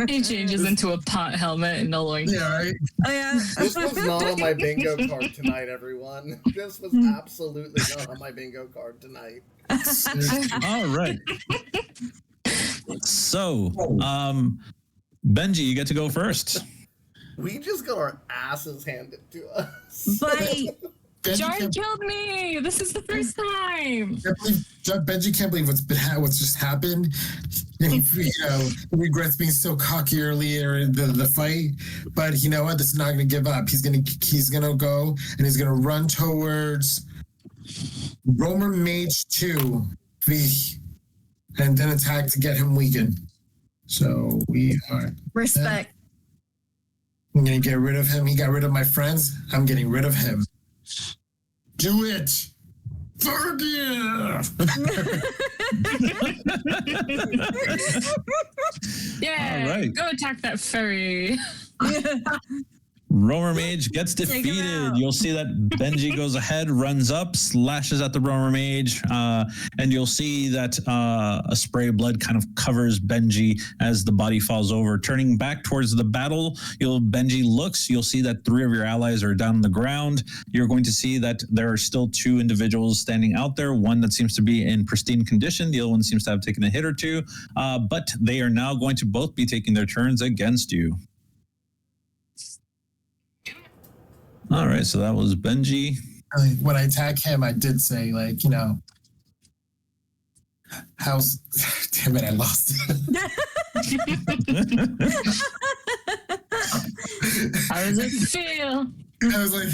He changes into a pot helmet and knowing. Yeah, right. Oh yeah. This was not on my bingo card tonight, everyone. This was absolutely not on my bingo card tonight. All right. So, Benji, you get to go first. We just got our asses handed to us. Buddy. John killed me. This is the first time. Benji can't believe what's just happened. And he regrets being so cocky earlier in the fight. But you know what? This is not going to give up. He's gonna go and he's gonna run towards Romer Mage 2, and then attack to get him weakened. So we are Respect. I'm gonna get rid of him. He got rid of my friends. I'm getting rid of him. Do it! Forgive! Yeah, All right. go attack that furry. Romer Mage gets Take him defeated. out. You'll see that Benji goes ahead, runs up, slashes at the Romer Mage, and you'll see that a spray of blood kind of covers Benji as the body falls over. Turning back towards the battle, Benji looks. You'll see that 3 of your allies are down on the ground. You're going to see that there are still 2 individuals standing out there. One that seems to be in pristine condition. The other one seems to have taken a hit or 2. But they are now going to both be taking their turns against you. All right, so that was Benji. When I attack him, I did say, how's... Damn it, I lost it. How does it feel? I was like,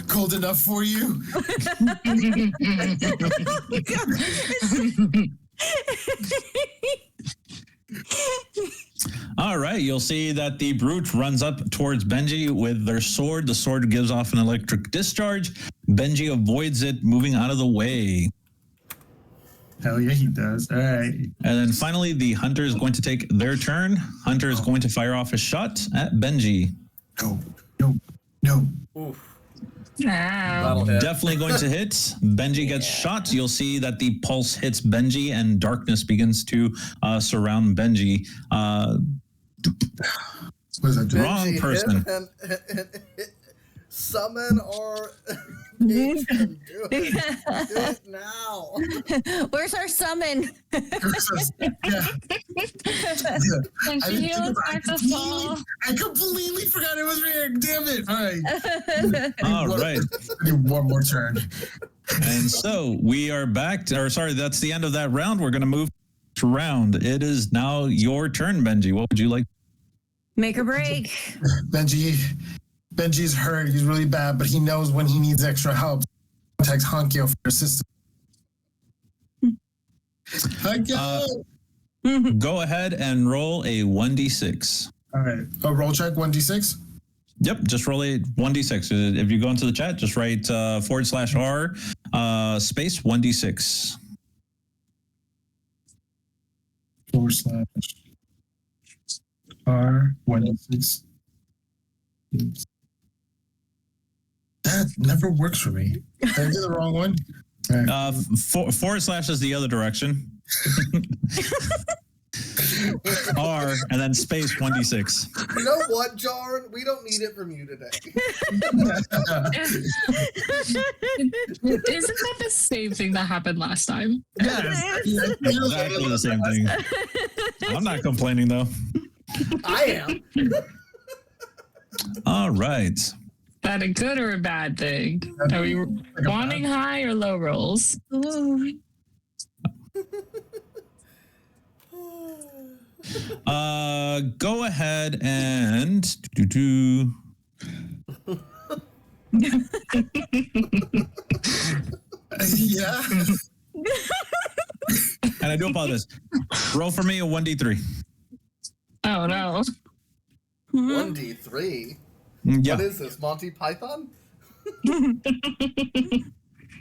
cold enough for you? All right, you'll see that the brute runs up towards Benji with their sword. The sword gives off an electric discharge. Benji avoids it, moving out of the way. Hell yeah, he does. All right. And then finally, the hunter is going to take their turn. Hunter is going to fire off a shot at Benji. No. Oof. Ow. That'll hit. Definitely going to hit. Benji gets shot. You'll see that the pulse hits Benji and darkness begins to surround Benji. What is that doing? Wrong Benji, person. hit, summon or mage and do it. Do it now. Where's our summon? Yeah. And she heals back to fall. I completely forgot it was rigged. Damn it. All right. All right. I need one more turn. And so we are back. That's the end of that round. We're going to move to round. It is now your turn, Benji. What would you like? Make or break. Benji's hurt. He's really bad, but he knows when he needs extra help. Contacts Hankyo for assistance. Hankyo! Go ahead and roll a 1d6. All right. A roll check, 1d6. Yep, just roll a 1d6. If you go into the chat, just write /R space 1d6. /R 1d6. That never works for me. Did I do the wrong one? / is the other direction. R and then space 1d6. You know what, Jarn? We don't need it from you today. Isn't that the same thing that happened last time? Yes. Exactly the same thing. I'm not complaining though. I am. Is All right. that a good or a bad thing? Are we wanting high or low rolls? Go ahead and Yeah. and I do apologize. Roll for me a 1d3. Oh no. 1d3. Yeah. What is this, Monty Python?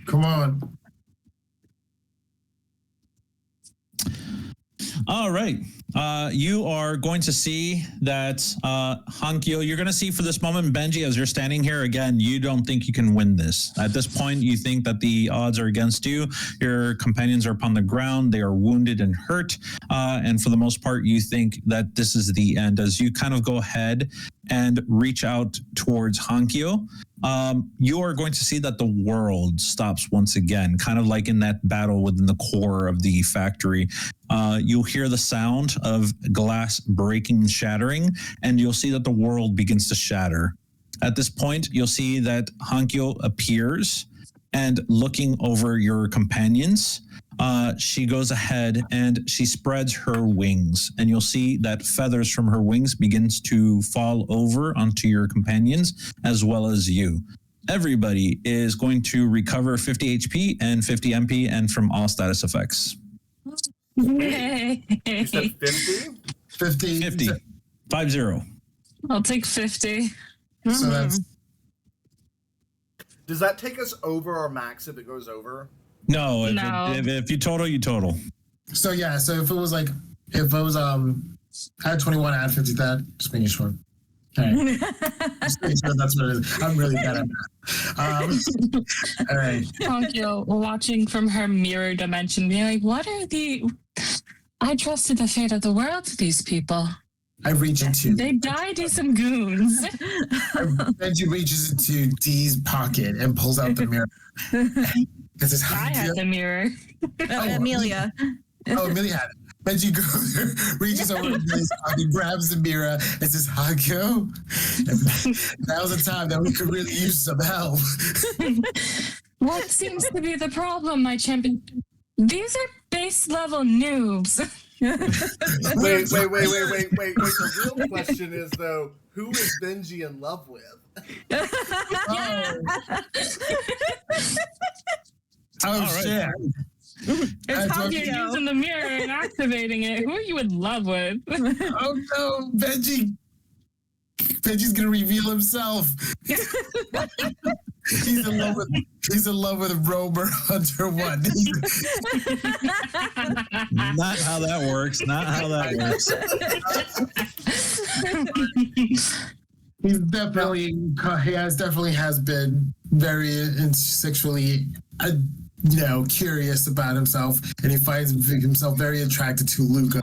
Come on. All right. You are going to see that Hankyo, you're going to see for this moment, Benji, as you're standing here, again, you don't think you can win this. At this point, you think that the odds are against you. Your companions are upon the ground. They are wounded and hurt. And for the most part, you think that this is the end. As you kind of go ahead and reach out towards Hankyo, you are going to see that the world stops once again, kind of like in that battle within the core of the factory. You'll hear the sound of glass breaking and shattering, and you'll see that the world begins to shatter. At this point, you'll see that Hankyo appears, and looking over your companions, she goes ahead and she spreads her wings, and you'll see that feathers from her wings begins to fall over onto your companions as well as you. Everybody is going to recover 50 HP and 50 MP and from all status effects. Yay. You said 50? 50. 50. 50. I'll take 50. So that's Does that take us over our max if it goes over? No, No. If you total, you total. so yeah. So if it was I had 21, I had 50. That just making sure. Okay. Just making sure that's what it is. I'm really bad at math. All right. Hankyo watching from her mirror dimension, being like, what are I trusted the fate of the world to these people. I reach into. They died to some goons. Benji reaches into Dee's pocket and pulls out the mirror. This is I had the mirror. Amelia. Oh, Amelia had it. Benji goes, reaches over to Dee's pocket, grabs the mirror, and says, Hankyo. That was a time that we could really use some help. What seems to be the problem, my champion? These are base level noobs. Wait. The real question is, though, who is Benji in love with? Oh, right. shit. It's how you're using the mirror and activating it. Who are you in love with? Oh, no, Benji's gonna reveal himself. He's in love with Romer Hunter 1. Not how that works. Not how that works. He has been very sexually, curious about himself, and he finds himself very attracted to Luca.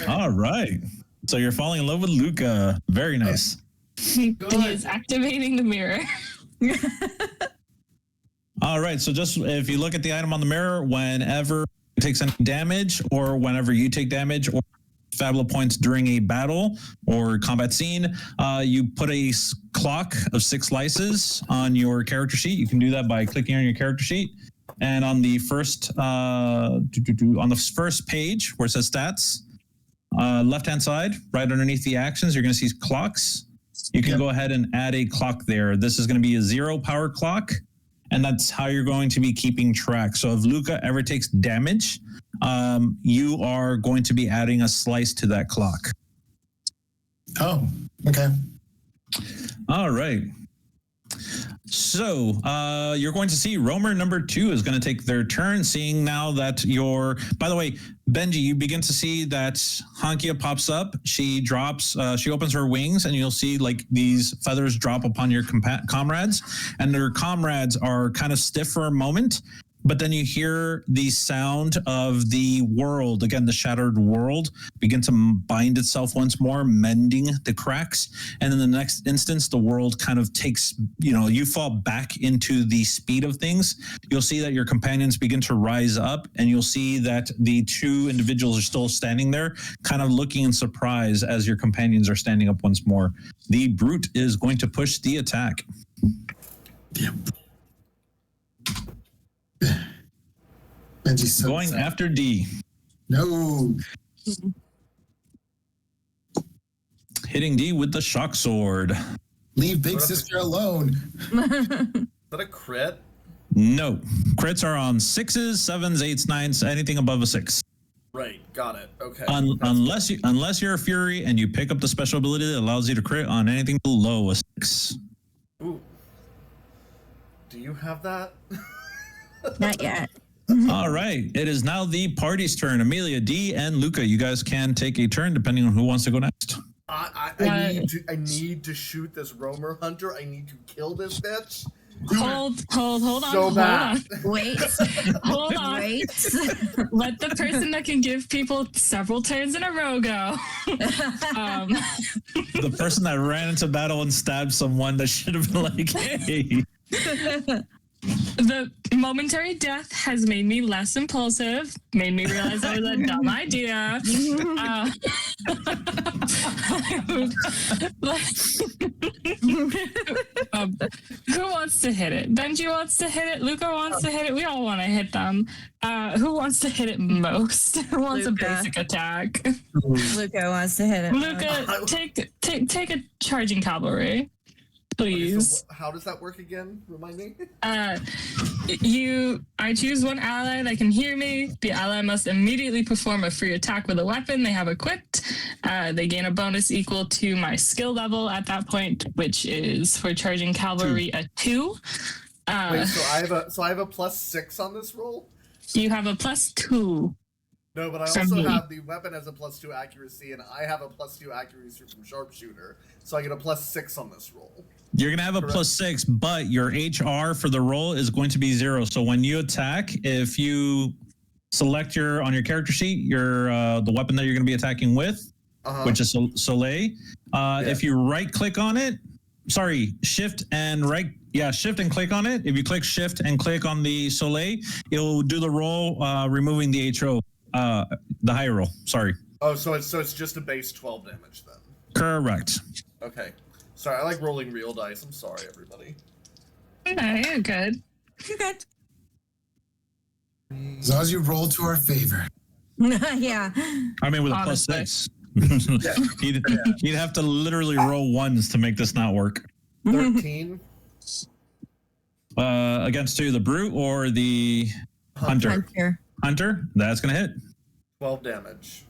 All right. So you're falling in love with Luca. Very nice. He is activating the mirror. All right. So just if you look at the item on the mirror, whenever it takes any damage or whenever you take damage or Fabula points during a battle or combat scene, you put a clock of 6 slices on your character sheet. You can do that by clicking on your character sheet. And on the first page where it says stats, left-hand side, right underneath the actions, you're going to see clocks. You can go ahead and add a clock there. This is going to be a 0 power clock, and that's how you're going to be keeping track. So if Luca ever takes damage, you are going to be adding a slice to that clock. Oh, okay. All right. So you're going to see Romer number 2 is going to take their turn, seeing now that by the way, Benji, you begin to see that Hankyo pops up. She drops, she opens her wings, and you'll see like these feathers drop upon your comrades, and their comrades are kind of stiff for a moment. But then you hear the sound of the world, again, the shattered world, begin to bind itself once more, mending the cracks. And in the next instance, the world kind of takes, you fall back into the speed of things. You'll see that your companions begin to rise up, and you'll see that the 2 individuals are still standing there, kind of looking in surprise as your companions are standing up once more. The brute is going to push the attack. Damn. Benji's so Going sad. after D. No. Hitting D with the shock sword. Leave big sister alone. Is that a crit? No. Crits are on 6s, 7s, 8s, 9s, anything above a 6. Right, got it. Okay. Unless you're a Fury and you pick up the special ability that allows you to crit on anything below a 6. Ooh. Do you have that? Not yet. All right. It is now the party's turn. Amelia, D, and Luca, you guys can take a turn depending on who wants to go next. I need to shoot this roamer hunter. I need to kill this bitch. Hold on. So Hold bad. on. Wait. Hold on. Wait. Let the person that can give people several turns in a row go. The person that ran into battle and stabbed someone that should have been like, hey. The momentary death has made me less impulsive, made me realize that was a dumb idea. Who wants to hit it? Benji wants to hit it. Luca wants to hit it. We all want to hit them. Who wants to hit it most? Who wants Luca. a basic attack? Luca wants to hit it. Luca, take a charging cavalry. Please. So how does that work again? Remind me. I choose one ally that can hear me. The ally must immediately perform a free attack with a weapon they have equipped. They gain a bonus equal to my skill level at that point, which is for charging cavalry a 2. Wait, so I have a +6 on this roll? You have a +2. No, but I From also me. have the weapon as a +2 accuracy, and I have a +2 accuracy from sharpshooter, so I get a +6 on this roll. You're going to have a Correct. +6, but your HR for the roll is going to be 0. So when you attack, if you select on your character sheet, the weapon that you're going to be attacking with, which is Soleil, if you right click on it, shift and click on it. If you click shift and click on the Soleil, it'll do the roll, removing the HO, the higher roll. Sorry. Oh, so it's just a base 12 damage then. Correct. Okay. Sorry, I like rolling real dice. I'm sorry, everybody. No, you're good. You're good. As long as you roll to our favor. Yeah. I mean, with a Honestly. +6. You'd have to literally roll ones to make this not work. 13. Against the brute or the hunter? Hunter. Hunter, that's going to hit. 12 damage.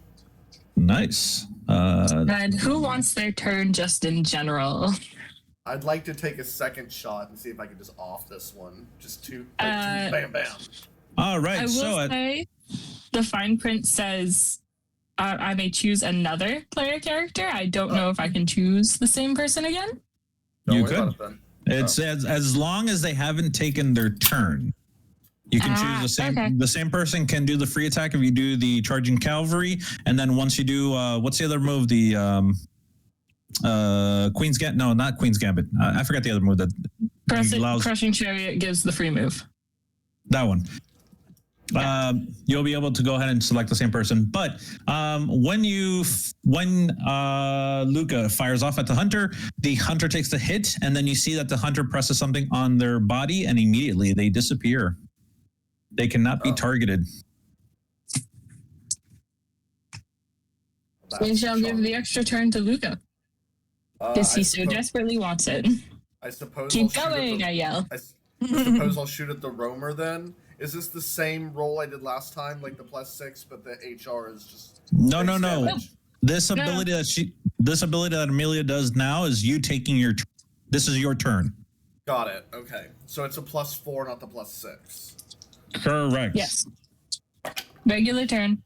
Nice. And who wants their turn just in general? I'd like to take a second shot and see if I can just off this one. Just two, Uh, bam, bam. All right. I will So say the fine print says I may choose another player character. I don't know if I can choose the same person again. Don't You worry about could. it then. it's as long as they haven't taken their turn. You can choose the same. Okay. The same person can do the free attack if you do the charging cavalry, and then once you do what's the other move? The Queen's Gambit. No, not Queen's Gambit. I forgot the other move that allows Crushing Chariot gives the free move. that one. You'll be able to go ahead and select the same person. But when Luca fires off at the hunter takes the hit, and then you see that the hunter presses something on their body, and immediately they disappear. They cannot be targeted. We shall give the extra turn to Luca because he so desperately wants it. I suppose. Keep I'll shoot at going, the- I yell. I suppose I'll shoot at the roamer then. Is this the same roll I did last time, like the +6, but the HR is just No. base damage? This ability that Amelia does now is you taking your. This is your turn. Got it. Okay, so it's a +4, not the +6. Correct. Yes. Regular turn.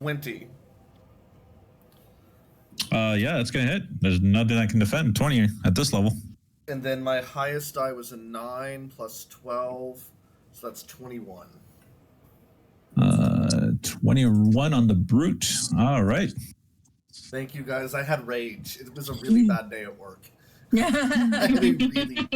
$20. Yeah, that's gonna hit. There's nothing that can defend 20 at this level. And then my highest die was a 9 + 12, so that's 21. 21 on the brute. All right. Thank you guys. I had rage. It was a really bad day at work. I had a really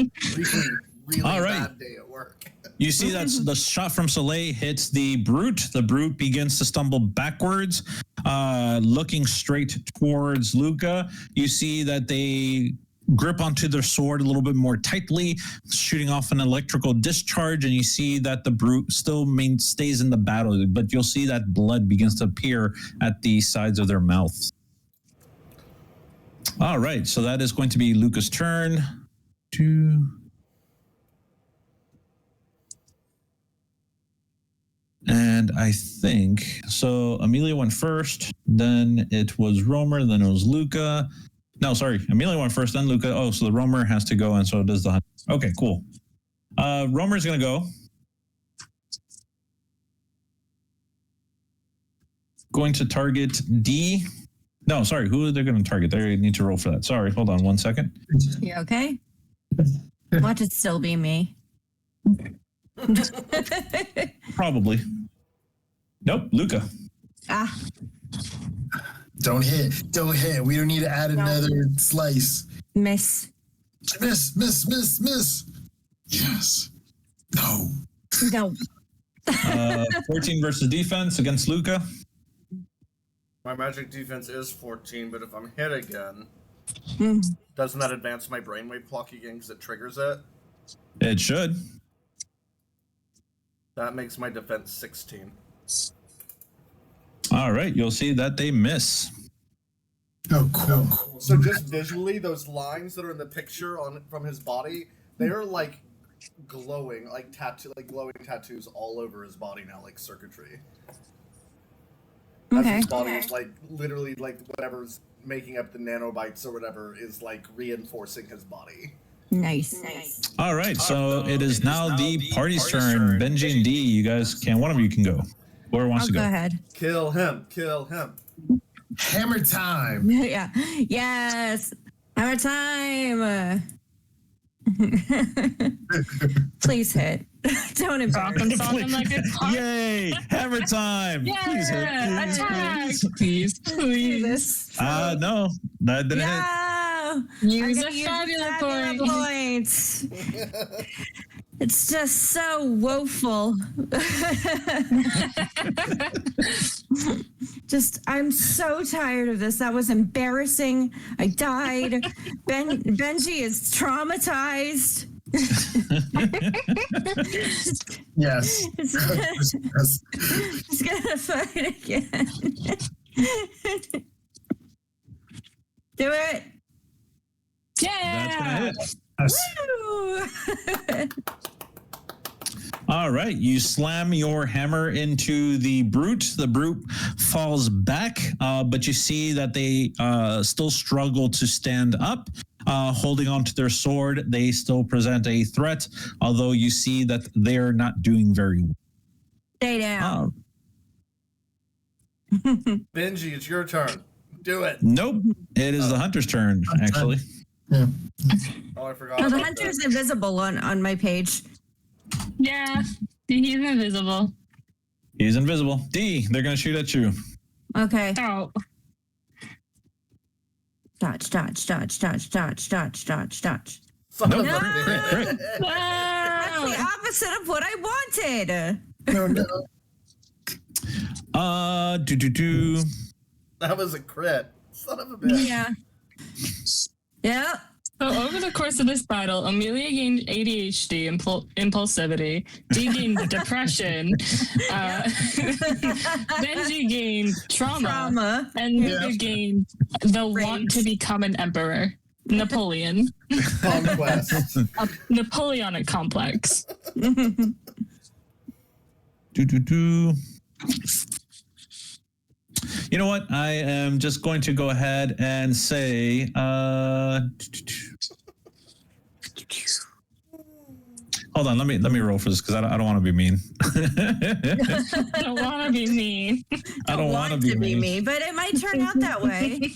All right. bad day at work. You see that the shot from Soleil hits the brute. The brute begins to stumble backwards, looking straight towards Luca. You see that they grip onto their sword a little bit more tightly, shooting off an electrical discharge, and you see that the brute still stays in the battle, but you'll see that blood begins to appear at the sides of their mouths. All right, so that is going to be Luca's turn. And I think so. Amelia went first, then it was Romer, then it was Luca. No, sorry. Amelia went first, then Luca. Oh, so the roamer has to go, and so does the hunter. Okay, cool. Roamer's going to go. Going to target D. No, sorry. Who are they going to target? They need to roll for that. Sorry. Hold on 1 second. You okay? Watch it still be me. Probably. Nope. Luca. Ah, Don't hit. We don't need to add another slice. miss. Miss. Yes. No. No. 14 versus defense against Luca. My magic defense is 14, but if I'm hit again, Mm. doesn't that advance my brainwave clock again because it triggers it? It should. That makes my defense 16. All right. You'll see that they miss. Oh, cool. So just visually, those lines that are in the picture from his body, they are like glowing, like glowing tattoos all over his body now, like circuitry. As Okay. his body is like literally like whatever's making up the nanobites or whatever is like reinforcing his body. Nice. All right. So it is now the party's turn. Benji and D, you guys can. One of you can go. Whoever wants I'll to go go. ahead. Kill him! Hammer time. Yeah. Yes. Hammer time. Please hit. Don't embarrass me. Talking like it's hard. Yay! Hammer time. Please hit. Attack! Please. Jesus. No, that didn't hit. No. Use I'm a gonna use fabula fabula point. points. It's just so woeful. I'm so tired of this. That was embarrassing. I died. Benji is traumatized. Yes. It's Yes. He's gonna fight again. Do it. That's gonna Yeah. hit. Yes. Woo! All right, you slam your hammer into the brute. The brute falls back, but you see that they still struggle to stand up. Holding onto their sword, they still present a threat, although you see that they're not doing very well. Stay down. Benji, it's your turn. Do it. Nope, it is the hunter's turn, actually. Yeah. Oh, I forgot. No, the about hunter's that. invisible on my page. Yeah. He's invisible. He's invisible. D, they're going to shoot at you. Okay. Oh. Dodge. Son Nope. of a No! bitch. Crit. That's the Wow. opposite of what I wanted. No. That was a crit. Son of a bitch. Yeah. Yeah. So over the course of this battle, Amelia gained ADHD, impulsivity. D gained depression. Benji gained trauma. And Luca gained the want to become an emperor. Napoleon. Conquest. A Napoleonic complex. You know what? I am just going to go ahead and say, hold on, let me roll for this because I don't want to be mean. I don't want to be mean. I don't want to be mean. me, but it might turn out that way.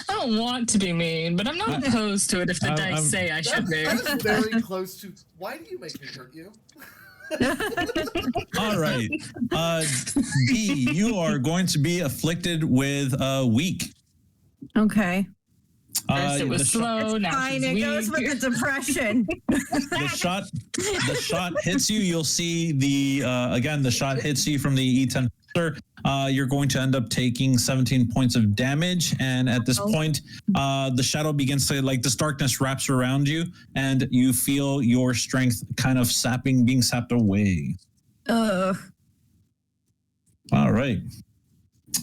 I don't want to be mean, but I'm not opposed to it if the dice say I should be. That is very close to. Why do you make me hurt you? All right. D, you are going to be afflicted with weak. Okay. First it was slow, now Fine, she's it weak. goes with the depression. The shot hits you. You'll see the shot hits you from the E10. You're going to end up taking 17 points of damage, and at this point, the shadow begins to this darkness wraps around you, and you feel your strength kind of being sapped away. Ugh. All right.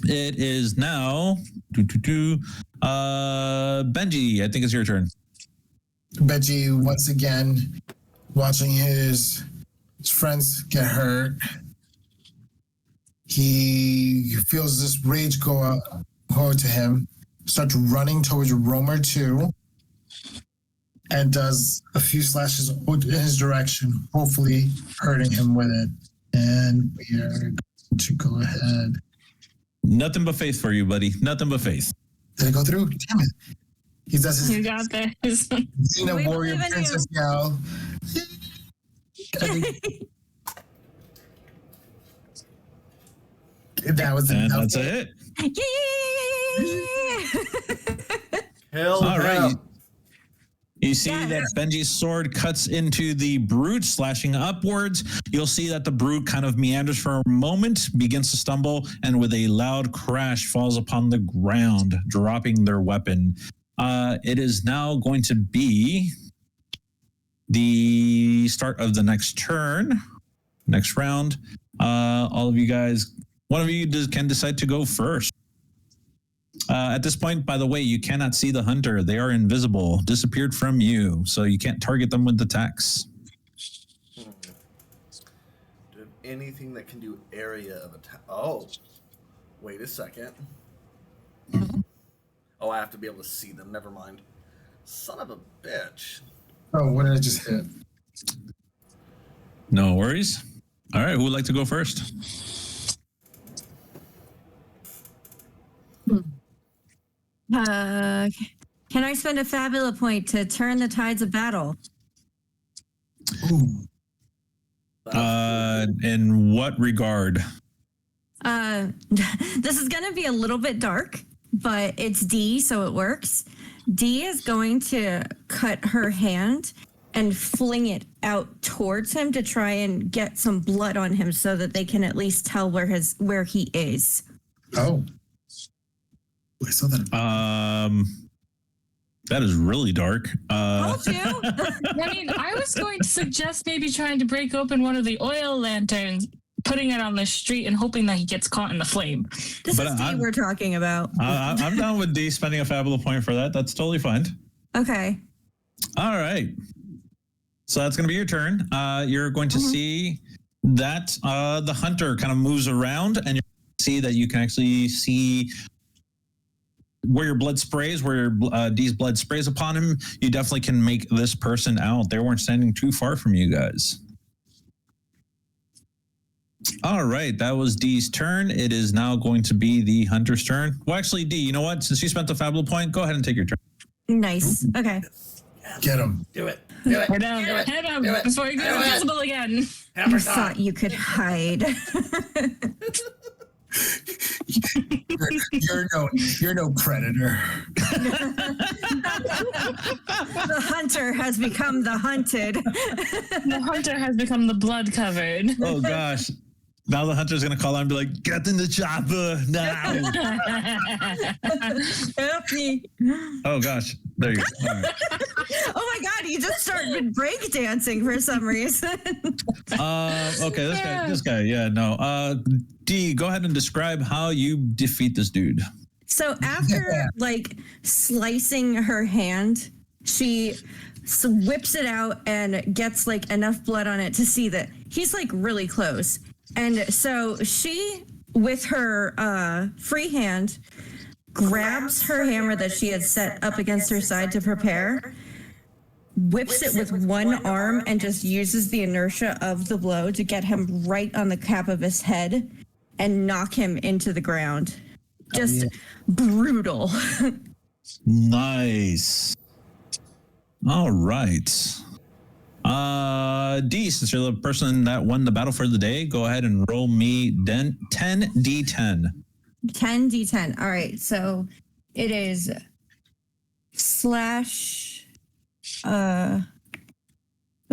It is now Benji. I think it's your turn. Benji, once again, watching his friends get hurt. He feels this rage go to him, starts running towards Romer 2 and does a few slashes in his direction, hopefully hurting him with it. And we are going to go ahead. Nothing but faith for you, buddy. Nothing but faith. Did it go through? Damn it. He does his You got this. Xena warrior believe in princess yell. That was And enough. that's it. Yeah. Hell All right. yeah. You see Yeah. that Benji's sword cuts into the brute, slashing upwards. You'll see that the brute kind of meanders for a moment, begins to stumble, and with a loud crash falls upon the ground, dropping their weapon. It is now going to be the start of the next turn, next round. All of you guys, one of you can decide to go first. At this point, by the way, you cannot see the hunter. They are invisible, disappeared from you, so you can't target them with attacks. Do you have anything that can do area of attack? Oh, wait a second. Oh, I have to be able to see them. Never mind. Son of a bitch. Oh, what did I just hit? No worries. All right, who would like to go first? Can I spend a Fabula point to turn the tides of battle? Ooh. In what regard? This is going to be a little bit dark, but it's D, so it works. D is going to cut her hand and fling it out towards him to try and get some blood on him so that they can at least tell where he is. Oh. I saw that. That is really dark. Told you. I mean, I was going to suggest maybe trying to break open one of the oil lanterns, putting it on the street, and hoping that he gets caught in the flame. This But is D I'm- we're talking about. I'm down with D spending a Fabula point for that. That's totally fine. Okay. All right. So that's going to be your turn. You're going to see that the hunter kind of moves around, and you see that you can actually see where your blood sprays, where D's blood sprays upon him. You definitely can make this person out. They weren't standing too far from you guys. All right, that was D's turn. It is now going to be the hunter's turn. Well, actually, D, you know what? Since you spent the Fabula point, go ahead and take your turn. Nice. Okay. Get him. Do it. Do it. Head down, Do it. head up Do it. before he goes Do it. invisible again. Hammer You time. thought you could hide. You're no predator. The hunter has become the hunted. The hunter has become the blood covered. Oh, gosh. Now the hunter's going to call out and be like, get in the chopper now. Help me. Oh, gosh. There you go. All right. Oh my god, he just started breakdancing for some reason. Okay, this guy, yeah, no. D, go ahead and describe how you defeat this dude. So after like slicing her hand, she whips it out and gets like enough blood on it to see that he's like really close. And so she, with her free hand, grabs her hammer that she had set up against her side to prepare, whips it with one arm, and just uses the inertia of the blow to get him right on the cap of his head and knock him into the ground. Just brutal. Nice. All right. D, since you're the person that won the battle for the day, go ahead and roll me 10d10. 10d10. All right, so it is slash what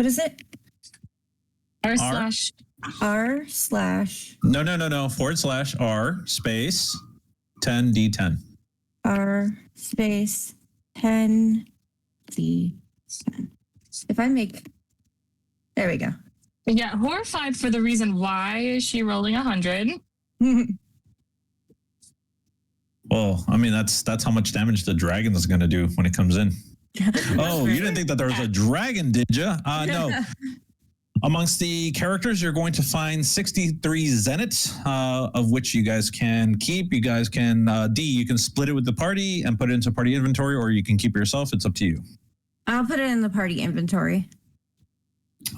is it? R// R slash No. /r space 10d10. R space 10d10. If I make, there we go. Yeah, horrified for the reason why is she rolling 100. Well, I mean, that's how much damage the dragon is going to do when it comes in. Oh, you didn't think that there was a dragon, did you? No. Amongst the characters, you're going to find 63 zenits, of which you guys can keep. You guys can, D, you can split it with the party and put it into party inventory, or you can keep it yourself. It's up to you. I'll put it in the party inventory.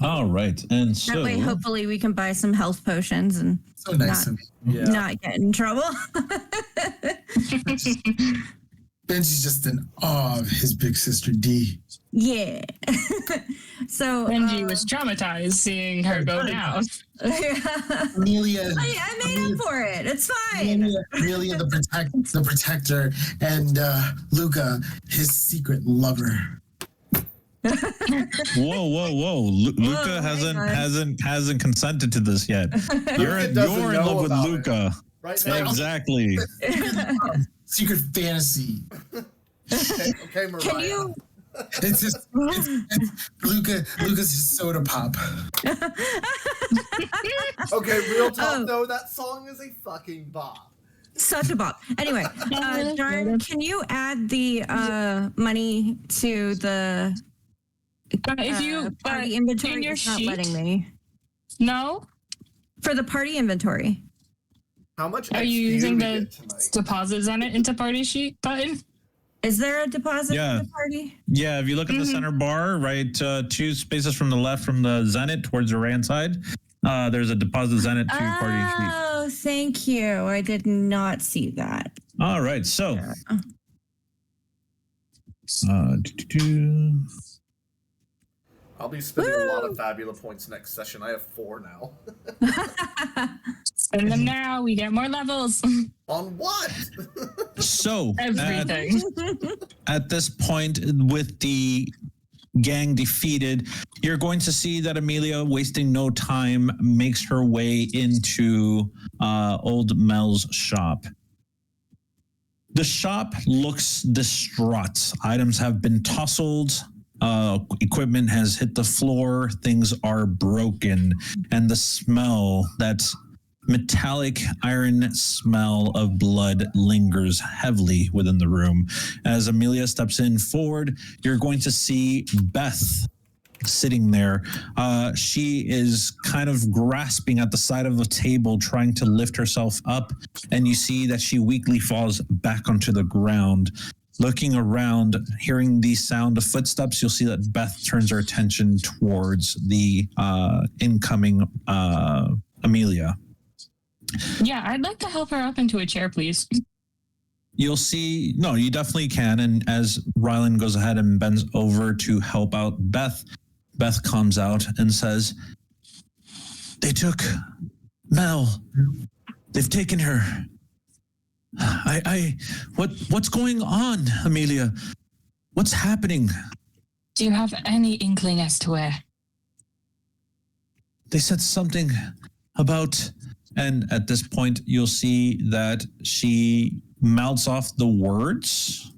All right. And so... That way, hopefully, we can buy some health potions and So nice of you. not get in trouble. Benji's just in awe of his big sister D. Yeah. So Benji was traumatized seeing her go down. Amelia. I made up for it. It's fine. Amelia the protector, and Luca, his secret lover. Whoa! Luca hasn't consented to this yet. You're in love with Luca. Right now. Exactly. Secret fantasy. Okay, Mariah. Can you? It's just Luca's just soda pop. Okay, real talk though, that song is a fucking bop. Such a bop. Anyway, Darn, can you add the money to the If you party inventory? in your It's not sheet, letting me. no, For the party inventory. How much are XP you did using we the get tonight? deposits on it into party sheet button? Is there a deposit Yeah. in the party? Yeah, if you look at the center bar, right, 2 spaces from the left from the zenit towards the right-hand side, there's a deposit zenit to party sheet. Oh, thank you. I did not see that. All right, so... I'll be spending a lot of Fabula points next session. I have 4 now. Spend them now. We get more levels. On what? So, Everything. at this point, with the gang defeated, you're going to see that Amelia, wasting no time, makes her way into old Mel's shop. The shop looks distraught. Items have been tousled. Equipment has hit the floor. Things are broken. And the smell, that metallic iron smell of blood, lingers heavily within the room. As Amelia steps in forward, you're going to see Beth sitting there. She is kind of grasping at the side of the table, trying to lift herself up. And you see that she weakly falls back onto the ground. Looking around, hearing the sound of footsteps, you'll see that Beth turns her attention towards the incoming Amelia. Yeah, I'd like to help her up into a chair, please. You'll see, no, you definitely can. And as Rylan goes ahead and bends over to help out Beth, Beth comes out and says, "They took Mel. They've taken her. What's going on, Amelia? What's happening?" Do you have any inkling as to where? They said something about, and at this point, you'll see that she mouths off the words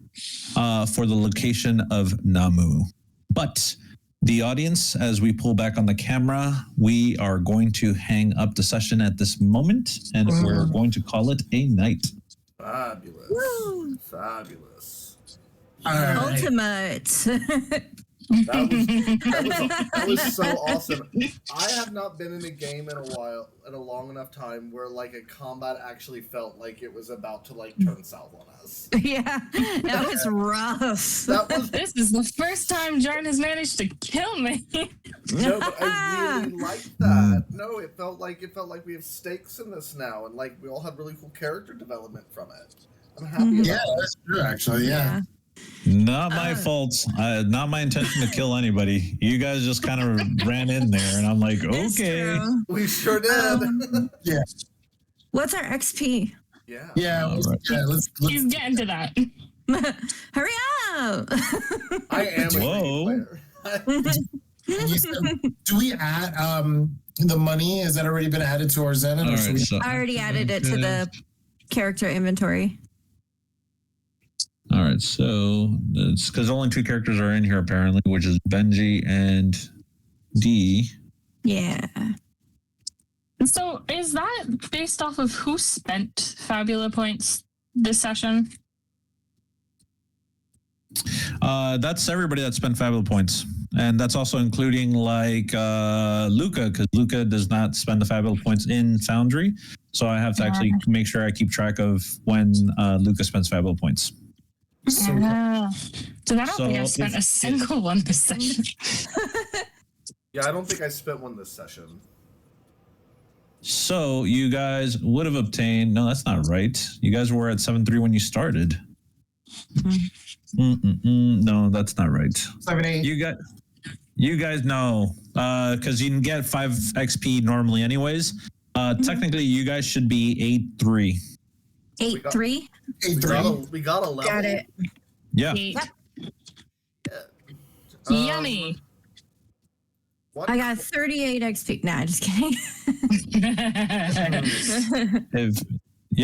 for the location of Namu. But the audience, as we pull back on the camera, we are going to hang up the session at this moment, and we're going to call it a night. Fabulous. Woo. Fabulous. All right. Ultimate. That was so awesome. I have not been in a game in a long enough time where like a combat actually felt like it was about to like turn south on us. Yeah, that was rough. That was This is the first time Jordan has managed to kill me. no, but I really liked that. No, it felt like we have stakes in this now, and like we all had really cool character development from it. I'm happy about Yeah, that. that's true, actually. Yeah. Not my fault. Not my intention to kill anybody. You guys just kind of ran in there, and I'm like, It's okay. true. We sure did. What's our XP? Yeah. Yeah. All right. Let's He's getting to that. Hurry up! I am a Whoa. player. you said, do we add the money? Has that already been added to our Zenit? All Or should right, we- so, I already added it to the character inventory. all right, so it's because only 2 characters are in here apparently, which is Benji and D. Yeah. So is that based off of who spent Fabula points this session? That's everybody that spent Fabula points. And that's also including like Luca, because Luca does not spend the Fabula points in Foundry. So I have to actually make sure I keep track of when Luca spends Fabula points. So I don't think I spent a single one this session. Yeah, I don't think I spent one this session. So you guys would have obtained. No, that's not right. You guys were at 7-3 when you started. No, that's not right. 7-8. You guys know, because you can get 5 XP normally, anyways. Technically, you guys should be 8-3. 8-3. 8-3. We got a level. Got it. Yeah. Yummy. What? I got 38 XP. Nah, just kidding.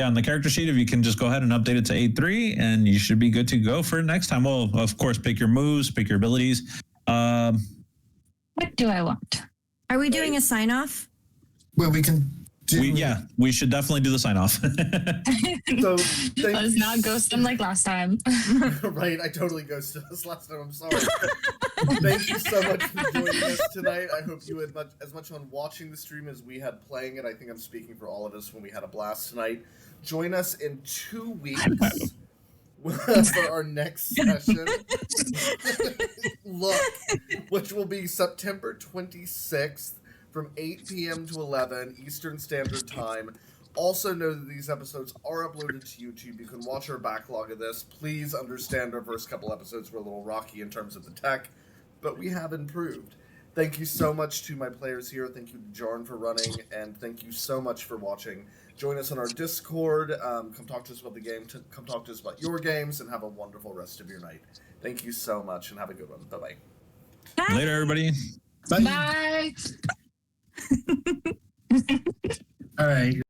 On the character sheet, if you can just go ahead and update it to 8-3, and you should be good to go for next time. Well, of course, pick your moves, pick your abilities. What do I want? Are we doing a sign off? Well, we can do. We should definitely do the sign off. So, Let's not ghost them like last time. Right, I totally ghosted us last time. I'm sorry. Thank you so much for joining us tonight. I hope you had as much fun watching the stream as we had playing it. I think I'm speaking for all of us when we had a blast tonight. Join us in 2 weeks for our next session. Look, which will be September 26th from 8 p.m. to 11 Eastern Standard Time. Also know that these episodes are uploaded to YouTube. You can watch our backlog of this. Please understand our first couple episodes were a little rocky in terms of the tech, but we have improved. Thank you so much to my players here. Thank you to Jarn for running, and thank you so much for watching. Join us on our Discord. Come talk to us about the game. Come talk to us about your games, and have a wonderful rest of your night. Thank you so much, and have a good one. Bye-bye. Bye. Later, everybody. Bye. All right.